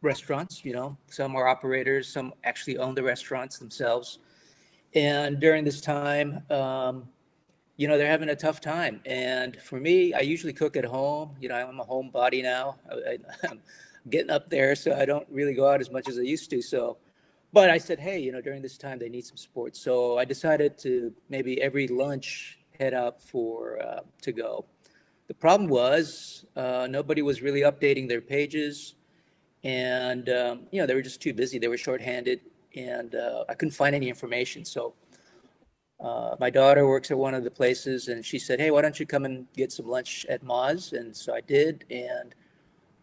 restaurants. Some are operators, some actually own the restaurants themselves. And during this time, they're having a tough time. And for me, I usually cook at home. I'm a homebody now. I'm getting up there, so I don't really go out as much as I used to. But I said, hey, during this time, they need some support. So I decided to maybe every lunch head out for to go. The problem was nobody was really updating their pages. And, they were just too busy. They were shorthanded, and I couldn't find any information. So my daughter works at one of the places, and she said, hey, why don't you come and get some lunch at Moz? And so I did, and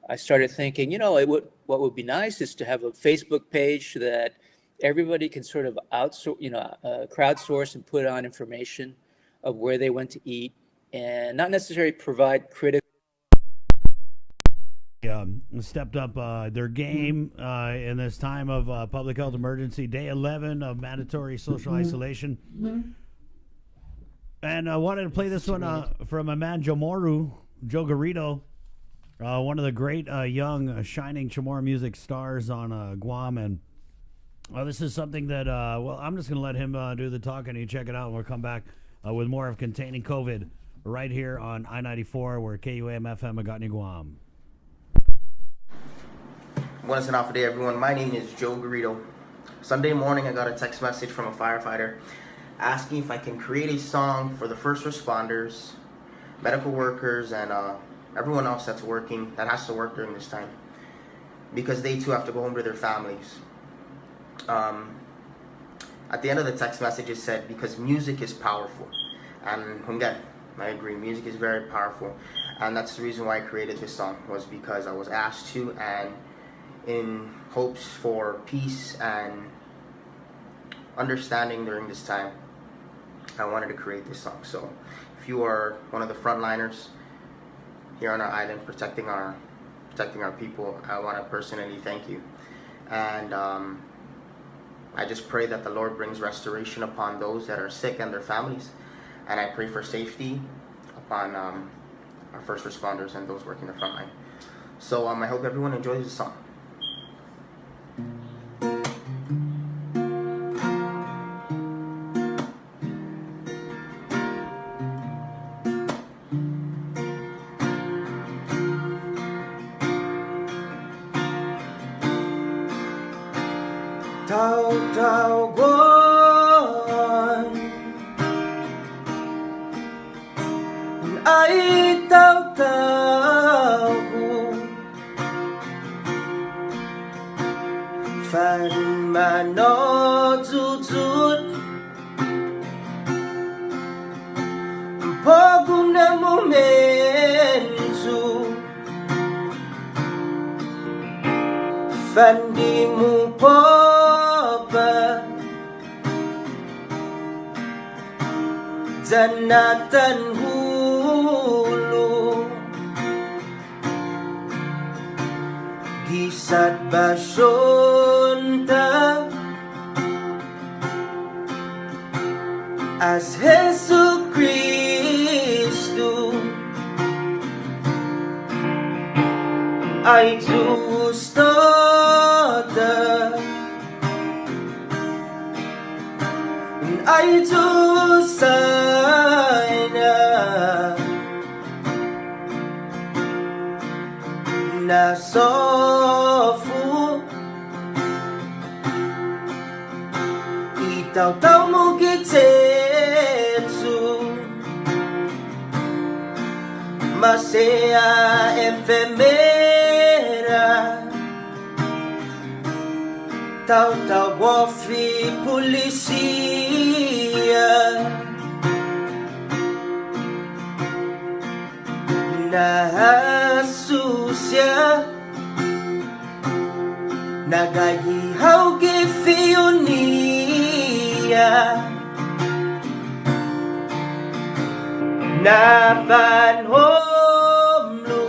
I started thinking, what would be nice is to have a Facebook page that everybody can sort of crowdsource and put on information of where they went to eat, and not necessarily provide critical. Stepped up their game in this time of public health emergency, day 11 of mandatory social isolation. And I wanted to play this one from my man Joe Garrido, one of the great young shining Chamorro music stars on Guam. And this is something that, I'm just going to let him do the talking. You check it out, and we'll come back with more of Containing COVID right here on I-94, where KUAM-FM Agotni, Guam. Buenas and day, everyone. My name is Joe Garrido. Sunday morning, I got a text message from a firefighter asking if I can create a song for the first responders, medical workers, and everyone else that has to work during this time, because they too have to go home to their families. At the end of the text message, it said, because music is powerful. And again, I agree, music is very powerful. And that's the reason why I created this song, was because I was asked to, and in hopes for peace and understanding during this time, I wanted to create this song. So if you are one of the frontliners here on our island protecting our people, I want to personally thank you. And I just pray that the Lord brings restoration upon those that are sick and their families. And I pray for safety upon our first responders and those working the front line. So I hope everyone enjoys the song. Fandimu popa Janatan hulu Gisat basunta As Jesus Cristo Ay justo I do sign na sofu itaw mo kitetsu farmacia, enfermera, tau wafri, polisia, nasusia, nagayihaw gifionia, Navan homlu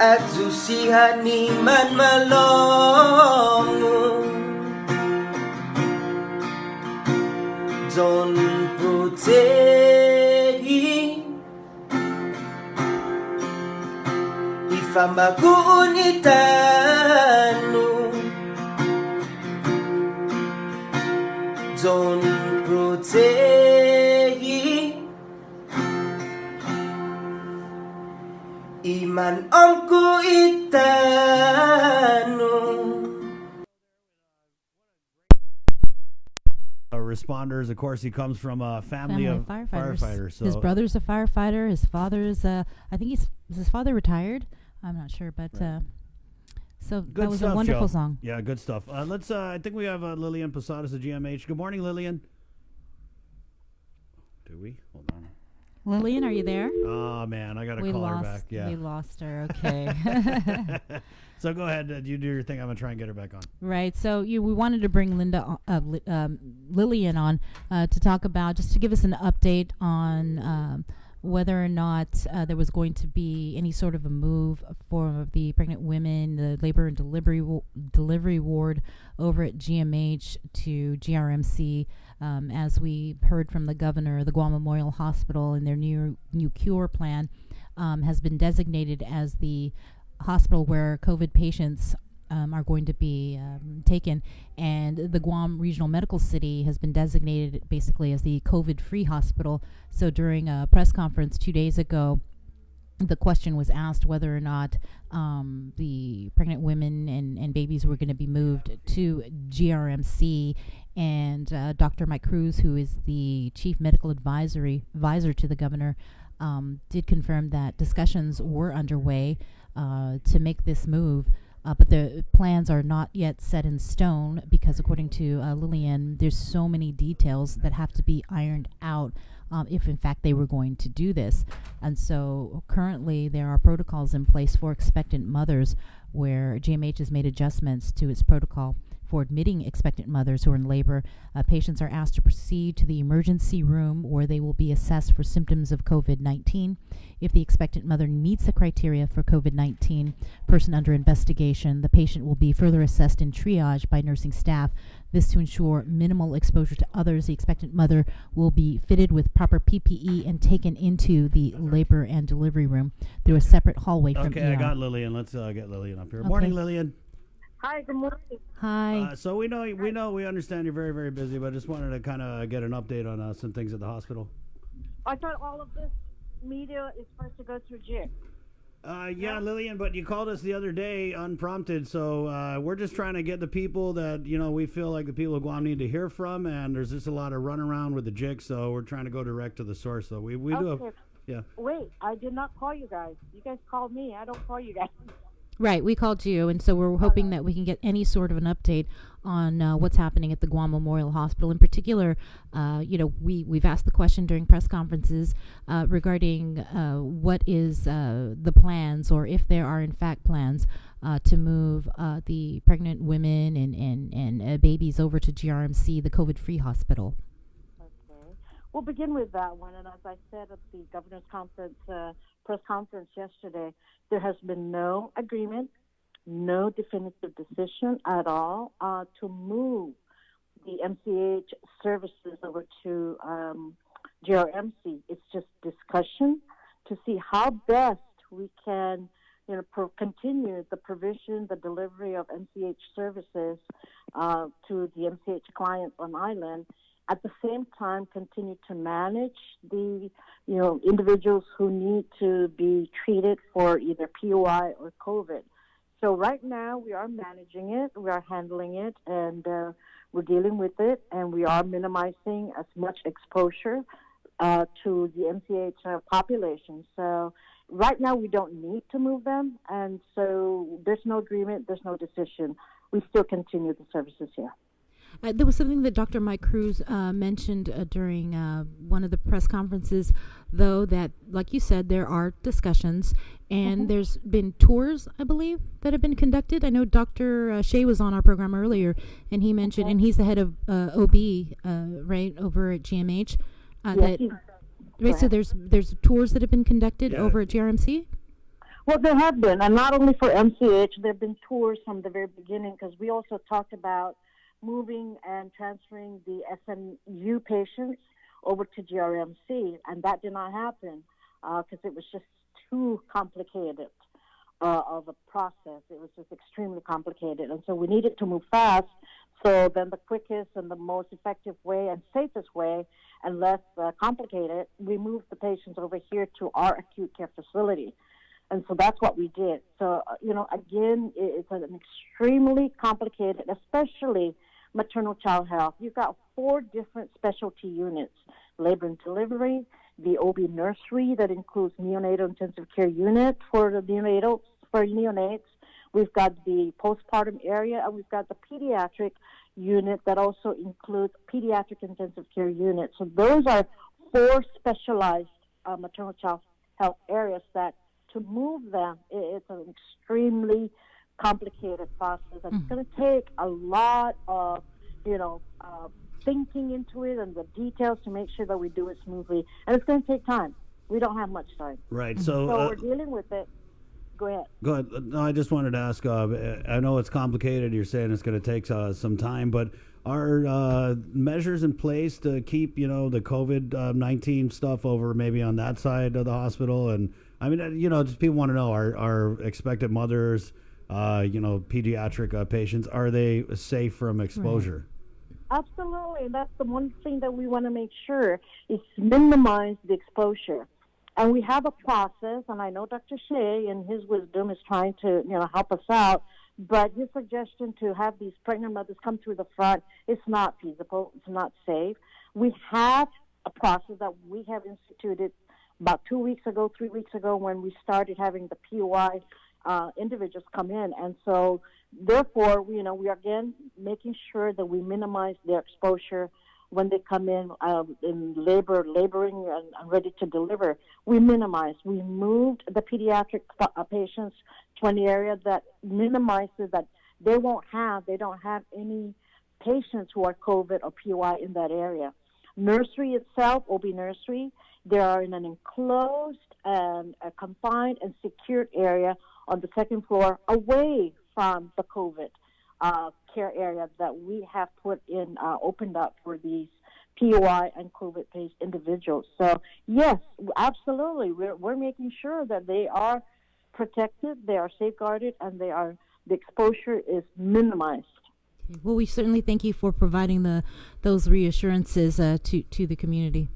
at susihan ni man malongu Zon protegi Ifamagun itanu Zon protegi Iman omku itanu. Responders, of course, he comes from a family of firefighters. So his brother's a firefighter. His father's, I think is his father retired? I'm not sure, but so good that was stuff, a wonderful Joe. song. Yeah, good stuff. Let's. I think we have Lillian Posadas of GMH. Good morning, Lillian. Do we? Hold on. Lillian, are you there? Oh man, I gotta call her back. Yeah, we lost her. Okay. So go ahead. You do your thing. I'm gonna try and get her back on. Right. So we wanted to bring Lillian on to talk about, just to give us an update on whether or not there was going to be any sort of a move for the pregnant women, the labor and delivery ward over at GMH to GRMC. As we heard from the governor, the Guam Memorial Hospital in their new cure plan has been designated as the hospital where COVID patients are going to be taken, and the Guam Regional Medical City has been designated basically as the COVID-free hospital. So during a press conference 2 days ago, the question was asked whether or not the pregnant women and babies were going to be moved to GRMC, and Dr. Mike Cruz, who is the chief medical advisor to the governor, did confirm that discussions were underway to make this move. But the plans are not yet set in stone because, according to Lillian, there's so many details that have to be ironed out if, in fact, they were going to do this. And so currently there are protocols in place for expectant mothers where GMH has made adjustments to its protocol for admitting expectant mothers who are in labor. Patients are asked to proceed to the emergency room where they will be assessed for symptoms of COVID-19. If the expectant mother meets the criteria for COVID-19 person under investigation, the patient will be further assessed in triage by nursing staff. This to ensure minimal exposure to others. The expectant mother will be fitted with proper PPE and taken into the labor and delivery room through a separate hallway from Okay, I got Lillian. Let's get Lillian up here. Okay. Morning, Lillian. Hi, good morning. Hi. So we understand you're very, very busy, but I just wanted to kind of get an update on some things at the hospital. I thought all of this media is supposed to go through Jim. Yeah, Lillian, but you called us the other day unprompted, so we're just trying to get the people that, we feel like the people of Guam need to hear from, and there's just a lot of runaround with the jig, so we're trying to go direct to the source. So we do have, yeah. Wait, I did not call you guys. You guys called me. I don't call you guys. Right, we called you, and so we're hoping that we can get any sort of an update on what's happening at the Guam Memorial Hospital. In particular, we've asked the question during press conferences regarding what is the plans, or if there are in fact plans to move the pregnant women and babies over to GRMC, the COVID-free hospital. Okay, we'll begin with that one. And as I said at the governor's conference, press conference yesterday, there has been no agreement, no definitive decision at all to move the MCH services over to GRMC. It's just discussion to see how best we can, continue the provision, the delivery of MCH services to the MCH clients on island. At the same time, continue to manage the, individuals who need to be treated for either POI or COVID. So right now we are managing it, we are handling it, and we're dealing with it, and we are minimizing as much exposure to the MCH population. So right now we don't need to move them, and so there's no agreement, there's no decision. We still continue the services here. There was something that Dr. Mike Cruz mentioned during one of the press conferences, though, that, like you said, there are discussions, and there's been tours, I believe, that have been conducted. I know Dr. Shea was on our program earlier, and he mentioned, and he's the head of OB, right, over at GMH. Right, so there's tours that have been conducted over at GRMC? Well, there have been, and not only for MCH, there have been tours from the very beginning, because we also talked about moving and transferring the SMU patients over to GRMC, and that did not happen because it was just too complicated of a process. It was just extremely complicated, and so we needed to move fast. So then the quickest and the most effective way and safest way and less complicated, we moved the patients over here to our acute care facility. And so that's what we did. So, again, it's an extremely complicated, especially maternal child health. You've got 4 different specialty units: labor and delivery, the OB nursery that includes neonatal intensive care unit for the neonates. We've got the postpartum area, and we've got the pediatric unit that also includes pediatric intensive care unit. So those are 4 specialized maternal child health areas that, to move them, it's an extremely complicated process, and it's going to take a lot of, thinking into it and the details to make sure that we do it smoothly. And it's going to take time. We don't have much time. Right. So we're dealing with it. Go ahead. Go ahead. No, I just wanted to ask, I know it's complicated. You're saying it's going to take some time, but are measures in place to keep, the COVID-19 stuff over maybe on that side of the hospital? And I mean, just people want to know, are expected mothers, pediatric patients, are they safe from exposure? Absolutely. That's the one thing that we want to make sure is minimize the exposure. And we have a process, and I know Dr. Shea, in his wisdom, is trying to, help us out. But his suggestion to have these pregnant mothers come through the front is not feasible. It's not safe. We have a process that we have instituted about 2 weeks ago, 3 weeks ago, when we started having the POI individuals come in. And so, therefore, we are, again, making sure that we minimize their exposure when they come in laboring and ready to deliver. We minimize. We moved the pediatric patients to an area that minimizes that they don't have any patients who are COVID or POI in that area. Nursery itself, OB nursery, they are in an enclosed and a confined and secured area on the second floor, away from the COVID care area that we have opened up for these POI and COVID-based individuals. So yes, absolutely, we're making sure that they are protected, they are safeguarded, and the exposure is minimized. Well, we certainly thank you for providing those reassurances to the community.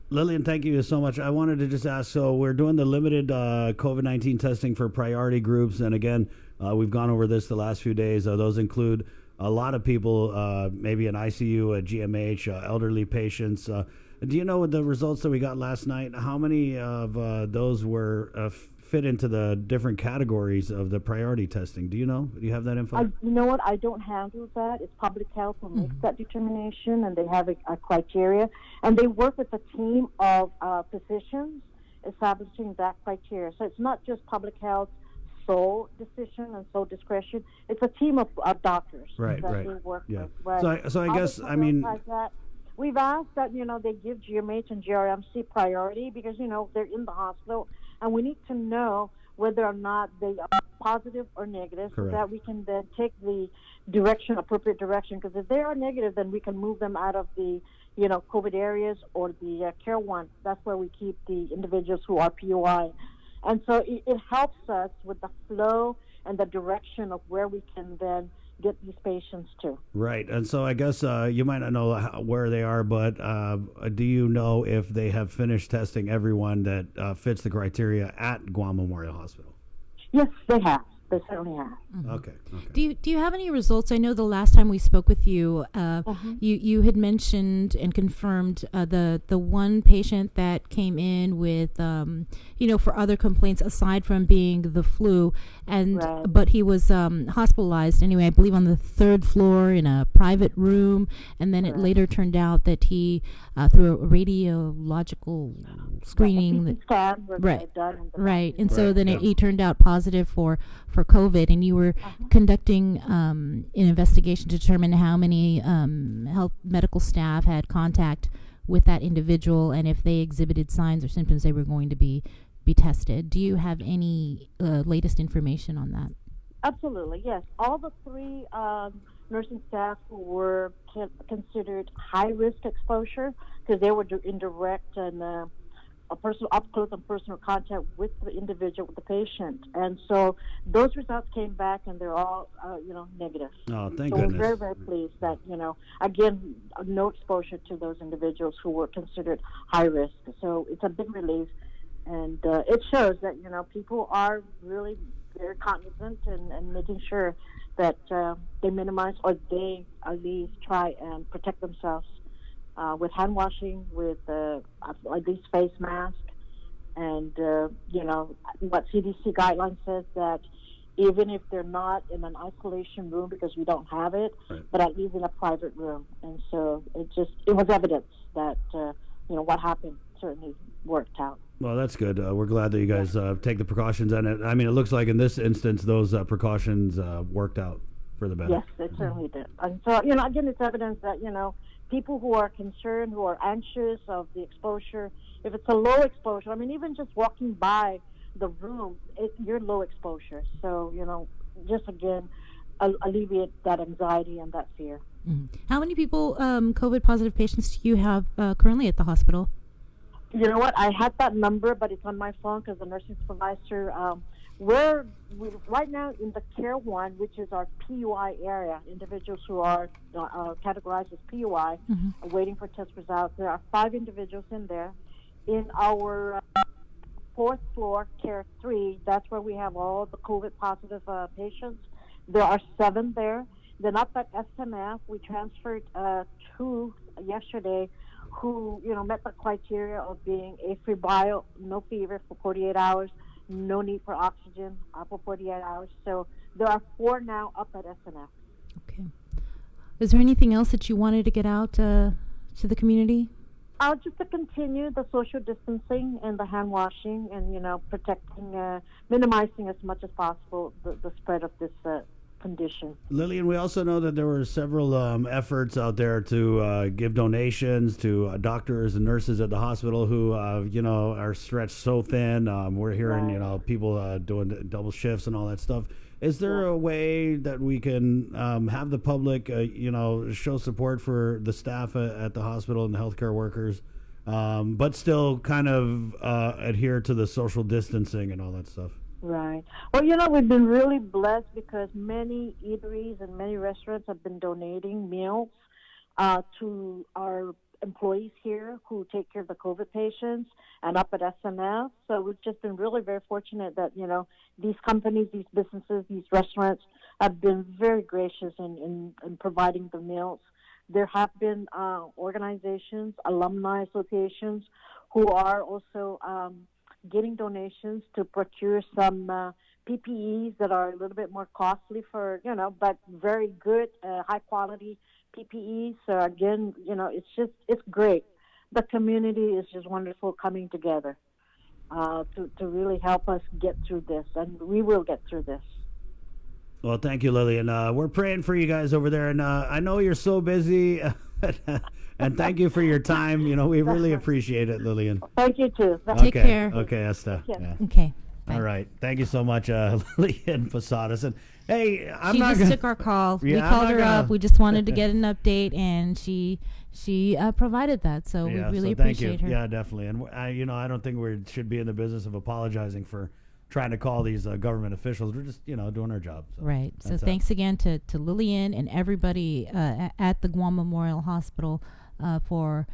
Lillian, thank you so much. I wanted to just ask, so we're doing the limited COVID-19 testing for priority groups, and again, we've gone over this the last few days. Those include a lot of people, maybe in ICU, GMH, elderly patients. Do you know the results that we got last night? How many of those were fit into the different categories of the priority testing? Do you know? Do you have that info? You know what? I don't handle that. It's public health who makes that determination, and they have a criteria. And they work with a team of physicians establishing that criteria. So it's not just public health sole decision and sole discretion. It's a team of doctors that they work with. Right. So I guess, I mean... We've asked that, they give GMH and GRMC priority because, they're in the hospital, and we need to know whether or not they are positive or negative. Correct. So that we can then take the appropriate direction. Because if they are negative, then we can move them out of the, COVID areas or the care one. That's where we keep the individuals who are POI. And so it helps us with the flow and the direction of where we can then get these patients to. Right. And so I guess you might not know where they are, but do you know if they have finished testing everyone that fits the criteria at Guam Memorial Hospital? Yes, they have. They certainly have. Okay. Do you have any results? I know the last time we spoke with you, you had mentioned and confirmed the one patient that came in with for other complaints aside from being the flu, and but he was hospitalized anyway. I believe on the 3rd floor in a private room, and then it later turned out that he through a radiological screening and so then he turned out positive for COVID, and you were conducting an investigation to determine how many medical staff had contact with that individual, and if they exhibited signs or symptoms, they were going to be tested. Do you have any latest information on that? Absolutely, yes. All the 3 nursing staff who were considered high-risk exposure because they were in direct and a personal up-close and personal contact with the individual, with the patient. And so those results came back, and they're all, negative. Oh, thank so goodness. We're very, very pleased that, again, no exposure to those individuals who were considered high risk. So it's a big relief, and it shows that, people are really very cognizant and making sure that they minimize, or they at least try and protect themselves with hand washing, with at least face mask, and what CDC guidelines says that even if they're not in an isolation room because we don't have it, but at least in a private room. And so it was evidence that what happened certainly worked out. Well, that's good. We're glad that you guys take the precautions, and it looks like in this instance those precautions worked out for the better. Yes, it certainly did. And so again, it's evidence that people who are concerned, who are anxious of the exposure, if it's a low exposure, even just walking by the room, you're low exposure. So, just again, alleviate that anxiety and that fear. How many people, COVID positive patients, do you have currently at the hospital? You know what? I had that number, but it's on my phone because the nursing supervisor, we're right now in the Care 1, which is our PUI area, individuals who are categorized as PUI, waiting for test results. There are 5 individuals in there. In our 4th floor, Care 3, that's where we have all the COVID positive patients. There are 7 there. Then up at SMF, we transferred 2 yesterday who, met the criteria of being afebrile, no fever for 48 hours, no need for oxygen for 48 hours. So there are 4 now up at SNF. Okay. Is there anything else that you wanted to get out to the community? Just to continue the social distancing and the hand washing and, protecting, minimizing as much as possible the spread of this condition. Lillian, we also know that there were several efforts out there to give donations to doctors and nurses at the hospital who, are stretched so thin. We're hearing, people doing double shifts and all that stuff. Is there a way that we can have the public, show support for the staff at the hospital and the healthcare workers, but still kind of adhere to the social distancing and all that stuff? Right. Well, we've been really blessed because many eateries and many restaurants have been donating meals to our employees here who take care of the COVID patients and up at SNF. So we've just been really very fortunate that, these companies, these businesses, these restaurants have been very gracious in providing the meals. There have been organizations, alumni associations who are also getting donations to procure some PPEs that are a little bit more costly for, but very good, high quality PPEs. So again, it's great. The community is just wonderful coming together to really help us get through this, and we will get through this. Well, thank you, Lillian. We're praying for you guys over there, and I know you're so busy, and thank you for your time. We really appreciate it, Lillian. Thank you, too. Take care. Okay, Esther. Yeah. Okay. All right. Thank you so much, Lillian Posadas. And hey, she just took our call. We called her up. We just wanted to get an update, and she provided that. So we really appreciate her. Yeah, definitely. And I don't think we should be in the business of apologizing for trying to call these government officials. We're just doing our job. So right. So thanks again to Lillian and everybody at the Guam Memorial Hospital for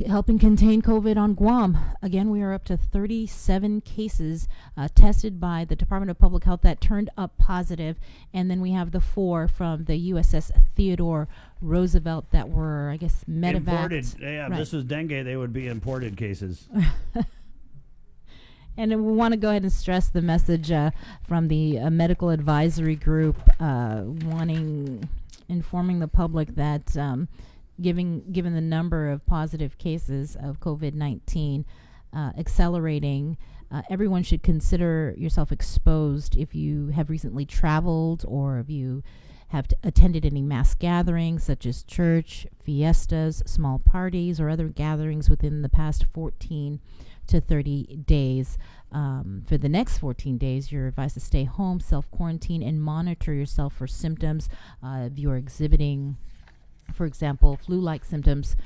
helping contain COVID on Guam. Again, we are up to 37 cases tested by the Department of Public Health that turned up positive, and then we have the 4 from the USS Theodore Roosevelt that were, I guess, medevaced. Imported. Yeah, Right. if this was dengue, they would be imported cases. And we want to go ahead and stress the message from the medical advisory group, informing the public that given the number of positive cases of COVID-19 accelerating, everyone should consider yourself exposed if you have recently traveled or if you have attended any mass gatherings such as church, fiestas, small parties, or other gatherings within the past 14 to 30 days. For the next 14 days, you're advised to stay home, self-quarantine, and monitor yourself for symptoms. If you're exhibiting, for example, flu-like symptoms,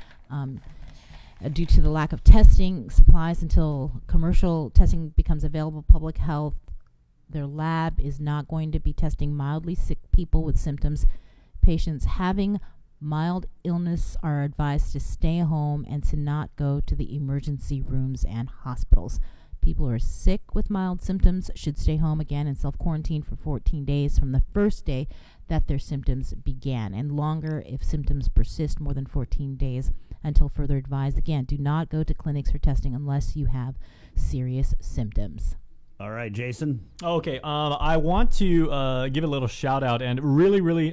due to the lack of testing supplies until commercial testing becomes available, public health, their lab is not going to be testing mildly sick people with symptoms. Patients having mild illness are advised to stay home and to not go to the emergency rooms and hospitals. People who are sick with mild symptoms should stay home again and self-quarantine for 14 days from the first day that their symptoms began, and longer if symptoms persist more than 14 days until further advised. Again, do not go to clinics for testing unless you have serious symptoms. All right, Jason. Okay, I want to give a little shout out and really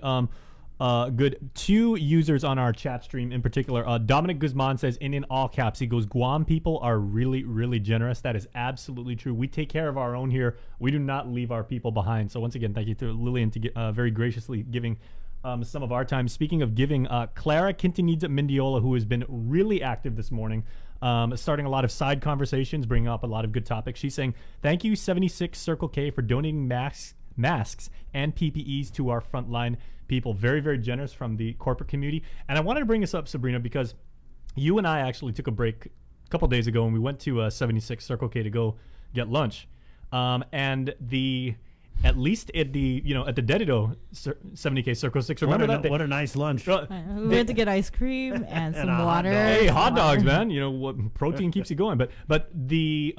good 2 users on our chat stream in particular. Dominic Guzman says, and in all caps, he goes, Guam people are really generous. That is absolutely true. We take care of our own here. We do not leave our people behind. So once again, thank you to Lillian to very graciously giving some of our time. Speaking of giving, Clara Quintanilla Mendiola, who has been really active this morning, starting a lot of side conversations, bringing up a lot of good topics. She's saying, thank you 76 Circle K for donating masks and PPEs to our frontline people. Very generous from the corporate community. And I wanted to bring this up, Sabrina, because you and I actually took a break a couple days ago and we went to 76 Circle K to go get lunch. And at least at the Dedido 70K Circle 6. Remember that? What a nice lunch. We went to get ice cream and some water. Hey, hot dogs, man. What protein keeps you going. But the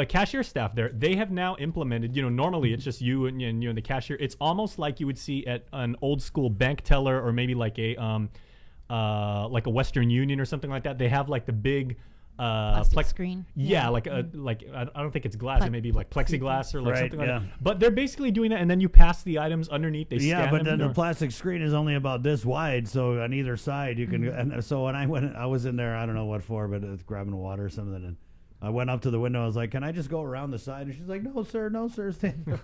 cashier staff there, they have now implemented, normally it's just you and the cashier. It's almost like you would see at an old school bank teller or maybe like a Western Union or something like that. They have like the big plastic screen. Yeah, like I don't think it's glass. It may be like plexiglass or like something like that. But they're basically doing that, and then you pass the items underneath. They scan but them. then the plastic screen is only about this wide, so on either side you can. And so when I was in there, I don't know what for, but it's grabbing water or something. And I went up to the window. I was like, "Can I just go around the side?" And she's like, "No, sir, stand."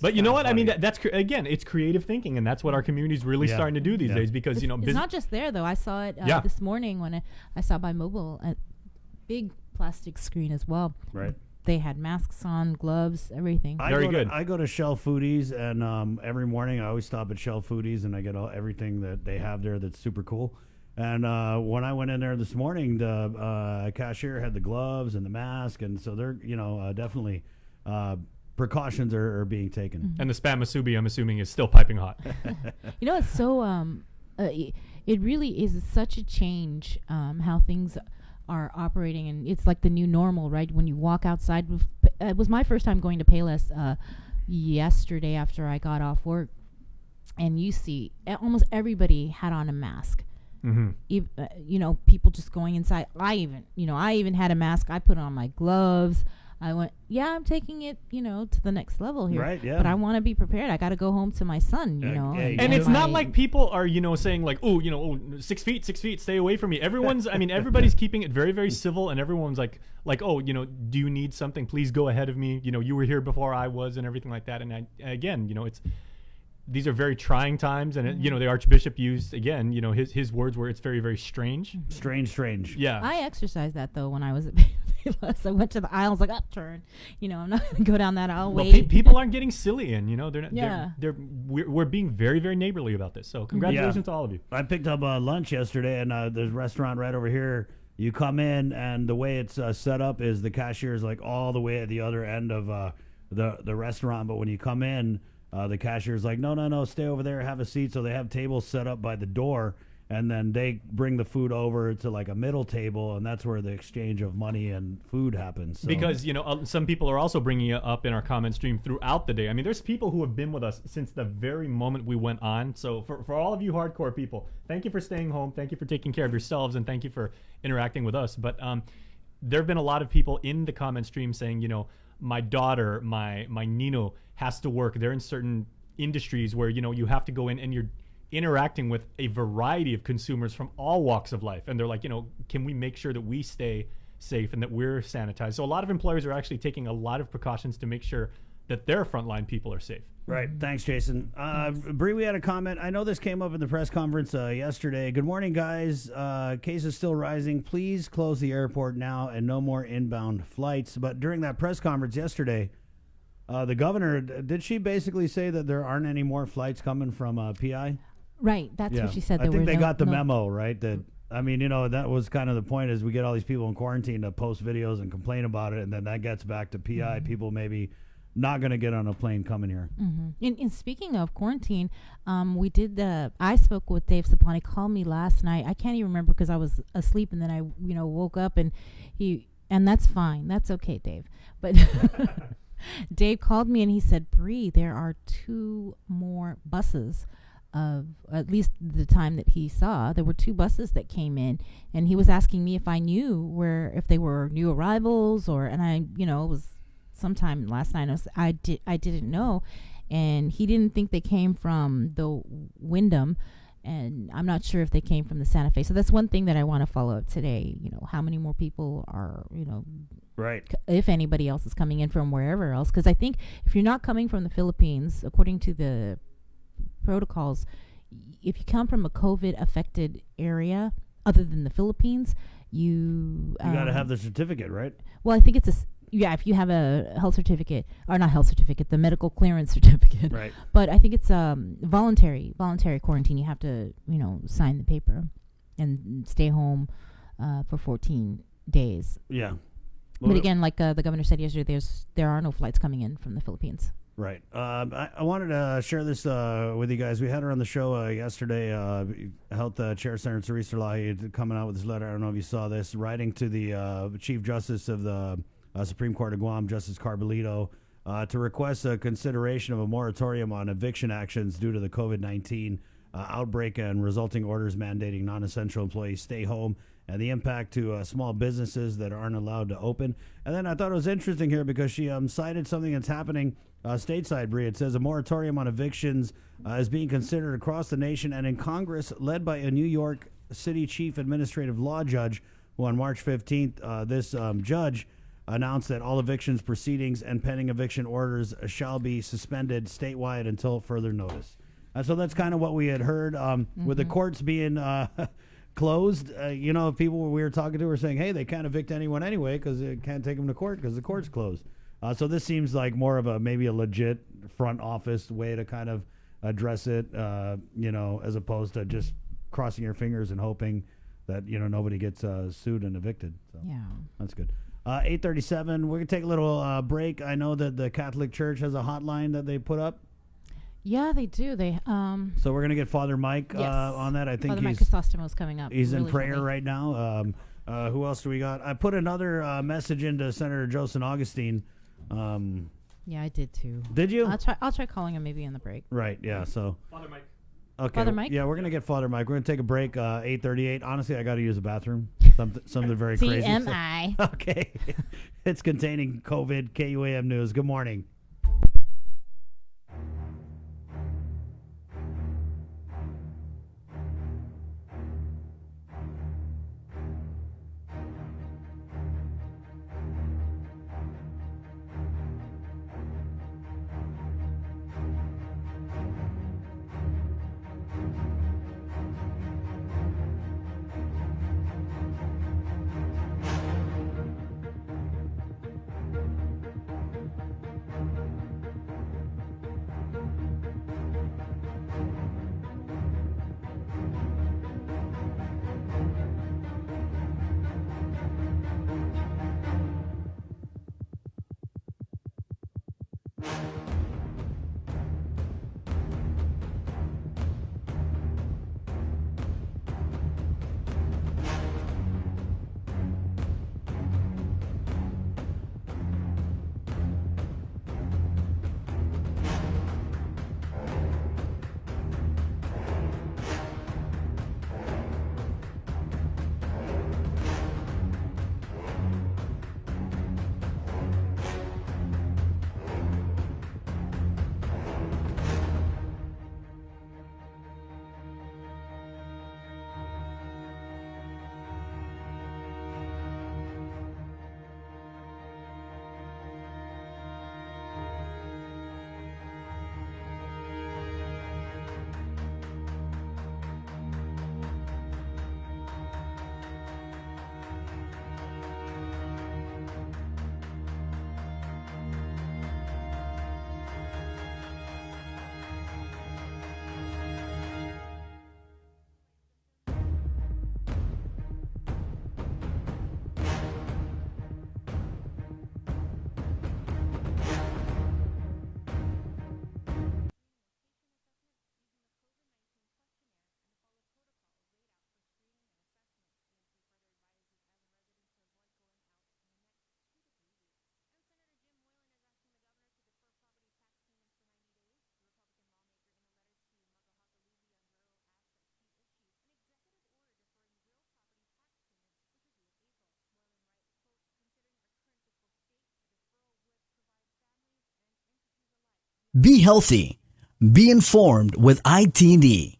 But you know what? Funny. I mean, that's again, it's creative thinking, and that's what our community is really starting to do these days. Because it's not just there though. I saw it this morning when I saw by Mobile a big plastic screen as well. Right. They had masks on, gloves, everything. Very good. I go to Shell Foodies, and every morning I always stop at Shell Foodies, and I get everything that they have there that's super cool. And when I went in there this morning, the cashier had the gloves and the mask, and so they're definitely precautions are being taken. And the spam masubi, I'm assuming, is still piping hot. It's so it really is such a change how things are operating, and it's like the new normal, right? When you walk outside, it was my first time going to Payless yesterday after I got off work, and you see almost everybody had on a mask. Mm-hmm. People just going inside. I even had a mask. I put on my gloves. I went, I'm taking it, to the next level here. Right, yeah. But I want to be prepared. I got to go home to my son, And it's not like people are, saying like, 6 feet, stay away from me. Everybody's keeping it very, very civil, and everyone's like, do you need something? Please go ahead of me. You were here before I was, and everything like that. And these are very trying times, and the Archbishop used again, his words were, it's very, very strange. Strange. Yeah. I exercised that though when I was at Payless. I went to the aisle. I was like, turn. I'm not going to go down that aisle. Wait. People aren't getting silly, and they're not. We're being very, very neighborly about this. So congratulations to all of you. I picked up lunch yesterday, and there's a restaurant right over here. You come in, and the way it's set up is the cashier is like all the way at the other end of the restaurant. But when you come in, the cashier's like, no, stay over there, have a seat. So they have tables set up by the door, and then they bring the food over to like a middle table, and that's where the exchange of money and food happens. So. Because, some people are also bringing it up in our comment stream throughout the day. I mean, there's people who have been with us since the very moment we went on. So for all of you hardcore people, thank you for staying home. Thank you for taking care of yourselves, and thank you for interacting with us. But there have been a lot of people in the comment stream saying, my daughter, my Nino has to work. They're in certain industries where, you have to go in and you're interacting with a variety of consumers from all walks of life. And they're like, can we make sure that we stay safe and that we're sanitized? So a lot of employers are actually taking a lot of precautions to make sure that their frontline people are safe. Right. Thanks, Jason. Bree, we had a comment. I know this came up in the press conference yesterday. Good morning, guys. Cases still rising. Please close the airport now and no more inbound flights. But during that press conference yesterday, the governor, did she basically say that there aren't any more flights coming from PI? Right. That's what she said. I think they got the memo, right? That that was kind of the point, is we get all these people in quarantine to post videos and complain about it, and then that gets back to PI. Mm-hmm. People maybe not going to get on a plane coming here. Mm-hmm. And speaking of quarantine, I spoke with Dave Sapan. He called me last night. I can't even remember because I was asleep, and then I, woke up, and that's fine. That's okay, Dave. But Dave called me and he said, Bree, there are 2 more buses of, at least the time that he saw, there were 2 buses that came in, and he was asking me if I knew if they were new arrivals and I, it was sometime last night. I didn't know, and he didn't think they came from the Wyndham, and I'm not sure if they came from the Santa Fe. So that's one thing that I want to follow up today. How many more people are, right? If anybody else is coming in from wherever else, because I think if you're not coming from the Philippines, according to the protocols, if you come from a COVID affected area other than the Philippines, you got to have the certificate, right? Well, I think it's if you have a health certificate, or not health certificate, the medical clearance certificate. Right. But I think it's voluntary quarantine. You have to, sign the paper and stay home for 14 days. Yeah. But again, like the governor said yesterday, there are no flights coming in from the Philippines. Right. I wanted to share this with you guys. We had her on the show yesterday. Health Chair Senator Teresa Lahi coming out with this letter. I don't know if you saw this. Writing to the Chief Justice of the Supreme Court of Guam, Justice Carbolito, to request a consideration of a moratorium on eviction actions due to the COVID-19 outbreak and resulting orders mandating non-essential employees stay home, and the impact to small businesses that aren't allowed to open. And then I thought it was interesting here because she cited something that's happening stateside, Bree. It says a moratorium on evictions is being considered across the nation and in Congress, led by a New York City Chief Administrative Law Judge, who on March 15th, this judge announced that all evictions proceedings and pending eviction orders shall be suspended statewide until further notice. So that's kind of what we had heard. With the courts being closed, people we were talking to were saying, hey, they can't evict anyone anyway because they can't take them to court because the court's closed. So this seems like more of maybe a legit front office way to kind of address it, as opposed to just crossing your fingers and hoping that, nobody gets sued and evicted. So yeah, that's good. 8:37. We're going to take a little break. I know that the Catholic Church has a hotline that they put up. Yeah, they do. So we're going to get Father Mike on that. I think Father Mike Crisostomo's coming up. He's really in prayer shortly. right now. Who else do we got? I put another message into Senator Joe St. Augustine. Yeah, I did too. Did you? I'll try calling him maybe in the break. Right, yeah. So Father Mike. Okay. Father Mike? Yeah, we're going to get Father Mike. We're going to take a break, 8:38. Honestly, I got to use the bathroom. Something very crazy. TMI. So. Okay. It's containing COVID. KUAM News. Good morning. Be healthy. Be informed with ITD.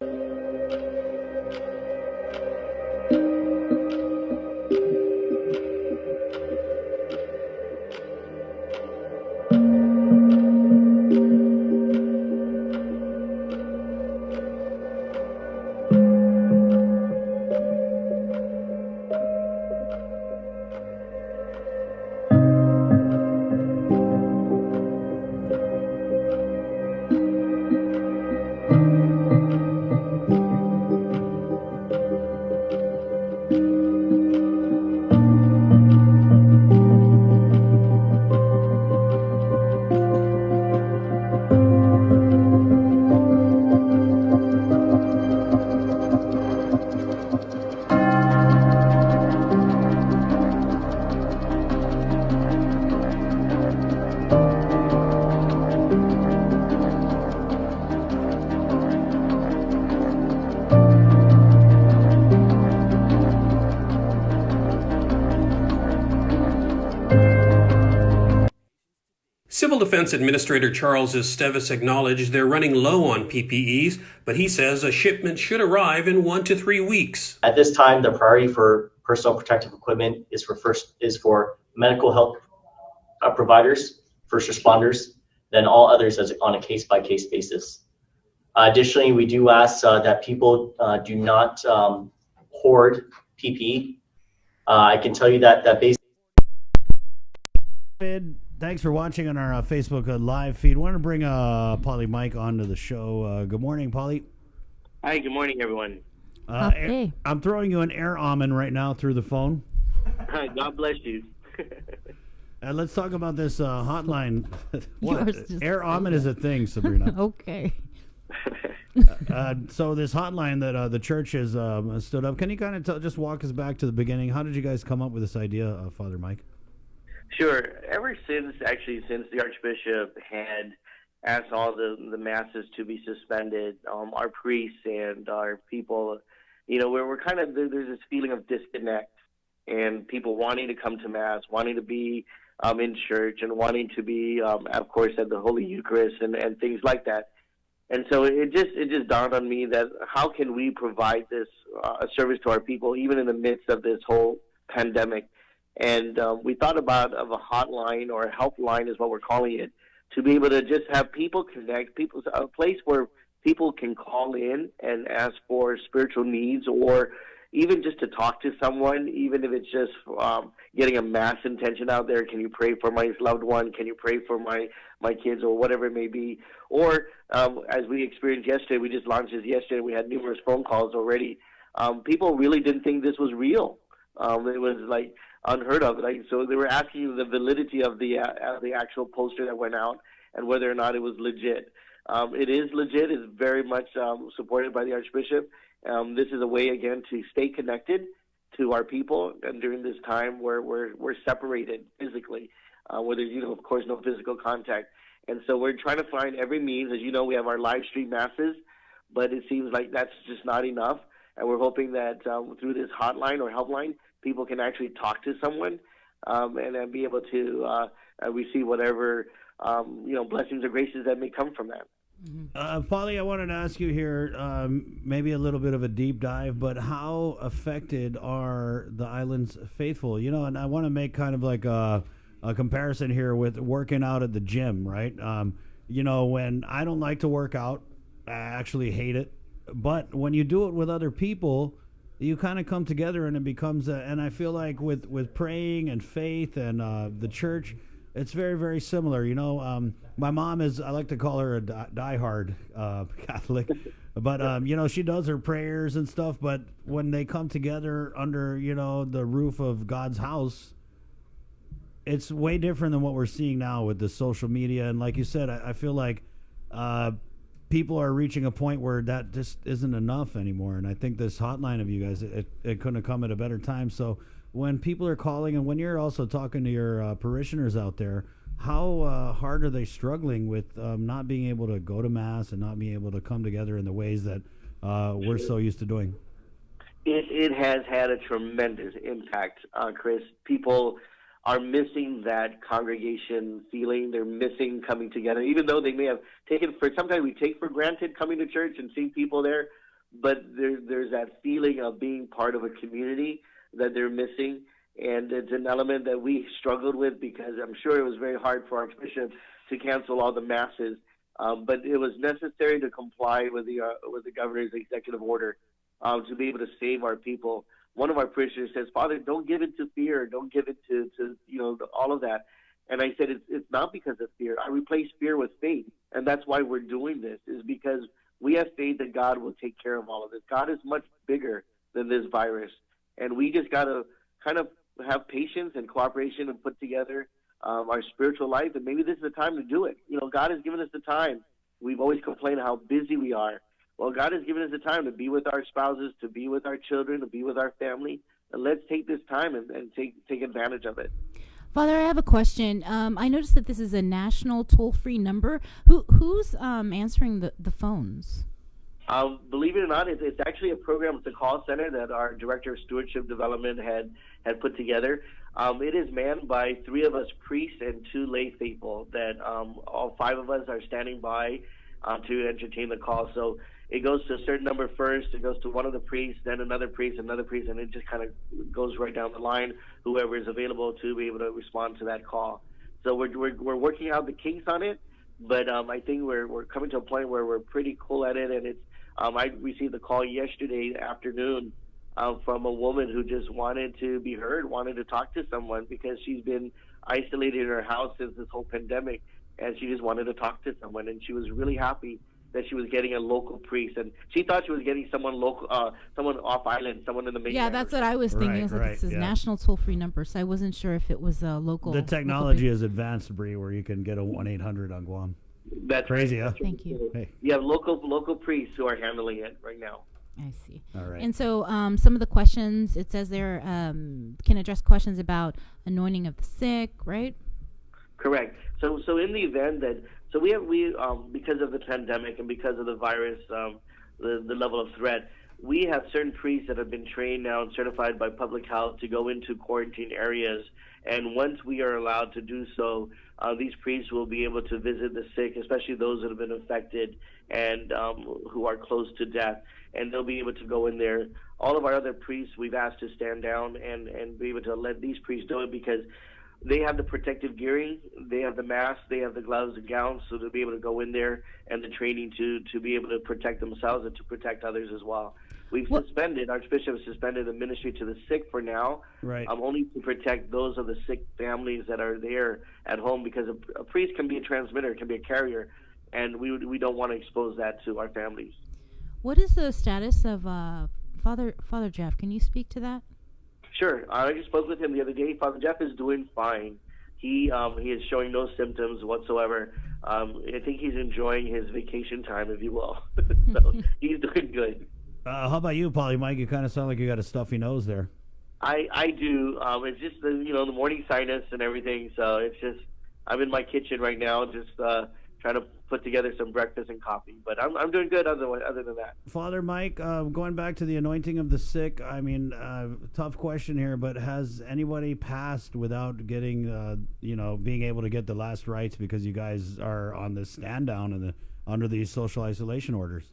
Civil Defense Administrator Charles Esteves acknowledged they're running low on PPEs, but he says a shipment should arrive in 1 to 3 weeks. At this time, the priority for personal protective equipment is for medical health providers, first responders, then all others as on a case-by-case basis. Additionally, we do ask that people do not hoard PPE. I can tell you that basically. Thanks for watching on our Facebook live feed. Want to bring Polly Mike onto the show. Good morning, Polly. Hi, good morning, everyone. I'm throwing you an air almond right now through the phone. God bless you. Let's talk about this hotline. What? Air almond is a thing, Sabrina. Okay. So this hotline that the church has stood up, can you kind of just walk us back to the beginning? How did you guys come up with this idea, Father Mike? Sure. Ever since the Archbishop had asked all the masses to be suspended, our priests and our people, we're kind of, there's this feeling of disconnect and people wanting to come to Mass, wanting to be in church and wanting to be, of course, at the Holy Eucharist and things like that. And so it just dawned on me that how can we provide this service to our people, even in the midst of this whole pandemic? And we thought about a hotline or a helpline is what we're calling it, to be able to just have people connect, a place where people can call in and ask for spiritual needs, or even just to talk to someone, even if it's just getting a mass intention out there. Can you pray for my loved one? Can you pray for my kids, or whatever it may be? Or as we experienced yesterday, we just launched this yesterday. We had numerous phone calls already. People really didn't think this was real. It was like unheard of. So they were asking the validity of the actual poster that went out and whether or not it was legit. It is legit. It's very much supported by the Archbishop. This is a way, again, to stay connected to our people, and during this time where we're separated physically, where there's, of course, no physical contact. And so we're trying to find every means. As you know, we have our live stream masses, but it seems like that's just not enough. And we're hoping that through this hotline or helpline, people can actually talk to someone and then be able to receive whatever blessings or graces that may come from that. Polly, I wanted to ask you here, maybe a little bit of a deep dive, but how affected are the island's faithful? And I want to make kind of like a comparison here with working out at the gym, right? When I don't like to work out, I actually hate it. But when you do it with other people, you kind of come together and it becomes and I feel like with praying and faith and the church, it's very, very similar. My mom is, I like to call her a diehard Catholic, but, she does her prayers and stuff. But when they come together under, the roof of God's house, it's way different than what we're seeing now with the social media. And like you said, I feel like people are reaching a point where that just isn't enough anymore. And I think this hotline of you guys, it couldn't have come at a better time. So when people are calling and when you're also talking to your parishioners out there, how hard are they struggling with not being able to go to Mass and not being able to come together in the ways that we're so used to doing? It has had a tremendous impact, Chris. People are missing that congregation feeling. They're missing coming together, even though they may have taken for, sometimes we take for granted coming to church and seeing people there, but there's that feeling of being part of a community that they're missing. And it's an element that we struggled with, because I'm sure it was very hard for Archbishop to cancel all the masses. But it was necessary to comply with the governor's executive order to be able to save our people. One of our parishioners says, "Father, don't give it to fear. Don't give it to all of that." And I said, it's not because of fear. I replace fear with faith, and that's why we're doing this, is because we have faith that God will take care of all of this. God is much bigger than this virus, and we just got to kind of have patience and cooperation and put together our spiritual life, and maybe this is the time to do it. God has given us the time. We've always complained how busy we are. Well, God has given us the time to be with our spouses, to be with our children, to be with our family, and let's take this time and take advantage of it. Father, I have a question. I noticed that this is a national toll-free number. Who's answering the phones? Believe it or not, it's actually a program at the call center that our Director of Stewardship Development had put together. It is manned by 3 of us priests and 2 lay faithful that all 5 of us are standing by to entertain the call. So it goes to a certain number first, it goes to one of the priests, then another priest, and it just kind of goes right down the line, whoever is available to be able to respond to that call. So we're working out the kinks on it, but I think we're coming to a point where we're pretty cool at it. And it's I received a call yesterday afternoon from a woman who just wanted to be heard, wanted to talk to someone, because she's been isolated in her house since this whole pandemic, and she just wanted to talk to someone, and she was really happy that she was getting a local priest, and she thought she was getting someone local, someone off island, someone in the mainland. Yeah, that's what I was thinking. I was like, this is national toll-free number, so I wasn't sure if it was a local. The technology is advanced, Bree, where you can get a 1-800 on Guam. That's crazy, huh? Thank you. Hey. You have local priests who are handling it right now. I see. All right. And so some of the questions, it says there, can address questions about anointing of the sick, right? Correct. So in the event that, so we because of the pandemic and because of the virus, the level of threat, we have certain priests that have been trained now and certified by public health to go into quarantine areas. And once we are allowed to do so, these priests will be able to visit the sick, especially those that have been affected and who are close to death. And they'll be able to go in there. All of our other priests, we've asked to stand down and be able to let these priests do it, because they have the protective gearing, they have the masks, they have the gloves and gowns, so they'll be able to go in there, and the training to be able to protect themselves and to protect others as well. We've suspended, Archbishop has suspended the ministry to the sick for now, right? Only to protect those of the sick families that are there at home, because a priest can be a transmitter, can be a carrier, and we don't want to expose that to our families. What is the status of Father Jeff? Can you speak to that? Sure. I just spoke with him the other day. Father Jeff is doing fine. He is showing no symptoms whatsoever. I think he's enjoying his vacation time, if you will. So he's doing good. How about you, Polly Mike? You kind of sound like you got a stuffy nose there. I do. It's just the morning sinus and everything. So it's just, I'm in my kitchen right now, just trying to put together some breakfast and coffee. But I'm doing good other than that. Father Mike, going back to the anointing of the sick, I mean, tough question here, but has anybody passed without getting, being able to get the last rites, because you guys are on the stand down and under these social isolation orders?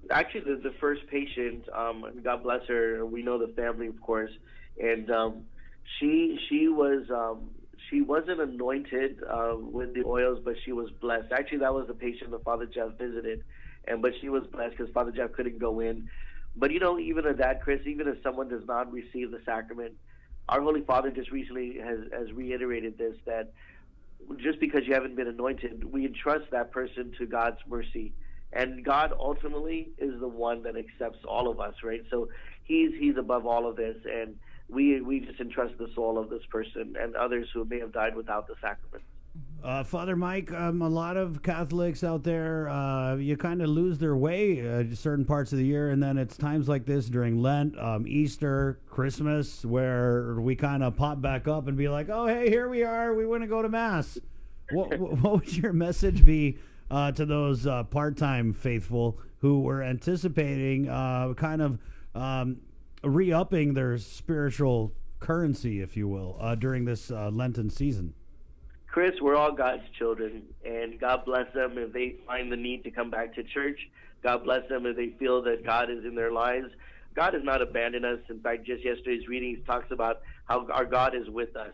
Actually, the first patient, God bless her, we know the family, of course, and she wasn't anointed with the oils, but she was blessed. Actually, that was the patient that Father Jeff visited, but she was blessed because Father Jeff couldn't go in. But even at that, Chris, even if someone does not receive the sacrament, our Holy Father just recently has reiterated this, that just because you haven't been anointed, we entrust that person to God's mercy. And God ultimately is the one that accepts all of us, right? So he's above all of this, and we just entrust the soul of this person and others who may have died without the sacrament. Father Mike, a lot of Catholics out there, you kind of lose their way certain parts of the year, and then it's times like this during Lent, Easter, Christmas, where we kind of pop back up and be like, oh, hey, here we are, we want to go to Mass. What would your message be to those part-time faithful who were anticipating kind of re-upping their spiritual currency, if you will, during this Lenten season? Chris, we're all God's children, and God bless them if they find the need to come back to church. God bless them if they feel that God is in their lives. God has not abandoned us. In fact, just yesterday's reading talks about how our God is with us.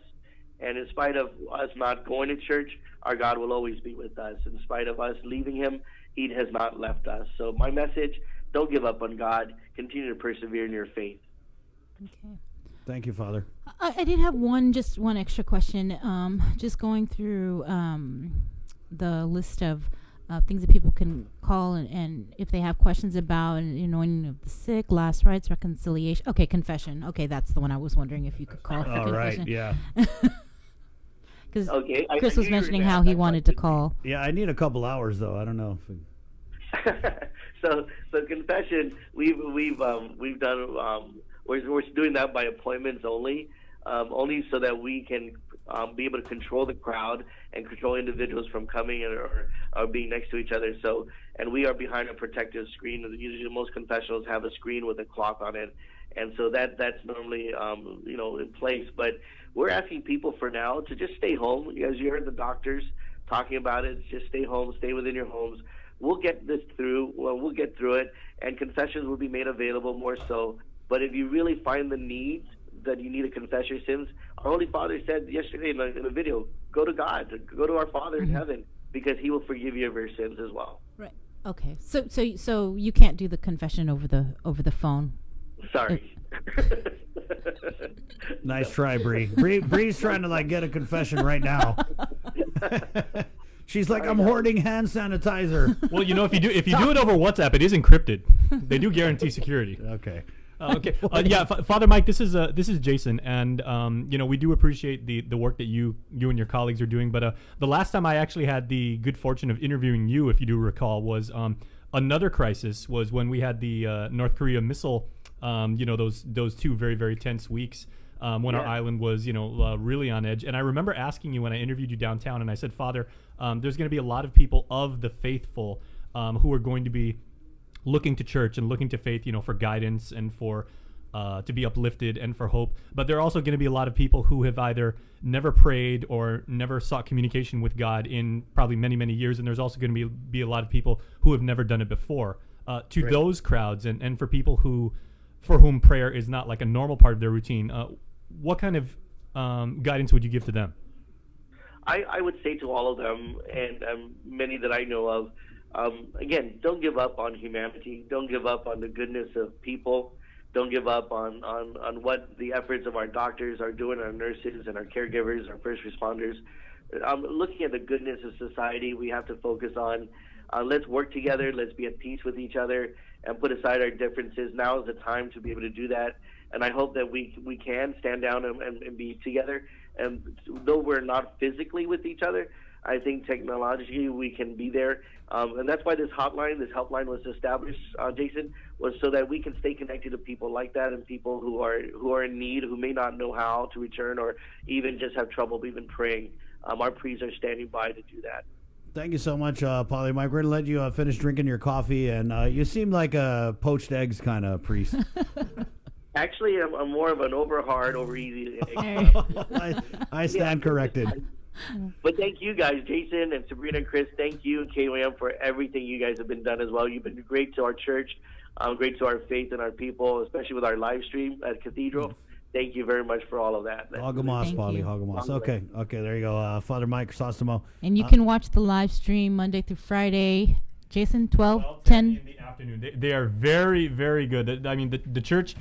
And in spite of us not going to church, our God will always be with us. In spite of us leaving him, he has not left us. So my message, don't give up on God. Continue to persevere in your faith. Okay. Thank you, Father. I did have one extra question. Just going through the list of things that people can call and if they have questions about anointing of the sick, last rites, reconciliation. Okay, confession. Okay, that's the one I was wondering if you could call. All right, yeah. Because okay, Chris was mentioning how he wanted to call. Yeah, I need a couple hours though. I don't know. So confession, we've done. We're doing that by appointments only so that we can be able to control the crowd and control individuals from coming in or being next to each other. So, and we are behind a protective screen. Usually, most confessionals have a screen with a clock on it, and so that's normally in place. But we're asking people for now to just stay home. As you heard the doctors talking about it, just stay home, stay within your homes. We'll get this through. Well, we'll get through it, and confessions will be made available more so. But if you really find the need that you need to confess your sins, our Holy Father said yesterday in a video, go to God, go to our Father in heaven, because he will forgive you of your sins as well. Right. Okay. So you can't do the confession over the phone. Sorry. Nice try, Bree. Bree's trying to get a confession right now. She's like, I'm hoarding hand sanitizer. Well, if you do it over WhatsApp, it is encrypted. They do guarantee security. Okay. Okay. Father Mike, this is Jason, and we do appreciate the work that you and your colleagues are doing. But the last time I actually had the good fortune of interviewing you, if you do recall, was another crisis. Was when we had the North Korea missile. Those 2 very, very tense weeks when our island was really on edge. And I remember asking you when I interviewed you downtown, and I said, Father, there's going to be a lot of people of the faithful who are going to be looking to church and looking to faith, for guidance and for to be uplifted and for hope. But there are also going to be a lot of people who have either never prayed or never sought communication with God in probably many, many years. And there's also going to be a lot of people who have never done it before. To those crowds and for people for whom prayer is not like a normal part of their routine, what kind of guidance would you give to them? I would say to all of them, and many that I know of, again, don't give up on humanity. Don't give up on the goodness of people. Don't give up on what the efforts of our doctors are doing, our nurses and our caregivers, our first responders. Looking at the goodness of society, we have to focus on let's work together, let's be at peace with each other, and put aside our differences. Now is the time to be able to do that. And I hope that we can stand down and be together. And though we're not physically with each other, I think technologically we can be there. And that's why this helpline was established, Jason, was so that we can stay connected to people like that and people who are in need, who may not know how to return or even just have trouble even praying. Our priests are standing by to do that. Thank you so much, Polly Mike. We're going to let you finish drinking your coffee, and you seem like a poached eggs kind of priest. Actually, I'm more of an over easy. I stand corrected. But thank you guys, Jason and Sabrina and Chris. Thank you, KOM, for everything you guys have been done as well. You've been great to our church, great to our faith and our people, especially with our live stream at Cathedral. Thank you very much for all of that. Hogamos, Polly, Hogamos. Okay, there you go. Father Mike Crisostomo. And you can watch the live stream Monday through Friday. Jason, 12, 10 in the afternoon. They are very, very good. I mean, the church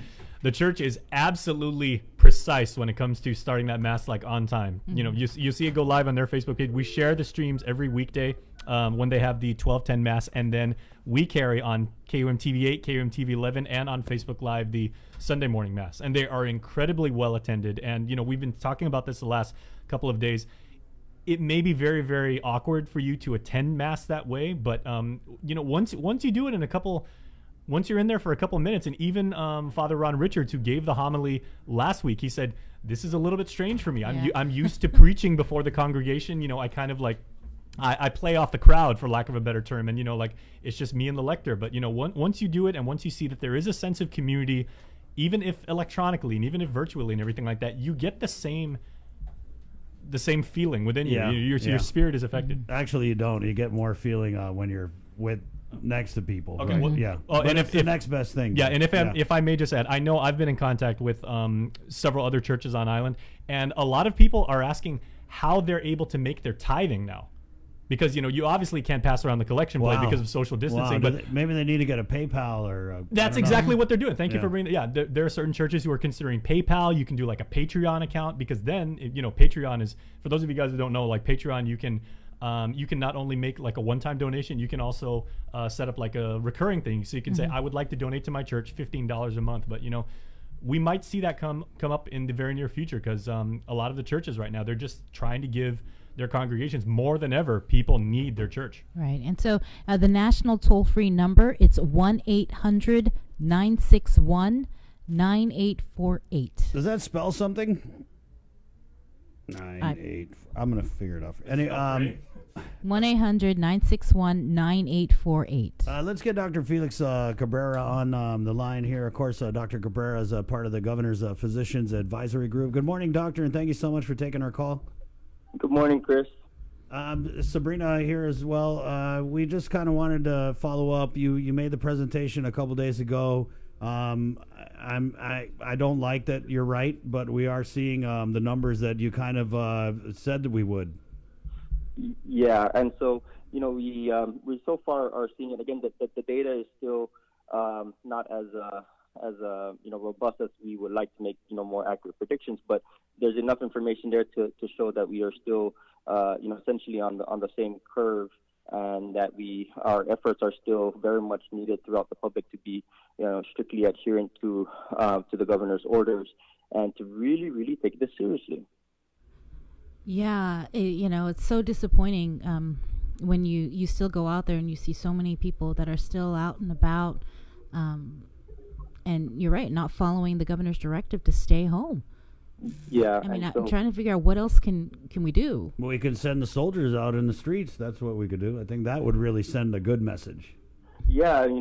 is absolutely precise when it comes to starting that mass on time. Mm-hmm. You see it go live on their Facebook page. We share the streams every weekday when they have the 12:10 mass, and then we carry on KUM TV 8, KUM TV 11, and on Facebook Live the Sunday morning mass. And they are incredibly well attended. And we've been talking about this the last couple of days. It may be very, very awkward for you to attend mass that way, but once you do it once you're in there for a couple of minutes, and even Father Ron Richards, who gave the homily last week, he said, this is a little bit strange for me. I'm used to preaching before the congregation. I kind of I play off the crowd, for lack of a better term, and it's just me and the lector. But once you do it, and once you see that there is a sense of community even if electronically and even if virtually and everything like that, you get the same feeling within you. Your spirit is affected. Actually, you don't. You get more feeling when you're next to people. Okay. Right? Well, yeah. Oh, But and it's if the next best thing. Yeah, and Yeah. if I may just add, I know I've been in contact with several other churches on island, and a lot of people are asking how they're able to make their tithing now, because you obviously can't pass around the collection plate because of social distancing. Wow. But Maybe they need to get a PayPal or. that's exactly what they're doing. Thank you for bringing. Yeah, there are certain churches who are considering PayPal. You can do like a Patreon account, because then Patreon is, for those of you guys who don't know, like Patreon, you can not only make like a one-time donation, you can also set up like a recurring thing. So you can say, I would like to donate to my church $15 a month. But we might see that come up in the very near future, because a lot of the churches right now, they're just trying to give their congregations more than ever. People need their church. Right. And so the national toll-free number, it's 1-800-961-9848. Does that spell something? 98. I'm gonna figure it out. 1-800-961-9848. Let's get Dr. Felix Cabrera on the line here. Of course, Dr. Cabrera is part of the Governor's Physicians Advisory Group. Good morning, Doctor, and thank you so much for taking our call. Good morning, Chris. Sabrina here as well. We just kind of wanted to follow up. You made the presentation a couple days ago. I don't like that you're right, but we are seeing the numbers that you kind of said that we would. Yeah, and so we so far are seeing it again that the data is still not as robust as we would like to make more accurate predictions, but there's enough information there to show that we are still essentially on the same curve, and that our efforts are still very much needed throughout the public to be strictly adherent to the governor's orders and to really take this seriously. Yeah, it's so disappointing when you still go out there and you see so many people that are still out and about, and you're right, not following the governor's directive to stay home. Yeah, I mean, I'm trying to figure out what else can we do. Well, we could send the soldiers out in the streets. That's what we could do. I think that would really send a good message. Yeah, and we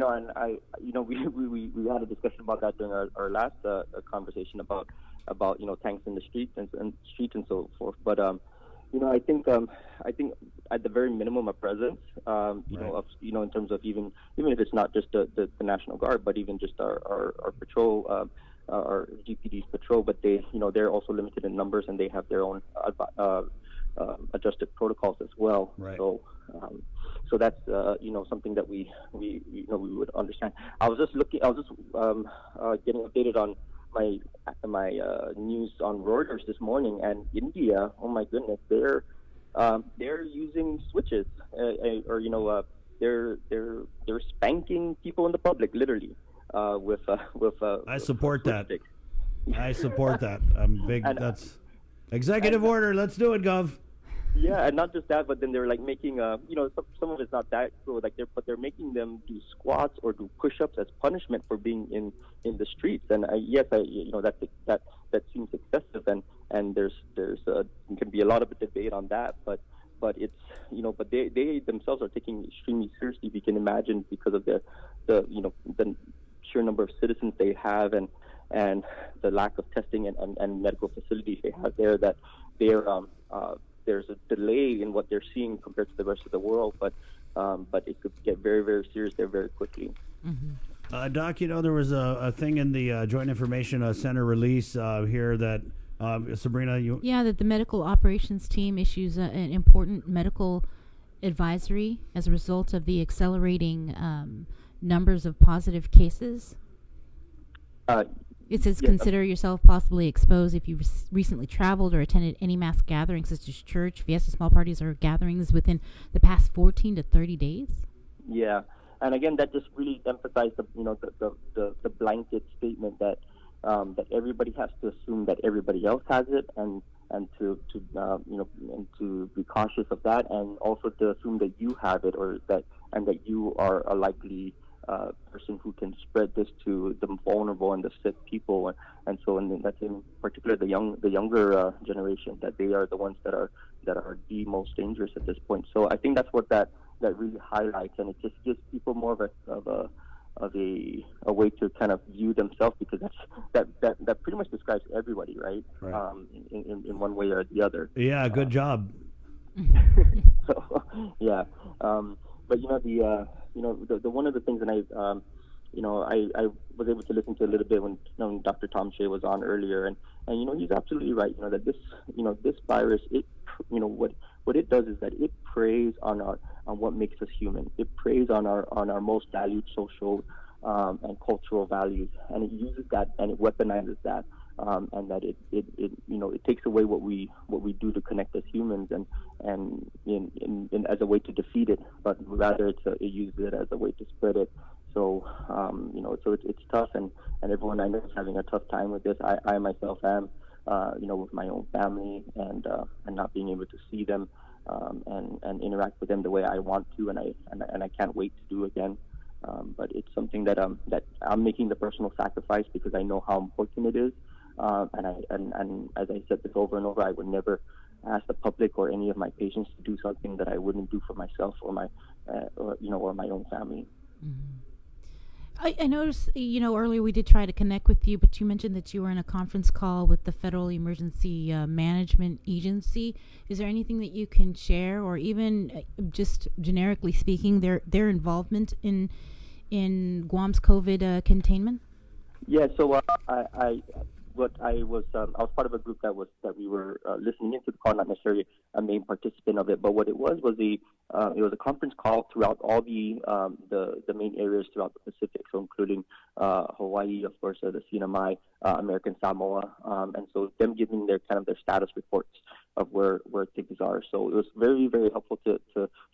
had a discussion about that during our last conversation about tanks in the streets and so forth. But I think at the very minimum a presence, in terms of even if it's not just the National Guard, but even just our patrol, our GPD's patrol, but they're also limited in numbers, and they have their own adjusted protocols as well. Right. So that's something that we would understand. I was just getting updated on my news on Reuters this morning, and India, oh my goodness, they're using switches, they're spanking people in the public, literally, with I support that. I support that. I'm big. That's executive order. Let's do it, Gov. Yeah, and not just that, but then they're like making some of it's not that cool, but they're making them do squats or do push-ups as punishment for being in the streets. And that seems excessive, and there's can be a lot of debate on that, but it's but they themselves are taking it extremely seriously. We can imagine, because of the sheer number of citizens they have, and the lack of testing and medical facilities they have there, that there's a delay in what they're seeing compared to the rest of the world, but it could get very, very serious there very quickly. Mm-hmm. Doc, there was a thing in the Joint Information Center release here that Sabrina, that the medical operations team issues an important medical advisory as a result of the accelerating numbers of positive cases. It says, consider yourself possibly exposed if you recently traveled or attended any mass gatherings such as church, fiesta, small parties, or gatherings within the past 14 to 30 days. Yeah, and again, that just really emphasized the blanket statement that everybody has to assume that everybody else has it, and to be cautious of that, and also to assume that you have it, that you are a likely person who can spread this to the vulnerable and the sick people, and that's in particular the younger generation, that they are the ones that are the most dangerous at this point. So I think that's what that really highlights, and it just gives people more of way to kind of view themselves, because that pretty much describes everybody, right? In one way or the other. Yeah, good job. So yeah, but the one of the things that I was able to listen to a little bit when Dr. Tom Shea was on earlier, and he's absolutely right. That this virus, what it does is that it preys on what makes us human. It preys on our most valued social and cultural values, and it uses that and it weaponizes that, and that it takes away what we do to connect as humans, and in as a way to defeat it, but rather it uses it as a way to spread it. So so it's tough, and everyone I know is having a tough time with this. I myself am, with my own family, and not being able to see them and interact with them the way I want to, and I can't wait to do again. But it's something that I'm making the personal sacrifice because I know how important it is. And as I said this over and over, I would never ask the public or any of my patients to do something that I wouldn't do for myself or my own family. Mm-hmm. I noticed, earlier we did try to connect with you, but you mentioned that you were in a conference call with the Federal Emergency Management Agency. Is there anything that you can share, or even just generically speaking, their involvement in Guam's COVID containment? Yeah, so I was part of a group that we were listening into the call, not necessarily a main participant of it, but what it was it was a conference call throughout all the main areas throughout the Pacific, so including Hawaii, of course, the CNMI, American Samoa, and so them giving their status reports of where things are. So it was very, very helpful to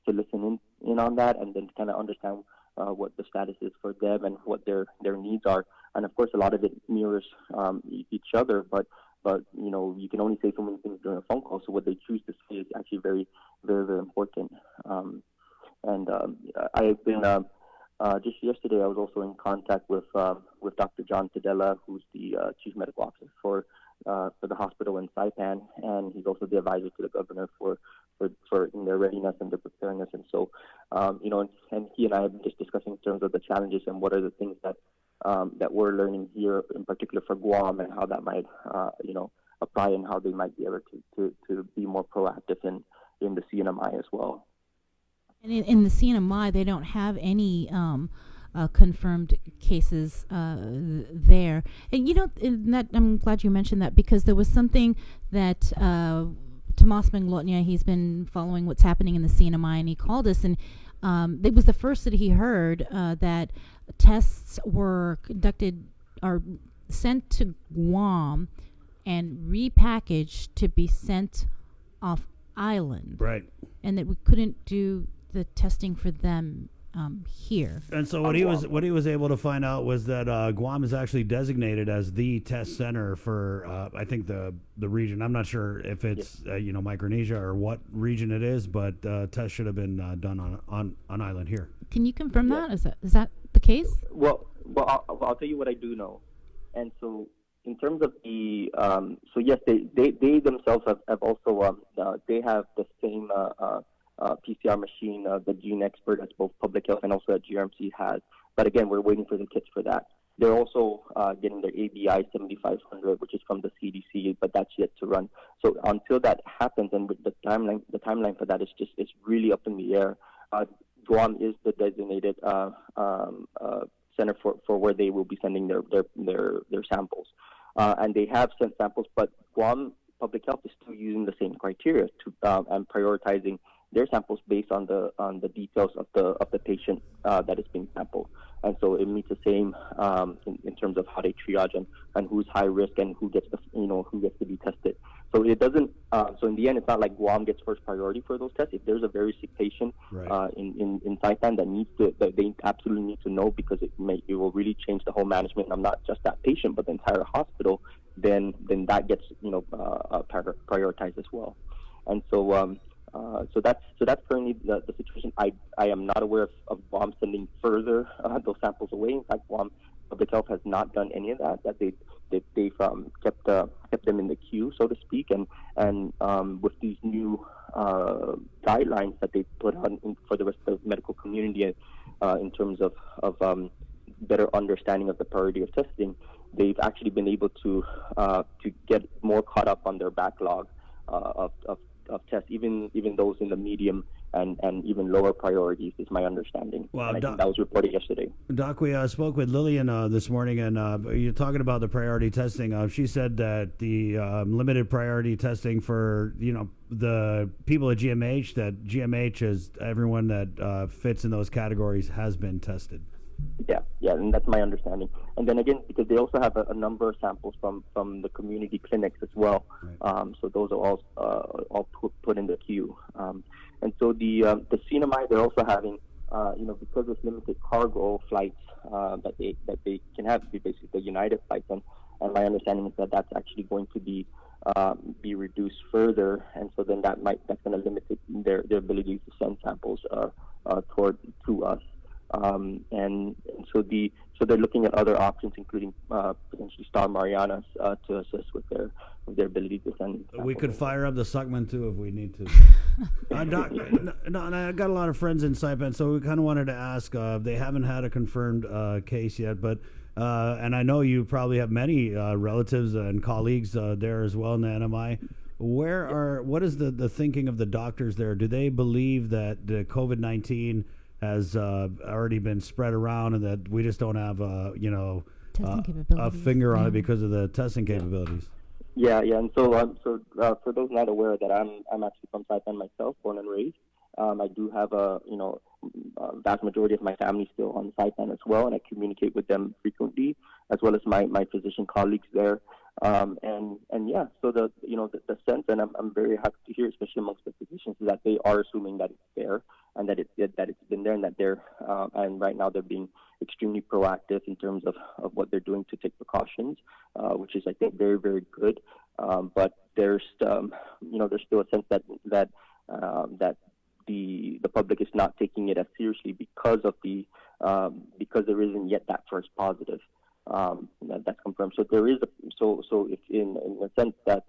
listen in on that, and then kind of understand what the status is for them and what their needs are. And of course, a lot of it mirrors each other, but you can only say so many things during a phone call. So what they choose to say is actually very, very, very important. I've been just yesterday. I was also in contact with Dr. John Tadella, who's the chief medical officer for the hospital in Saipan, and he's also the advisor to the governor for in their readiness and their preparedness. And so, and he and I have been just discussing in terms of the challenges and what are the things that we're learning here, in particular for Guam, and how that might, apply, and how they might be able to be more proactive in the CNMI as well. And in the CNMI, they don't have any confirmed cases there. And that I'm glad you mentioned that, because there was something that Tomas Manglotnia, he's been following what's happening in the CNMI, and he called us, and it was the first that he heard that tests were conducted or sent to Guam and repackaged to be sent off island. Right. And that we couldn't do the testing for them here. And so what he was able to find out was that Guam is actually designated as the test center for I think the region. I'm not sure if it's Micronesia or what region it is, but tests should have been done on island here. Can you confirm that? Is that the case? Well, I'll tell you what I do know. And so in terms of the so yes, they themselves have also they have the same PCR machine, the Gene Expert, as both public health and also at GRMC has. But again, we're waiting for the kits for that. They're also getting their ABI 7500, which is from the CDC, but that's yet to run. So until that happens, and with the timeline for that is really up in the air. Guam is the designated center for where they will be sending their samples, and they have sent samples, but Guam Public Health is still using the same criteria and prioritizing their samples based on the details of the patient that is being sampled, and so it meets the same in terms of how they triage and who's high risk and who gets to be tested. So it doesn't. So in the end, it's not like Guam gets first priority for those tests. If there's a very sick patient in Saipan that they absolutely need to know, because it will really change the whole management of not just that patient but the entire hospital, then that gets prioritized as well. And so. So that's currently the situation. I am not aware of Guam sending further those samples away. In fact, Guam Public Health has not done any of that. That they've kept them in the queue, so to speak. And with these new guidelines that they put on for the rest of the medical community in terms of better understanding of the priority of testing, they've actually been able to get more caught up on their backlog of tests, even those in the medium and even lower priorities, is my understanding. Wow, and I think that was reported yesterday. Doc, we spoke with Lillian this morning, and you're talking about the priority testing. She said that the limited priority testing for the people at GMH, that GMH is everyone that fits in those categories has been tested. Yeah, and that's my understanding. And then again, because they also have a number of samples from the community clinics as well, so those are all put in the queue. And so the CNMI, they're also having, because there's limited cargo flights that they can have, basically the United flights, and my understanding is that that's actually going to be reduced further, and so then that's going to limit their ability to send samples to us. And so they're looking at other options, including potentially Star Marianas to assist with their ability to send. We could fire up the Suckman too if we need to. Doc, no, and I got a lot of friends in Saipan, so we kind of wanted to ask. They haven't had a confirmed case yet, but and I know you probably have many relatives and colleagues there as well in the NMI. What is the thinking of the doctors there? Do they believe that the COVID-19 has already been spread around, and that we just don't have a finger on it because of the testing capabilities? Yeah, and so for those not aware, that I'm actually from Saipan myself, born and raised. I do have a vast majority of my family still on Saipan as well, and I communicate with them frequently, as well as my physician colleagues there. And yeah, so the sense, and I'm very happy to hear, especially amongst the physicians, is that they are assuming that it's there, and that it's been there, and that they're and right now they're being extremely proactive in terms of what they're doing to take precautions, which is, I think, very, very good. But there's there's still a sense that the public is not taking it as seriously because there isn't yet that first positive that's confirmed. So there is so if in a sense that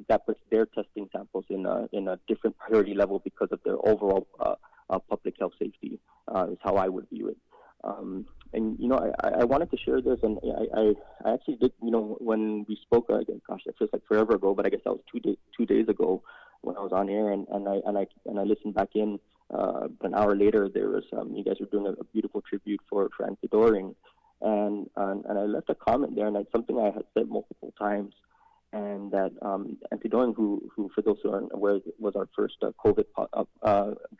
that puts their testing samples in a different priority level because of their overall public health safety, is how I would view it. And I wanted to share this, and I actually did. When we spoke, gosh, that feels like forever ago, but I guess that was 2 days ago when I was on air, and I listened back in. An hour later, there was you guys were doing a beautiful tribute for Auntie Doring, and I left a comment there, and it's something I had said multiple times, and that Auntie Doring, who for those who aren't aware, was our first COVID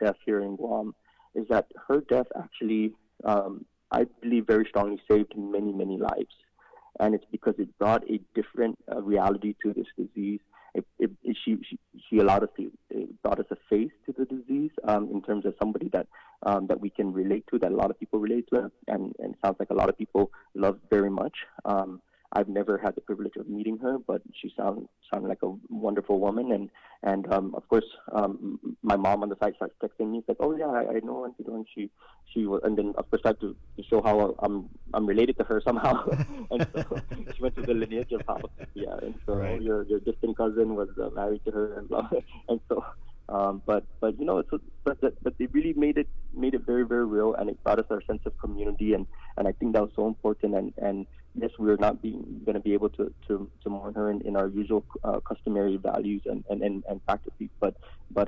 death here in Guam, is that her death actually, I believe, very strongly saved many, many lives. And it's because it brought a different reality to this disease. She allowed us to, it brought us a face to the disease in terms of somebody that we can relate to, that a lot of people relate to, and it sounds like a lot of people love very much. I've never had the privilege of meeting her, but she sounded like a wonderful woman, and of course, my mom on the side starts texting me, like, "Oh yeah, I know Auntie Dawn. She was," and then of course tried to show how I'm related to her somehow, and so she went to the lineage of how, yeah, and so right. your distant cousin was married to her, and blah, and so. But they really made it very, very real, and it brought us our sense of community, and I think that was so important. And yes, we're not going to be able to mourn her in our usual customary values and practices, but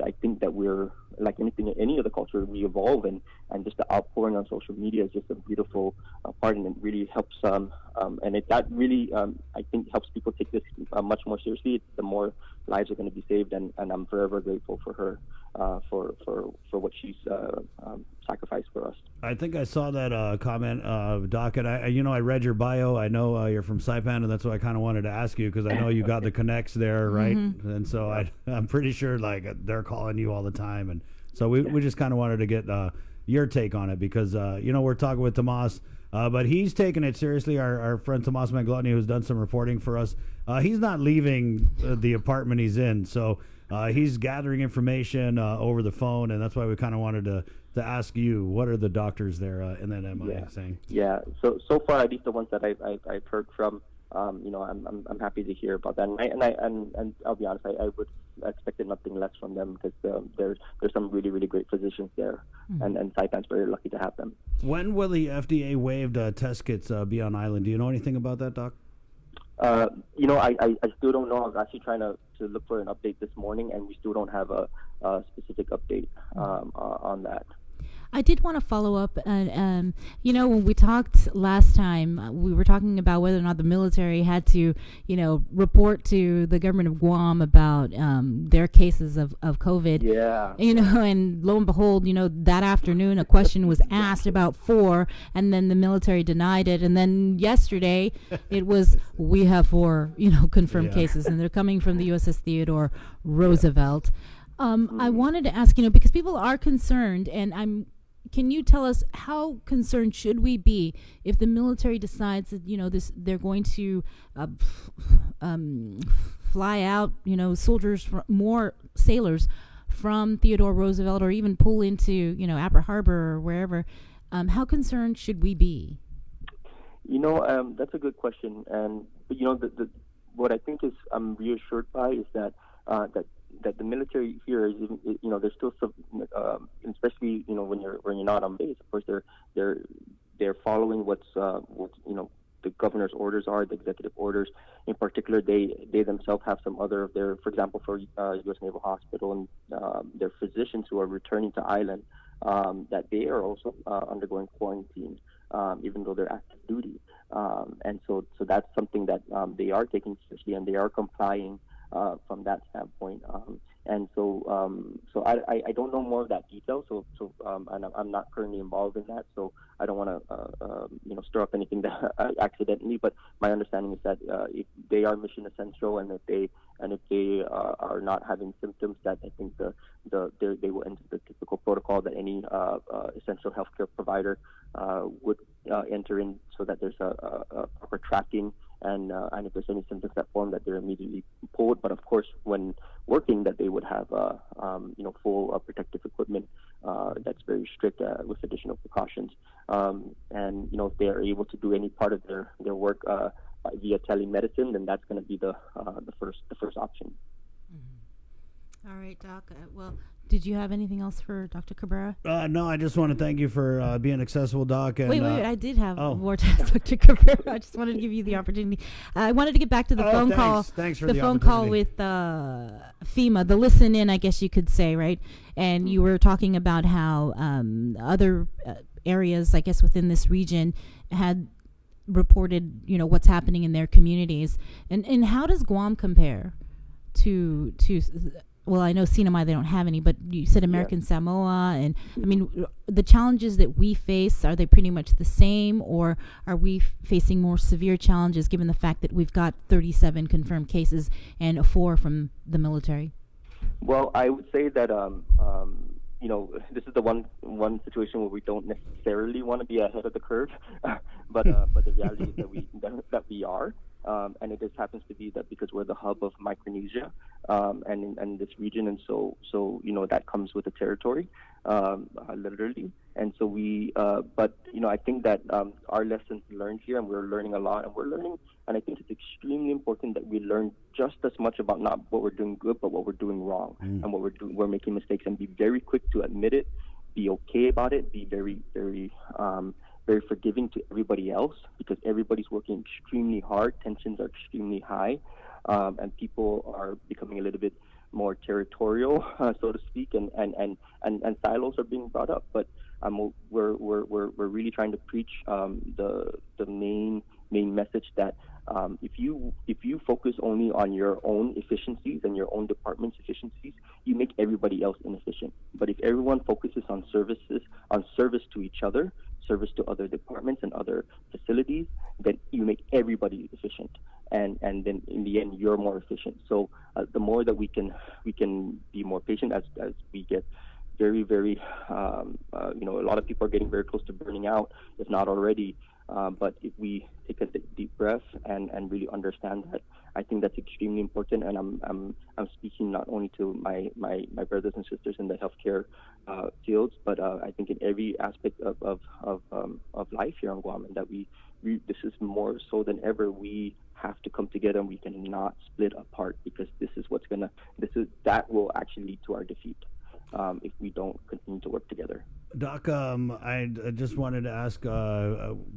I think that we're, like any other culture, we evolve, and just the outpouring on social media is just a beautiful part, and it really helps. That really I think helps people take this much more seriously. The more lives are going to be saved, and I'm forever grateful for her for what she's sacrificed for us. I think I saw that comment, Doc, and I read your bio. I know you're from Saipan, and that's why I kind of wanted to ask you, because I know you got the connects there, right? Mm-hmm. And so I'm pretty sure they're calling you all the time, and so we just kind of wanted to get your take on it, because we're talking with Tomas. But he's taking it seriously. Our friend Tomas Manglotny, who's done some reporting for us, he's not leaving the apartment he's in. So he's gathering information over the phone, and that's why we kind of wanted to ask you, what are the doctors there in that MI saying? Yeah. So far, at least the ones that I've heard from, I'm happy to hear about that. And I'll be honest, I would expected nothing less from them, because there's some really, really great physicians there, and Saipan's very lucky to have them. When will the FDA waived test kits be on island? Do you know anything about that, Doc? I still don't know. I was actually trying to look for an update this morning, and we still don't have a specific update on that. I did want to follow up. When we talked last time, we were talking about whether or not the military had to, report to the government of Guam about their cases of COVID. Yeah. And lo and behold, that afternoon a question was asked about 4, and then the military denied it. And then yesterday it was, we have 4, confirmed cases, and they're coming from the USS Theodore Roosevelt. I wanted to ask, because people are concerned, and can you tell us how concerned should we be if the military decides that they're going to fly out soldiers, more sailors from Theodore Roosevelt, or even pull into Apra Harbor or wherever? How concerned should we be? That's a good question, but what I think is I'm reassured by is that that the military here is, there's still some, especially when you're not on base. Of course, they're following what the governor's orders are, the executive orders. In particular, they themselves have some other of their, for example, for U.S. Naval Hospital and their physicians who are returning to island, that they are also undergoing quarantine, even though they're active duty. And so that's something that they are taking seriously, and they are complying from that standpoint. And so I don't know more of that detail. And I'm not currently involved in that. So I don't want to stir up anything that accidentally. But my understanding is that if they are mission essential, and if they are not having symptoms, that I think they will enter the typical protocol that any essential healthcare provider would enter in, so that there's a proper tracking. And if there's any symptoms that form, that they're immediately pulled. But of course, when working, that they would have full protective equipment that's very strict with additional precautions. And if they are able to do any part of their work via telemedicine, then that's going to be the first option. Mm-hmm. All right, Doc. Well, did you have anything else for Dr. Cabrera? No, I just want to thank you for being accessible, Doc. And, wait, I did have more to ask Dr. Cabrera. I just wanted to give you the opportunity. I wanted to get back to the phone call. Thanks for the phone call with FEMA, the listen in, I guess you could say, right? And you were talking about how other areas, I guess, within this region had reported, what's happening in their communities. And how does Guam compare to well, I know Sinai, they don't have any, but you said American Samoa, and I mean, the challenges that we face, are they pretty much the same, or are we facing more severe challenges given the fact that we've got 37 confirmed cases and 4 from the military? Well, I would say that this is the one situation where we don't necessarily want to be ahead of the curve, but the reality is that we are. And it just happens to be that because we're the hub of Micronesia and in this region, and so that comes with the territory, literally. And so I think that our lessons learned here, and we're learning a lot, and I think it's extremely important that we learn just as much about not what we're doing good, but what we're doing wrong, and what we're making mistakes, and be very quick to admit it, be okay about it, be very, very very forgiving to everybody else, because everybody's working extremely hard. Tensions are extremely high, and people are becoming a little bit more territorial, so to speak, and silos are being brought up. But we're really trying to preach the main message that if you focus only on your own efficiencies and your own department's efficiencies, you make everybody else inefficient. But if everyone focuses on service to each other, service to other departments and other facilities, then you make everybody efficient, and then in the end you're more efficient. So the more that we can be more patient as we get very, very a lot of people are getting very close to burning out, if not already. But if we take a deep breath and really understand that, I think that's extremely important. And I'm speaking not only to my brothers and sisters in the healthcare fields, but I think in every aspect of life here on Guam, and that we this is more so than ever. We have to come together, and we cannot split apart, because that will actually lead to our defeat. if we don't continue to work together. Doc, I just wanted to ask,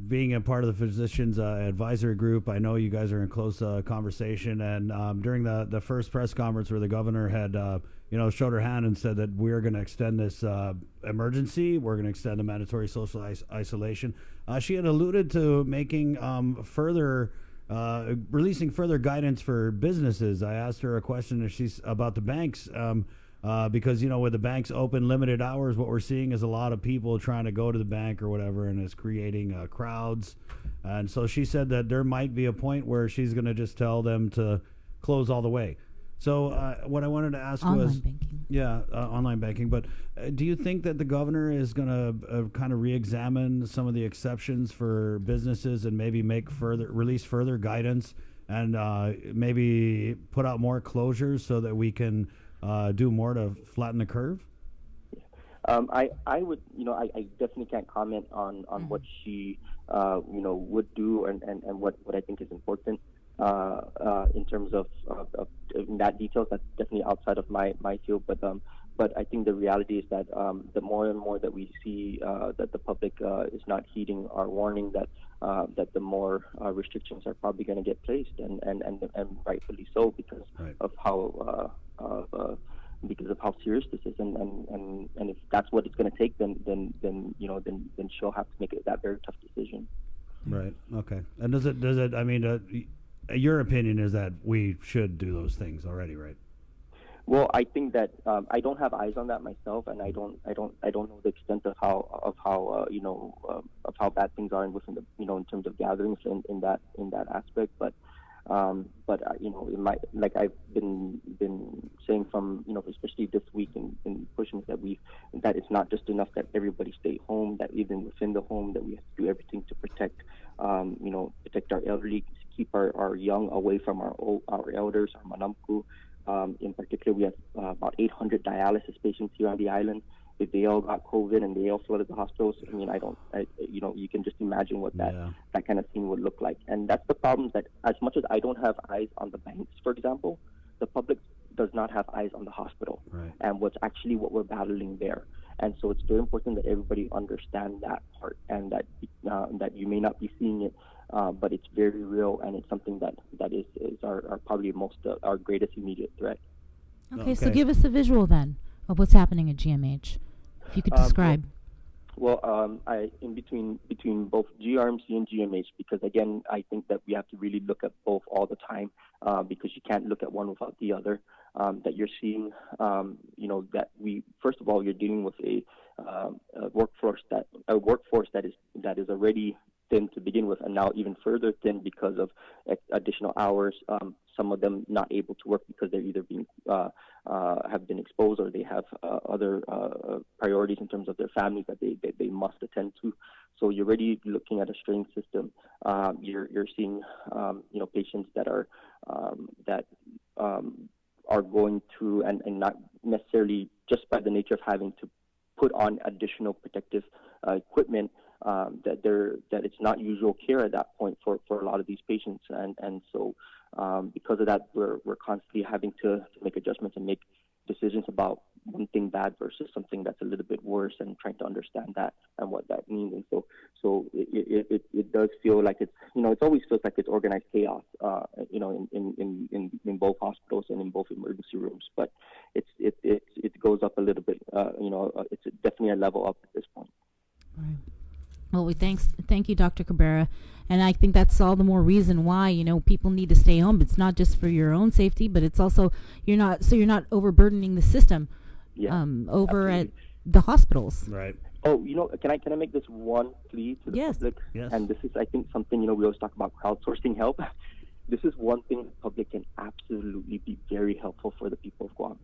being a part of the physicians advisory group, I know you guys are in close conversation, and during the first press conference where the governor had, showed her hand and said that we're going to extend this emergency, we're going to extend the mandatory social isolation, she had alluded to making releasing further guidance for businesses. I asked her a question about the banks. Because, with the banks open limited hours, what we're seeing is a lot of people trying to go to the bank or whatever, and it's creating crowds. And so she said that there might be a point where she's going to just tell them to close all the way. So what I wanted to ask was... banking. Yeah, online banking. But do you think that the governor is going to kind of re-examine some of the exceptions for businesses and maybe release further guidance and maybe put out more closures so that we can... do more to flatten the curve? I would, I definitely can't comment on what she, would do and what I think is important in terms of that details. That's definitely outside of my field. But I think the reality is that the more and more that we see that the public is not heeding our warning, that the more restrictions are probably going to get placed, and rightfully so, because of how serious this is, and if that's what it's going to take, then she'll have to make that very tough decision. Right. Okay. And does it? I mean, your opinion is that we should do those things already, right? Well, I think that I don't have eyes on that myself, and I don't know the extent of how bad things are within the in terms of gatherings in that aspect. But it might, like I've been saying from especially this week in pushing that it's not just enough that everybody stay home, that even within the home that we have to do everything to protect our elderly, keep our young away from our elders, our manamku. In particular, we have about 800 dialysis patients here on the island. If they all got COVID and they all flooded the hospitals, I mean, you can just imagine what that kind of scene would look like. And that's the problem, that as much as I don't have eyes on the banks, for example, the public does not have eyes on the hospital and what we're battling there. And so it's very important that everybody understand that part, and that you may not be seeing it, but it's very real, and it's something that is our probably our greatest immediate threat. Okay, so give us a visual then of what's happening at GMH, if you could describe. I in between both GRMC and GMH, because again, I think that we have to really look at both all the time, because you can't look at one without the other. That you're seeing, that we, first of all, you're dealing with a workforce that is already thin to begin with, and now even further thin because of additional hours. Some of them not able to work because they're either being have been exposed, or they have other priorities in terms of their families that they must attend to. So you're already looking at a strained system. You're seeing patients that are going through, and not necessarily just by the nature of having to put on additional protective equipment, that it's not usual care at that point for a lot of these patients, and so because of that, we're constantly having to make adjustments and make decisions about one thing bad versus something that's a little bit worse, and trying to understand that and what that means. And so it does feel like it always feels like it's organized chaos, in both hospitals and in both emergency rooms. But it goes up a little bit. It's definitely a level up at this point. All right. Well, thank you, Dr. Cabrera, and I think that's all the more reason why people need to stay home. It's not just for your own safety, but it's also you're not overburdening the system. Yeah, over absolutely. At the hospitals. Right. Oh, can I make this one plea to the public? Yes. And this is, I think, something we always talk about crowdsourcing help. This is one thing the public can absolutely be very helpful for the people of Guam.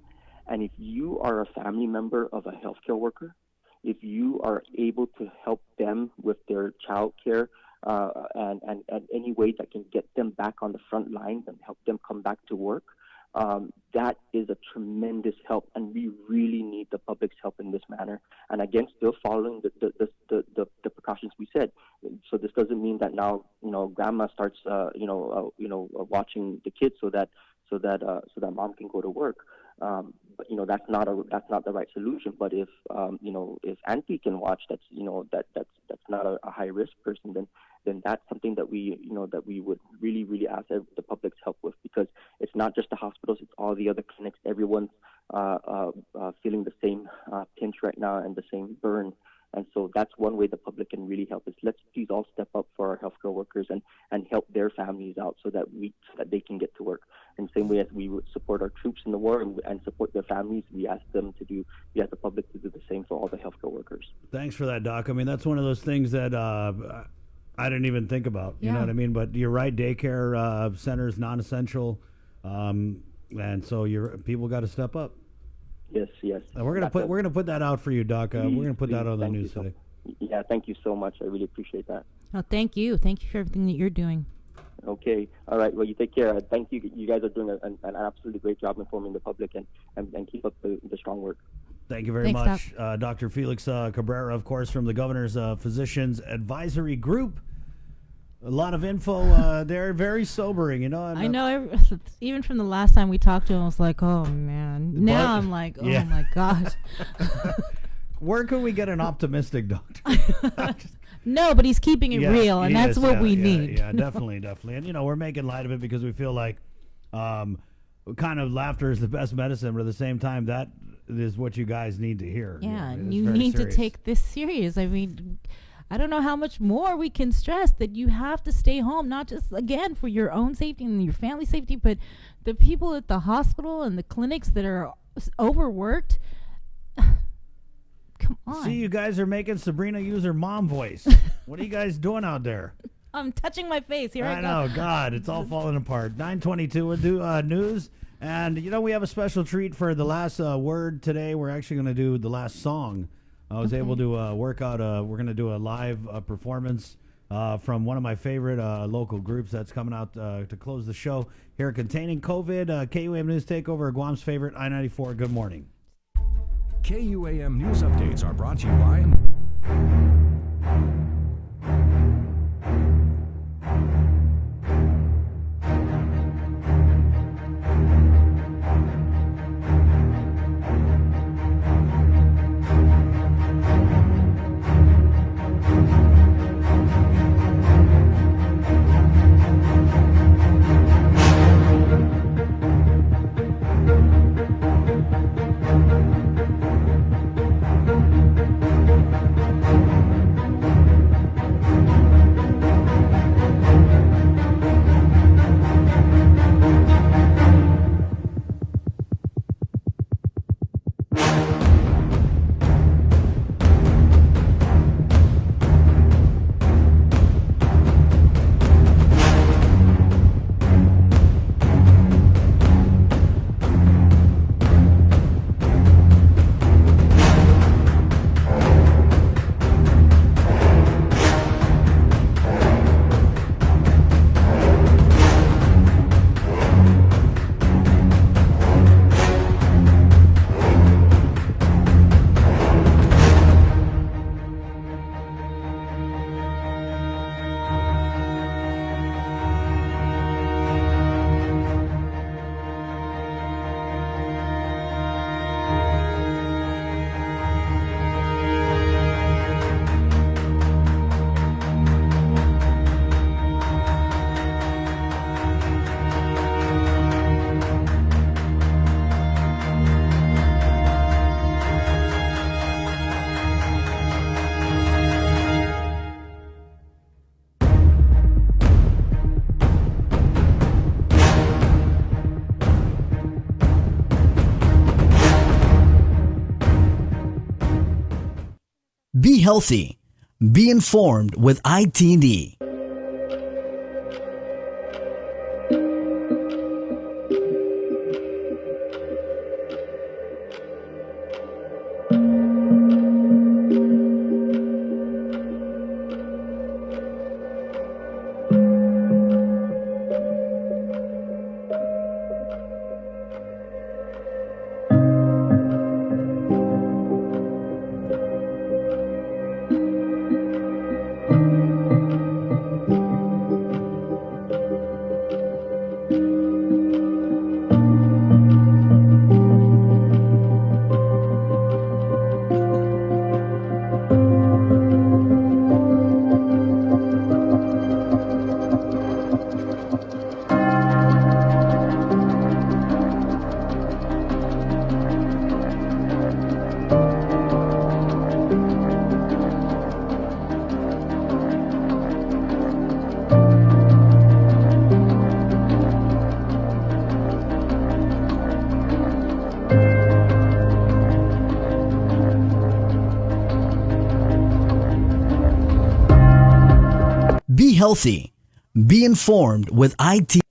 And if you are a family member of a healthcare worker, if you are able to help them with their child care and any way that can get them back on the front lines and help them come back to work, that is a tremendous help, and we really need the public's help in this manner. And again, still following the precautions we said. So this doesn't mean that now grandma starts watching the kids so that mom can go to work. But that's not the right solution. But if if Auntie can watch, that's that's not a high risk person, then that's something that we would really ask the public's help with, because it's not just the hospitals, it's all the other clinics. Everyone's feeling the same pinch right now and the same burn. And so that's one way the public can really help, is let's please all step up for our healthcare workers and help their families out so that they can get to work. In the same way as we would support our troops in the war and support their families, we ask the public to do the same for all the healthcare workers. Thanks for that, Doc. I mean, that's one of those things that I didn't even think about. You know what I mean? But you're right, daycare centers, non-essential, and so people got to step up. Yes. We're gonna put that out for you, Doc. We're gonna put that on the news today. Yeah, thank you so much. I really appreciate that. Oh, thank you for everything that you're doing. Okay, all right. Well, you take care. Thank you. You guys are doing an absolutely great job informing the public, and keep up the strong work. Thank you very much, Dr. Felix Cabrera, of course, from the Governor's Physicians Advisory Group. A lot of info there, very sobering, I know, even from the last time we talked to him, I was like, oh, man. Now I'm like, oh, my God. Where could we get an optimistic doctor? No, but he's keeping it real, and that's what we need. Yeah, definitely. And, we're making light of it because we feel like kind of laughter is the best medicine, but at the same time, that is what you guys need to hear. Yeah, and you need to take this serious. I mean, I don't know how much more we can stress that you have to stay home, not just, again, for your own safety and your family safety, but the people at the hospital and the clinics that are overworked. Come on. See, you guys are making Sabrina use her mom voice. What are you guys doing out there? I'm touching my face. Here I go. I know, God, it's all falling apart. 9:22, we'll do news. And, we have a special treat for the last word today. We're actually going to do the last song. I was able to work out, we're going to do a live performance from one of my favorite local groups that's coming out to close the show here, containing COVID. KUAM News Takeover, Guam's favorite, I-94. Good morning. KUAM News Updates are brought to you by... Be healthy. Be informed with ITD. Be healthy. Be informed with IT.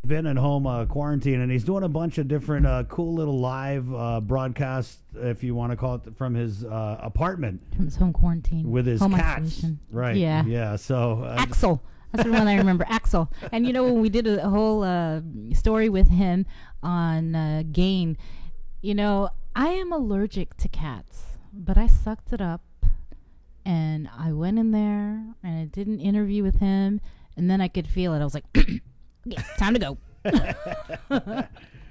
Been at home quarantine, and he's doing a bunch of different cool little live broadcasts, if you want to call it, from his apartment. From his home quarantine. With his home cats. isolation. Right. Yeah. Yeah. So Axel. That's the one I remember. Axel. And you know, when we did a whole story with him on Gain, you know, I am allergic to cats, but I sucked it up and I went in there and I did an interview with him, and then I could feel it. I was like, okay, time to go.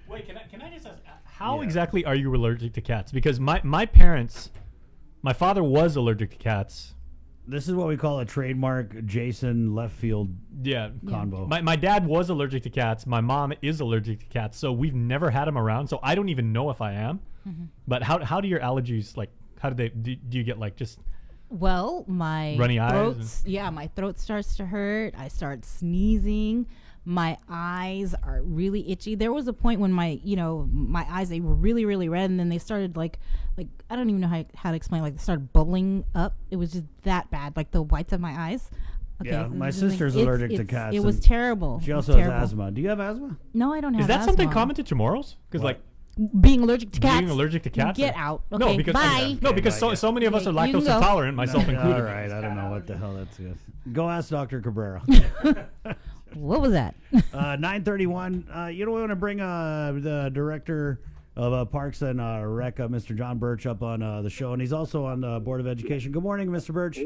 Wait, can I just ask, how exactly are you allergic to cats? Because my parents, my father was allergic to cats. This is what we call a trademark Jason left field convo. My dad was allergic to cats. My mom is allergic to cats. So we've never had them around. So I don't even know if I am. Mm-hmm. But how do your allergies, like, how do they, do you get like just... Well, my runny eyes. Yeah, my throat starts to hurt. I start sneezing. My eyes are really itchy. There was a point when my eyes, they were really, really red, and then they started like I don't even know how to explain. Like, they started bubbling up. It was just that bad, like the whites of my eyes. Okay, yeah, my sister's allergic to cats. It was terrible. She also has asthma. Do you have asthma? No, I don't have. Is that asthma. something common to Chamorros? Because like. Being allergic to cats. Being allergic to cats. Get out. Okay, no, because bye. No, because so many of us are lactose intolerant, myself included. All right, I don't know what the hell that's good. Go ask Dr. Cabrera. What was that? 9:31. We want to bring the director of Parks and Rec, Mr. John Birch, up on the show, and he's also on the Board of Education. Good morning, Mr. Birch.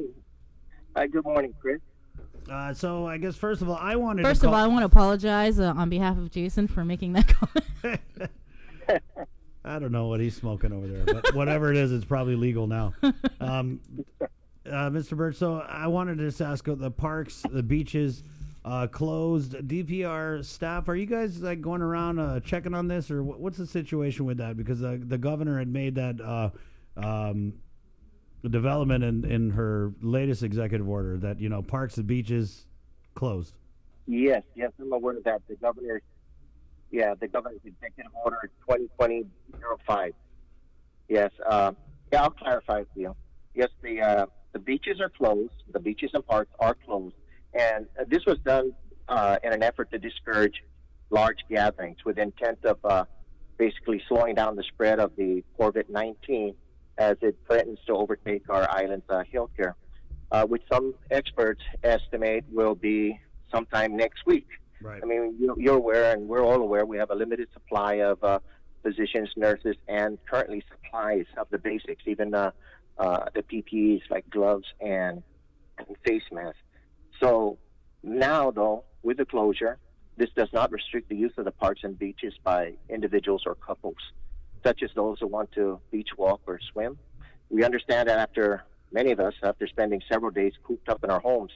Hi, good morning, Chris. So I guess first of all, I wanted First to of all, I want to apologize on behalf of Jason for making that comment. I don't know what he's smoking over there, but whatever it is, it's probably legal now. Mr. Birch, so I wanted to just ask, the parks, the beaches, closed. DPR staff, are you guys like going around checking on this, or what's the situation with that? Because the governor had made that development in her latest executive order that parks and beaches closed. Yes, I'm aware of that. The governor's executive order 2020-05. Yes, I'll clarify for you. Yes, the beaches are closed. The beaches and parks are closed, and this was done in an effort to discourage large gatherings with the intent of basically slowing down the spread of the COVID-19 as it threatens to overtake our island's healthcare, which some experts estimate will be sometime next week. Right. I mean, you're aware, and we're all aware, we have a limited supply of physicians, nurses, and currently supplies of the basics, even the PPEs like gloves and face masks. So now, though, with the closure, this does not restrict the use of the parks and beaches by individuals or couples, such as those who want to beach walk or swim. We understand that many of us, after spending several days cooped up in our homes,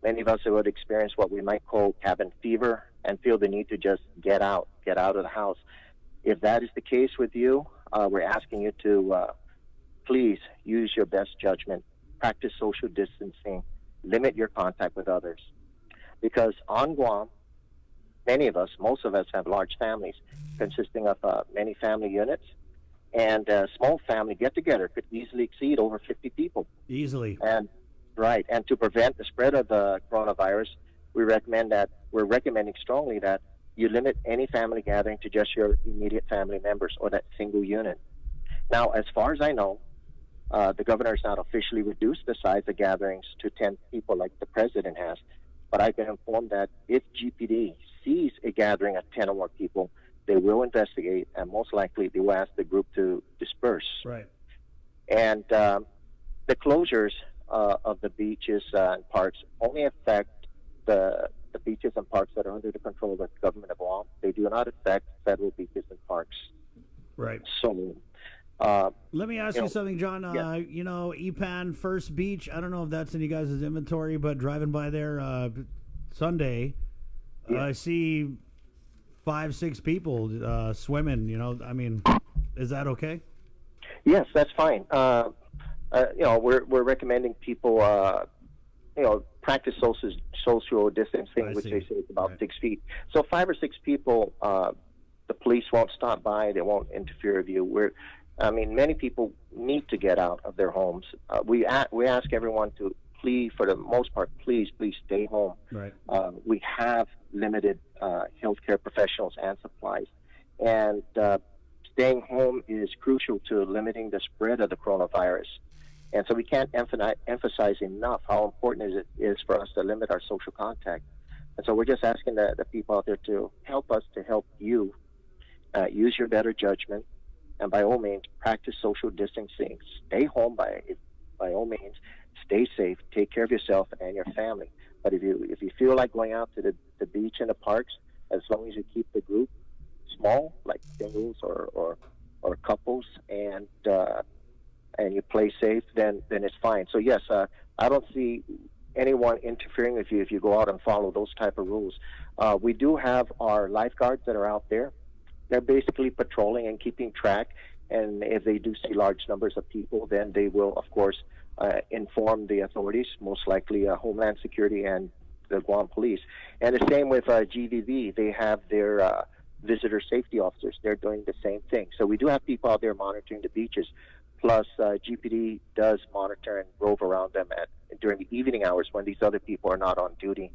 many of us would experience what we might call cabin fever and feel the need to just get out of the house. If that is the case with you, we're asking you to please use your best judgment, practice social distancing, limit your contact with others. Because on Guam, most of us have large families consisting of many family units, and a small family get-together could easily exceed over 50 people. Easily. And to prevent the spread of the coronavirus, we're recommending strongly that you limit any family gathering to just your immediate family members or that single unit. Now, as far as I know, the governor has not officially reduced the size of gatherings to 10 people like the president has, but I've been informed that if GPD sees a gathering of 10 or more people, they will investigate, and most likely they will ask the group to disperse. Right. And the closures of the beaches and parks only affect the beaches and parks that are under the control of the government of Guam. They do not affect federal beaches and parks. Right. So, let me ask you something, John. Epan First Beach, I don't know if that's in you guys' inventory, but driving by there Sunday, I see 5-6 people swimming. I mean, is that okay? Yes, that's fine. We're recommending people, practice social distancing, which they say is about 6 feet. So 5 or 6 people, the police won't stop by. They won't interfere with you. Many people need to get out of their homes. We ask everyone to please, for the most part, please stay home. Right. We have limited healthcare professionals and supplies, and staying home is crucial to limiting the spread of the coronavirus. And so we can't emphasize enough how important it is for us to limit our social contact. And so we're just asking the people out there to help us to help you use your better judgment, and by all means, practice social distancing. Stay home by all means. Stay safe. Take care of yourself and your family. But if you feel like going out to the beach and the parks, as long as you keep the group small, like singles or couples, and you play safe, then it's fine. So yes, I don't see anyone interfering with you if you go out and follow those type of rules. We do have our lifeguards that are out there. They're basically patrolling and keeping track, and if they do see large numbers of people, then they will, of course, inform the authorities, most likely Homeland Security and the Guam Police. And the same with GVV. They have their visitor safety officers. They're doing the same thing. So we do have people out there monitoring the beaches. Plus, GPD does monitor and rove around them during the evening hours when these other people are not on duty.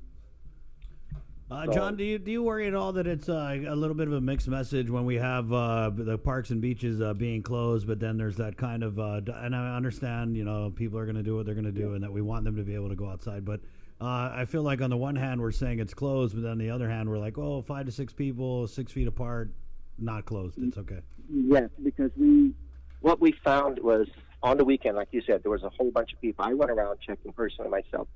John, do you worry at all that it's a little bit of a mixed message when we have the parks and beaches being closed, but then there's that kind of and I understand people are going to do what they're going to do, and that we want them to be able to go outside, but I feel like on the one hand we're saying it's closed, but then on the other hand we're like, 5 to 6 people 6 feet apart, not closed, it's okay. Yes, because what we found was on the weekend, like you said, there was a whole bunch of people. I went around checking personally myself,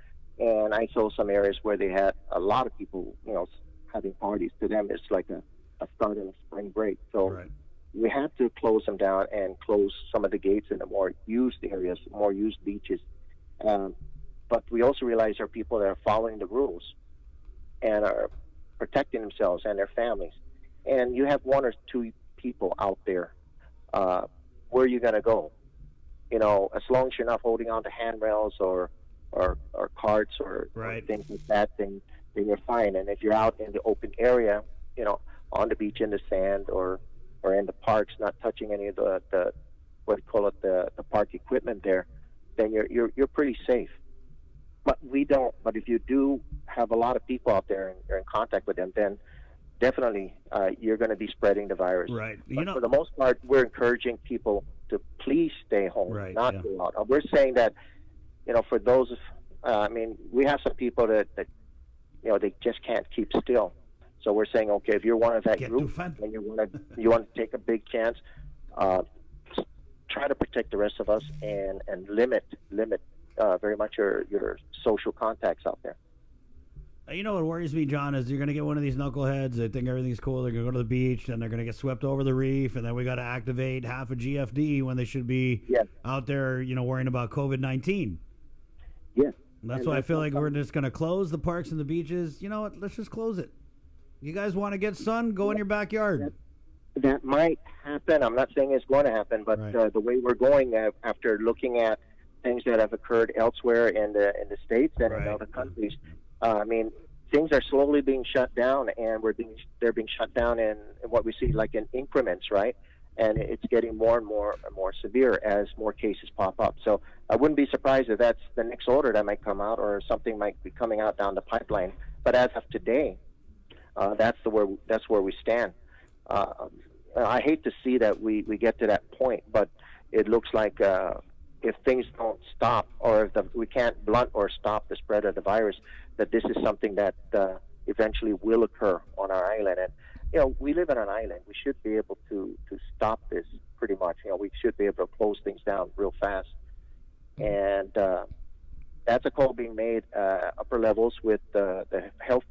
And I saw some areas where they had a lot of people, having parties. To them, it's like a start of a spring break. So we have to close them down and close some of the gates in the more used areas, more used beaches. But we also realize there are people that are following the rules and are protecting themselves and their families. And you have one or two people out there. Where are you going to go? As long as you're not holding on to handrails or carts or things like that, then you're fine. And if you're out in the open area, on the beach in the sand or in the parks, not touching any of the what do you call it, the park equipment there, then you're pretty safe. But we don't. But if you do have a lot of people out there and you're in contact with them, then definitely you're going to be spreading the virus. Right. But for the most part, we're encouraging people to please stay home, not go out. We're saying that, for those, we have some people that they just can't keep still. So we're saying, okay, if you're one of that group and you want to take a big chance, try to protect the rest of us and limit very much your social contacts out there. You know what worries me, John, is you're going to get one of these knuckleheads that think everything's cool. They're going to go to the beach, and they're going to get swept over the reef, and then we got to activate half a GFD when they should be out there, worrying about COVID-19. Yes. That's why I feel like we're just going to close the parks and the beaches. You know what? Let's just close it. You guys want to get sun? Go in your backyard. That might happen. I'm not saying it's going to happen, but the way we're going after looking at things that have occurred elsewhere in the States and in other countries, things are slowly being shut down, and they're being shut down in what we see like in increments, right? And it's getting more and more severe as more cases pop up. So I wouldn't be surprised if that's the next order that might come out, or something might be coming out down the pipeline. But as of today, that's where we stand. I hate to see that we get to that point, but it looks like if things don't stop, or if we can't blunt or stop the spread of the virus, that this is something that eventually will occur on our island. And we live on an island. We should be able to stop this pretty much. We should be able to close things down real fast. And that's a call being made upper levels with the health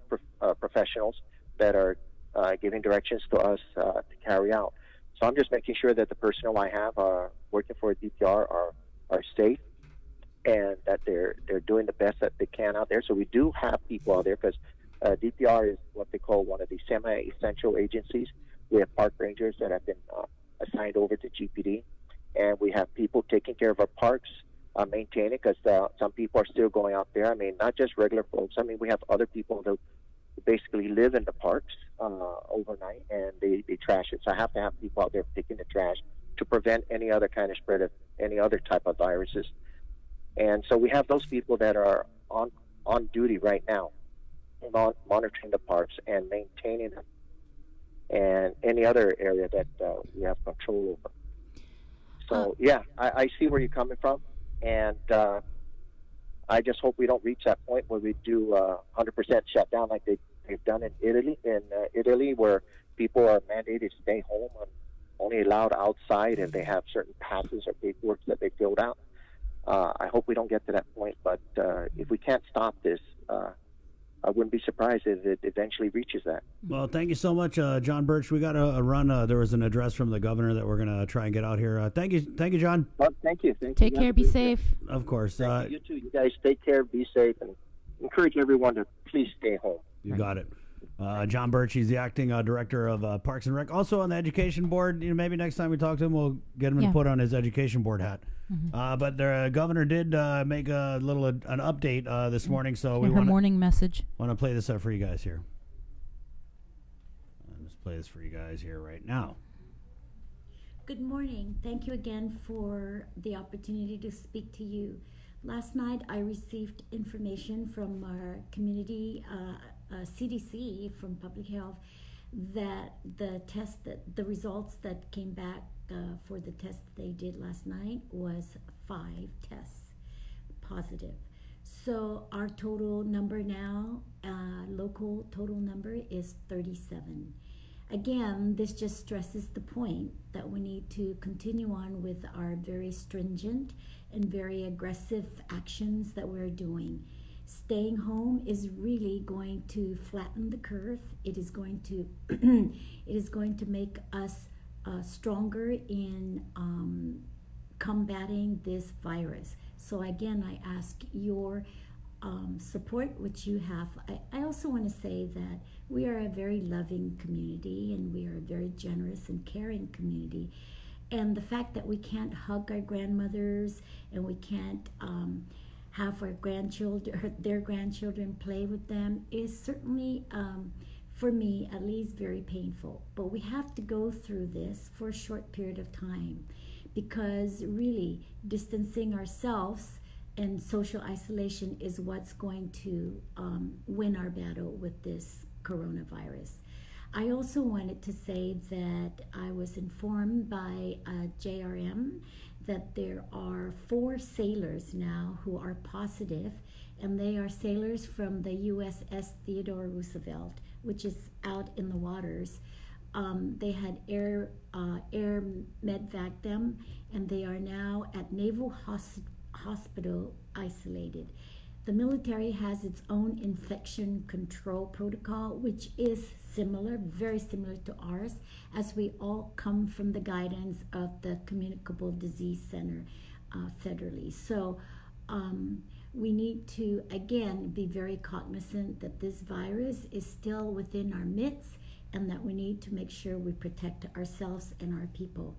professionals that are giving directions to us to carry out. So I'm just making sure that the personnel I have working for DPR are safe, and that they're doing the best that they can out there. So we do have people out there, because DPR is what they call one of the semi-essential agencies. We have park rangers that have been assigned over to GPD, and we have people taking care of our parks, maintaining, because some people are still going out there. Not just regular folks. We have other people that basically live in the parks overnight, and they trash it. So I have to have people out there picking the trash to prevent any other kind of spread of any other type of viruses. And so we have those people that are on duty right now, monitoring the parks and maintaining them, and any other area that we have control over. So I see where you're coming from, and I just hope we don't reach that point where we do 100% shutdown like they've done in Italy, where people are mandated to stay home and only allowed outside if they have certain passes or paperwork that they filled out. I hope we don't get to that point, but if we can't stop this, I wouldn't be surprised if it eventually reaches that. Well, thank you so much, John Birch. We got a run. There was an address from the governor that we're going to try and get out here. Thank you, John. Well, thank you. Take care. Be safe. Of course. You too. You guys take care. Be safe, and encourage everyone to please stay home. You got it. John Birch, he's the acting director of Parks and Rec. Also on the education board. Maybe next time we talk to him, we'll get him to put on his education board hat. Mm-hmm. But the governor did make an update this morning, so we want morning message. Want to play this up for you guys here. Let's play this for you guys here right now. Good morning. Thank you again for the opportunity to speak to you. Last night I received information from our community CDC from Public Health that the results that came back for the test they did last night was 5 tests positive. So our total number now, local total number, is 37. Again, this just stresses the point that we need to continue on with our very stringent and very aggressive actions that we're doing. staying home is really going to flatten the curve. It is going to it is going to make us stronger in combating this virus. So again, I ask your support, which you have. I also want to say that we are a very loving community, and we are a very generous and caring community. And the fact that we can't hug our grandmothers, and we can't have our grandchildren, their grandchildren, play with them is certainly, for me at least, very painful. But we have to go through this for a short period of time, because really distancing ourselves and social isolation is what's going to win our battle with this coronavirus. I also wanted to say that I was informed by JRM that there are 4 sailors now who are positive, and they are sailors from the USS Theodore Roosevelt, which is out in the waters. They had air medvac them, and they are now at Naval Hospital isolated. The military has its own infection control protocol, which is similar, very similar to ours, as we all come from the guidance of the Communicable Disease Center federally. So we need to, again, be very cognizant that this virus is still within our midst, and that we need to make sure we protect ourselves and our people.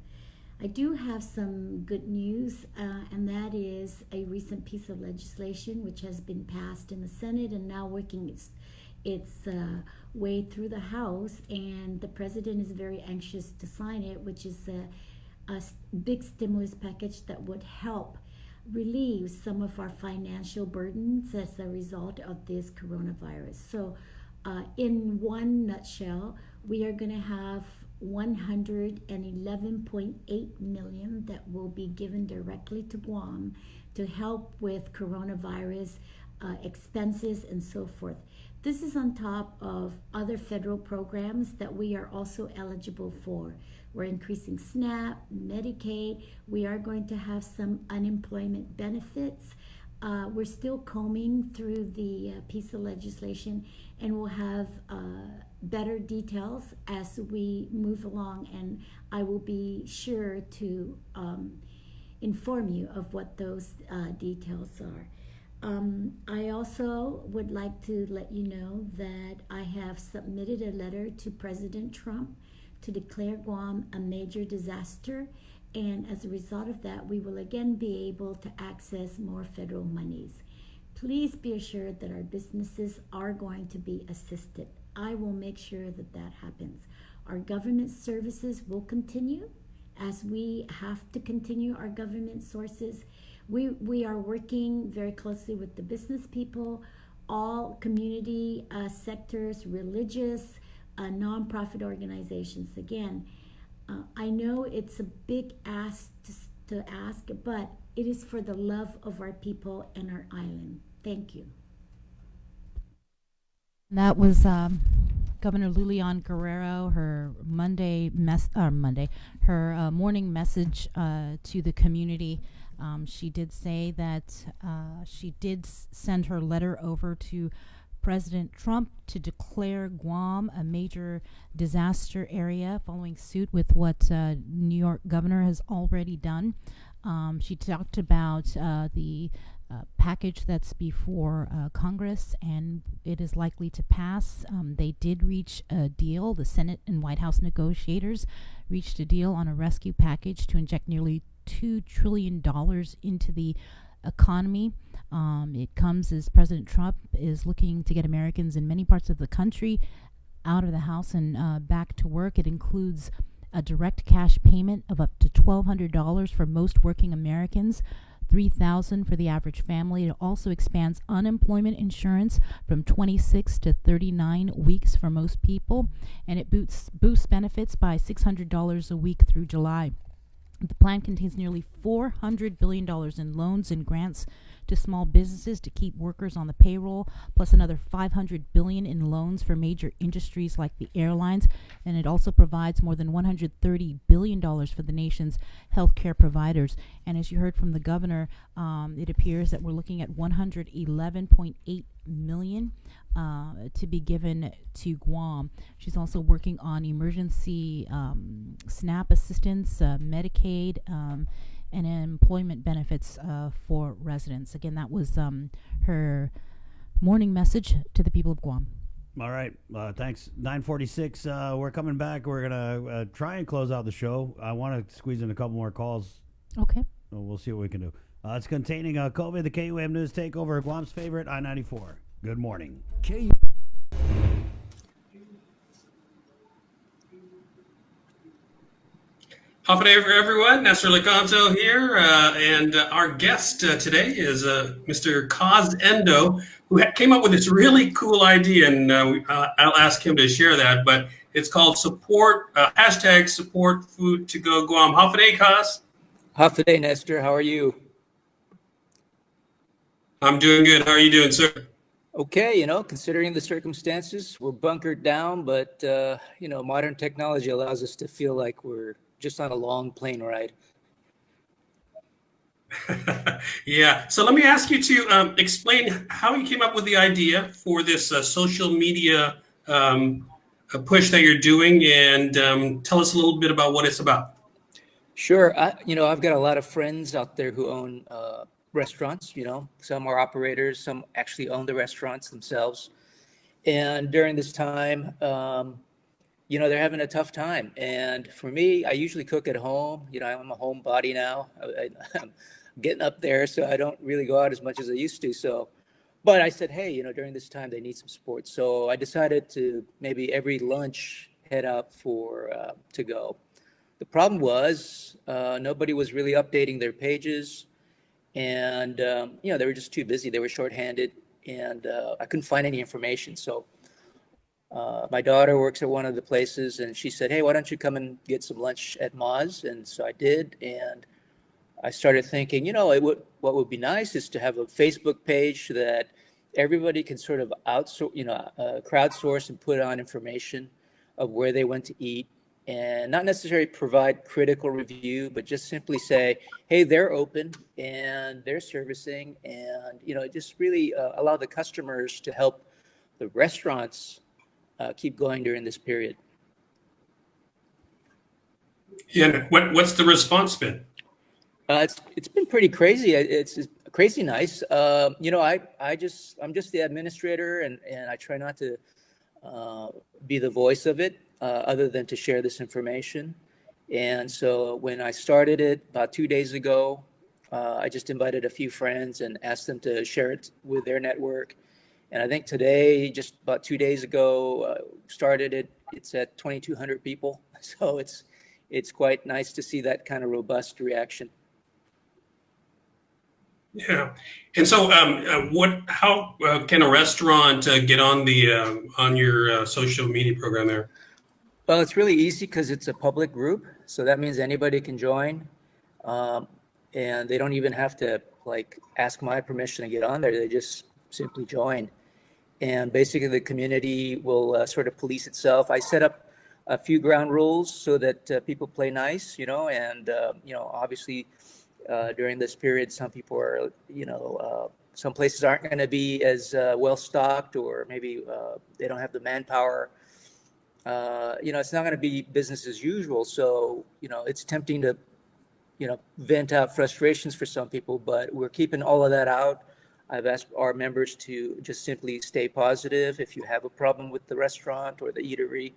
I do have some good news, and that is a recent piece of legislation which has been passed in the Senate and now working its way through the House, and the president is very anxious to sign it, which is a big stimulus package that would help relieve some of our financial burdens as a result of this coronavirus. So in one nutshell, we are going to have $111.8 million that will be given directly to Guam to help with coronavirus expenses and so forth. This is on top of other federal programs that we are also eligible for. We're increasing SNAP, Medicaid. We are going to have some unemployment benefits. We're still combing through the piece of legislation, and we'll have better details as we move along, and I will be sure to inform you of what those details are. I also would like to let you know that I have submitted a letter to President Trump to declare Guam a major disaster, and as a result of that, we will again be able to access more federal monies. Please be assured that our businesses are going to be assisted. I will make sure that that happens. Our government services will continue, as we have to continue our government sources. We are working very closely with the business people, all community sectors, religious, nonprofit organizations. Again, I know it's a big ask to ask, but it is for the love of our people and our island. Thank you. That was Governor Lulian Guerrero, her morning message to the community. She did say that she did send her letter over to President Trump to declare Guam a major disaster area, following suit with what New York governor has already done. She talked about the package that's before Congress, and it is likely to pass. They did reach a deal. The Senate and White House negotiators reached a deal on a rescue package to inject nearly $2 trillion into the economy. It comes as President Trump is looking to get Americans in many parts of the country out of the house and back to work. It includes a direct cash payment of up to $1,200 for most working Americans, $3,000 for the average family. It also expands unemployment insurance from 26 to 39 weeks for most people, and it boosts benefits by $600 a week through July. The plan contains nearly $400 billion in loans and grants to to small businesses to keep workers on the payroll, plus another $500 billion in loans for major industries like the airlines. And it also provides more than $130 billion for the nation's healthcare providers. And as you heard from the governor, it appears that we're looking at $111.8 million to be given to Guam. She's also working on emergency SNAP assistance, Medicaid, and employment benefits for residents. Again, that was her morning message to the people of Guam. All right. Thanks. 9:46. We're coming back. We're going to try and close out the show. I want to squeeze in a couple more calls. Okay. We'll see what we can do. It's containing COVID, the KUAM News Takeover, Guam's favorite, I-94. Good morning. Happy day for everyone. Nestor Licanto here, and our guest today is Mr. Cos Endo, who came up with this really cool idea, and I'll ask him to share that. But it's called hashtag support food to go Guam. Happy day, Cos. Happy day, Nestor. How are you? I'm doing good. How are you doing, sir? Okay, considering the circumstances, we're bunkered down, but modern technology allows us to feel like we're just on a long plane ride. Yeah. So let me ask you to explain how you came up with the idea for this social media push that you're doing, and tell us a little bit about what it's about. Sure. I've got a lot of friends out there who own restaurants. Some are operators, some actually own the restaurants themselves. And during this time, they're having a tough time. And for me, I usually cook at home. I'm a homebody now. I'm getting up there, so I don't really go out as much as I used to. But I said, hey, during this time, they need some support. So I decided to maybe every lunch head out for to go. The problem was nobody was really updating their pages. And, they were just too busy. They were shorthanded, and I couldn't find any information. So my daughter works at one of the places, and she said, hey, why don't you come and get some lunch at Moz? And so I did. And I started thinking, what would be nice is to have a Facebook page that everybody can sort of crowdsource and put on information of where they went to eat, and not necessarily provide critical review, but just simply say, hey, they're open and they're servicing, and just really allow the customers to help the restaurants keep going during this period. Yeah. What's the response been? It's been pretty crazy. It's crazy nice. I'm just the administrator, and I try not to be the voice of it, other than to share this information. And so when I started it about 2 days ago, I just invited a few friends and asked them to share it with their network. And I think today, just about 2 days ago, started it. It's at 2,200 people. So it's quite nice to see that kind of robust reaction. Yeah. And so how can a restaurant get on on your social media program there? Well, it's really easy because it's a public group. So that means anybody can join. And they don't even have to ask my permission to get on there. They just simply join. And basically the community will sort of police itself. I set up a few ground rules so that people play nice, and obviously during this period, some people are, some places aren't going to be as well stocked, or maybe they don't have the manpower. It's not going to be business as usual. So, it's tempting to, vent out frustrations for some people, but we're keeping all of that out. I've asked our members to just simply stay positive. If you have a problem with the restaurant or the eatery,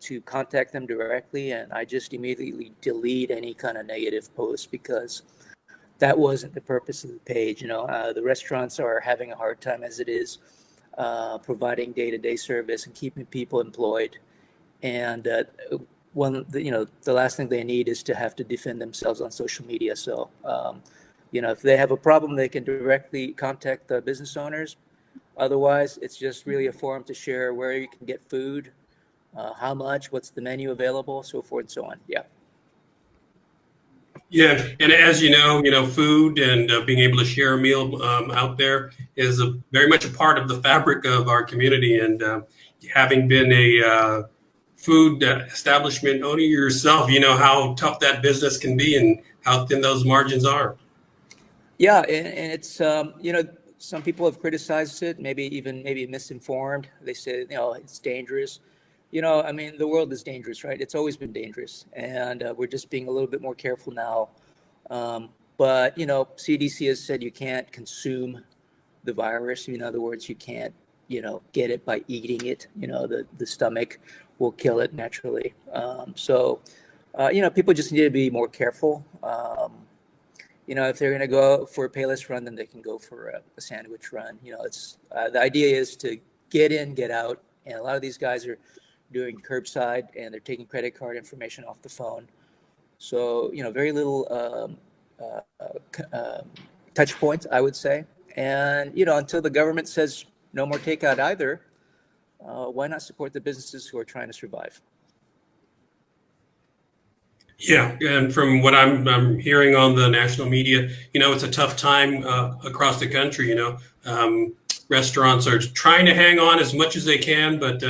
to contact them directly. And I just immediately delete any kind of negative posts, because that wasn't the purpose of the page. The restaurants are having a hard time as it is, providing day-to-day service and keeping people employed. And the last thing they need is to have to defend themselves on social media. So, if they have a problem, they can directly contact the business owners. Otherwise, it's just really a forum to share where you can get food, how much, what's the menu available, so forth and so on. Yeah. Yeah, and as you know, food and being able to share a meal out there is very much a part of the fabric of our community. And having been a food establishment owner yourself, you know how tough that business can be and how thin those margins are. Yeah, and it's some people have criticized it, maybe misinformed. They say it's dangerous. I mean, the world is dangerous, right? It's always been dangerous, and we're just being a little bit more careful now. But CDC has said you can't consume the virus. In other words, you can't get it by eating it. The stomach will kill it naturally. People just need to be more careful. If they're going to go for a Payless run, then they can go for a sandwich run. It's the idea is to get in, get out, and a lot of these guys are doing curbside and they're taking credit card information off the phone. So very little touch points, I would say. And until the government says no more takeout either, why not support the businesses who are trying to survive? Yeah, and from what I'm hearing on the national media, it's a tough time across the country. Restaurants are trying to hang on as much as they can, but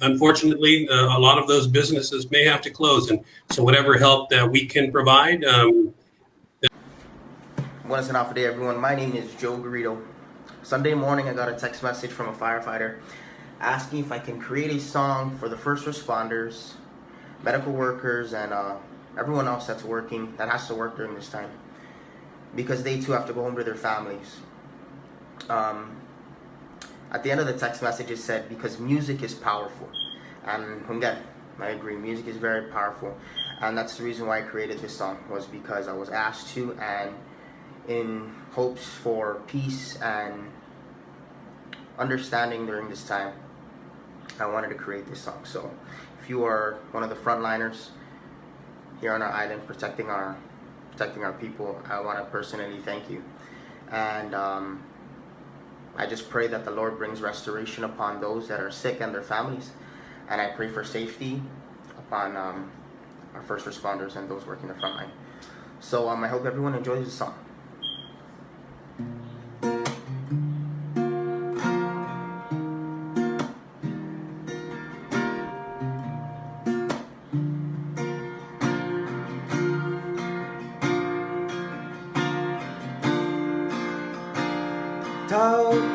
unfortunately, a lot of those businesses may have to close. And so, whatever help that we can provide. Buenas and day, everyone. My name is Joe Garrido. Sunday morning, I got a text message from a firefighter asking if I can create a song for the first responders, medical workers, and everyone else that has to work during this time, because they too have to go home to their families. At the end of the text message, it said, because music is powerful. And again, I agree, music is very powerful. And that's the reason why I created this song, was because I was asked to, and in hopes for peace and understanding during this time, I wanted to create this song. So if you are one of the frontliners here on our island protecting our people, I want to personally thank you. And I just pray that the Lord brings restoration upon those that are sick and their families. And I pray for safety upon our first responders and those working the front line. So I hope everyone enjoys the song.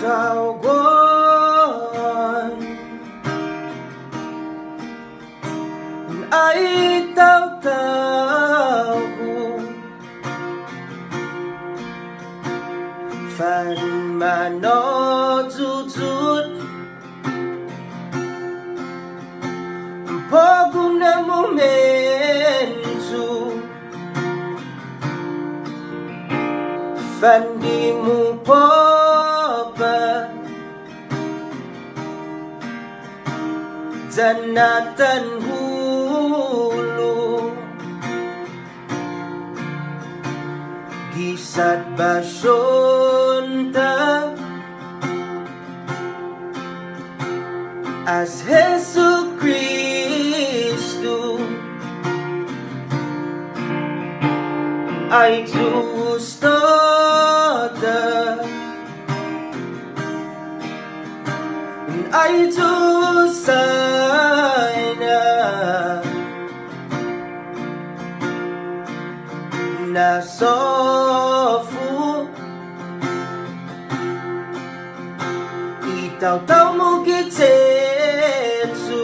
Tao Guan Ai tao Phan mà nó rút Poguna momentu Phan di mu popa Janatan hulu Gisat basunta As Jesus Cristo Ay justo Ay Jusana Na sofu Itaw mo kitetsu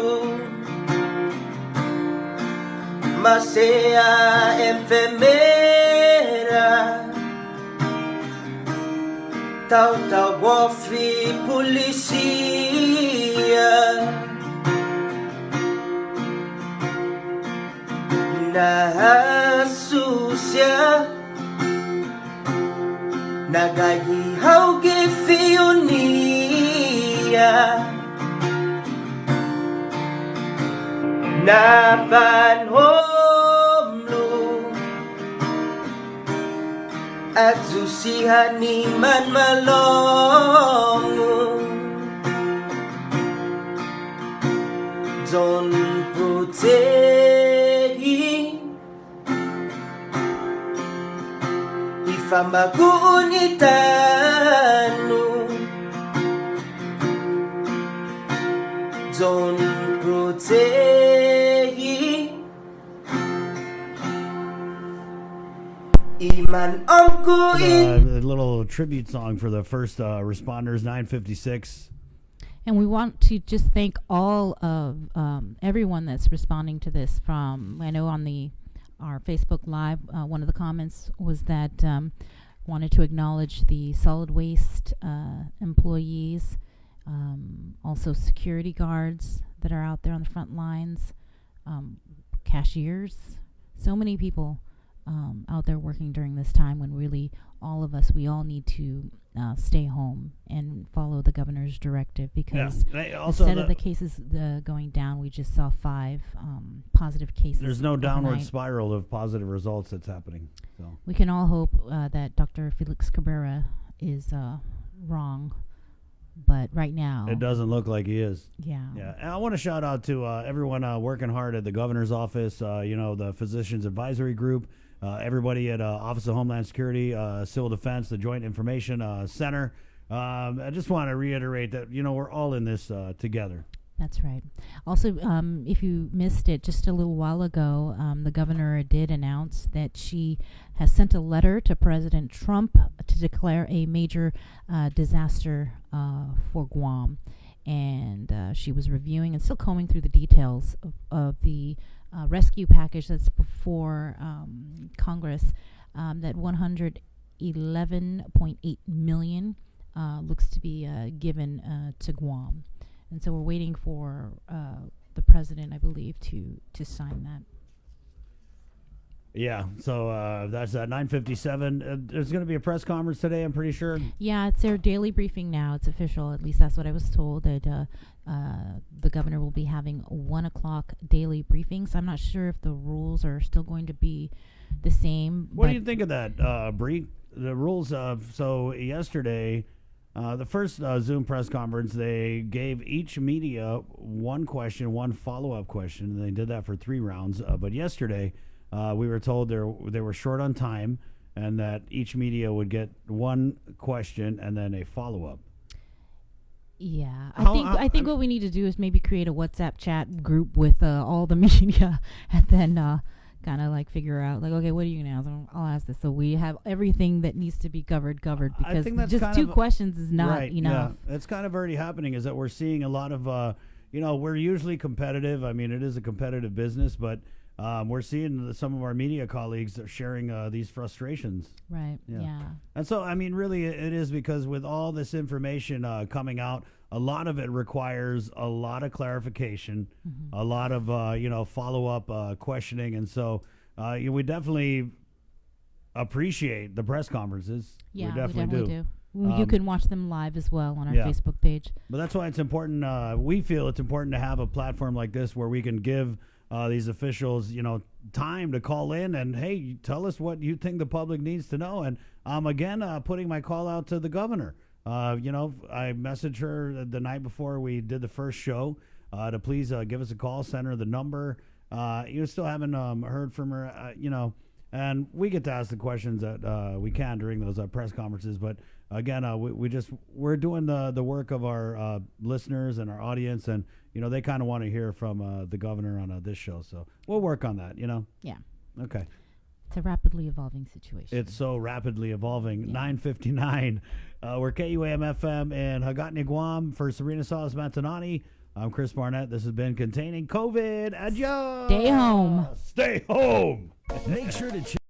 Masea enfermera Tau wofi polisia Na sucia Nagagihaw gifionia Na panhomlu At susihan ni man malongo Don't protegi Pambaguun itanu Zone protehi Iman omku A little tribute song for the first responders, 956. And we want to just thank all of everyone that's responding to this. From, I know on our Facebook Live, one of the comments was that wanted to acknowledge the solid waste employees, also security guards that are out there on the front lines, cashiers, so many people out there working during this time when really all of us, we all need to stay home and follow the governor's directive, because instead of the cases going down, we just saw 5 positive cases. There's no downward overnight. spiral of positive results that's happening. So We can all hope that Dr. Felix Cabrera is wrong, but right now it doesn't look like he is. Yeah. And I want to shout out to everyone working hard at the governor's office, the Physicians Advisory Group, everybody at Office of Homeland Security, Civil Defense, the Joint Information Center. I just want to reiterate that, we're all in this together. That's right. Also, if you missed it just a little while ago, the governor did announce that she has sent a letter to President Trump to declare a major disaster for Guam. And she was reviewing and still combing through the details of the rescue package that's before Congress. That $111.8 million looks to be given to Guam. And so we're waiting for the president, I believe, to sign that. Yeah, so that's at 9:57. There's going to be a press conference today, I'm pretty sure. Yeah, it's their daily briefing now. It's official. At least that's what I was told, that the governor will be having 1 o'clock daily briefings. I'm not sure if the rules are still going to be the same. What do you think of that, Bree? The rules so yesterday, the first Zoom press conference, they gave each media one question, one follow-up question, and they did that for 3 rounds. But yesterday, we were told they were short on time, and that each media would get one question and then a follow-up. Yeah, I think what we need to do is maybe create a WhatsApp chat group with all the media, and then kind of like figure out, like, okay, what are you gonna ask? I'll ask this, so we have everything that needs to be covered, because just 2 questions is not enough. Yeah. It's kind of already happening. Is that we're seeing a lot of, we're usually competitive. I mean, it is a competitive business, but we're seeing some of our media colleagues are sharing these frustrations. Right. Yeah. And so, I mean, really, it is because with all this information coming out, a lot of it requires a lot of clarification, a lot of follow-up questioning, and so we definitely appreciate the press conferences. Yeah, we definitely do. You can watch them live as well on our Facebook page. But that's why it's important. We feel it's important to have a platform like this where we can give these officials, time to call in and, hey, tell us what you think the public needs to know. And again, putting my call out to the governor. I messaged her the night before we did the first show to please give us a call, send her the number. You still haven't heard from her, and we get to ask the questions that we can during those press conferences. But again, we're doing the work of our listeners and our audience, and they kind of want to hear from the governor on this show. So we'll work on that. Yeah. Okay. It's a rapidly evolving situation. It's so rapidly evolving. 9:59. We're KUAM-FM in Hagåtña, Guam. For Sabrina Salas Matanani, I'm Chris Barnett. This has been Containing COVID. Adios. Stay home. Stay home. Make sure to check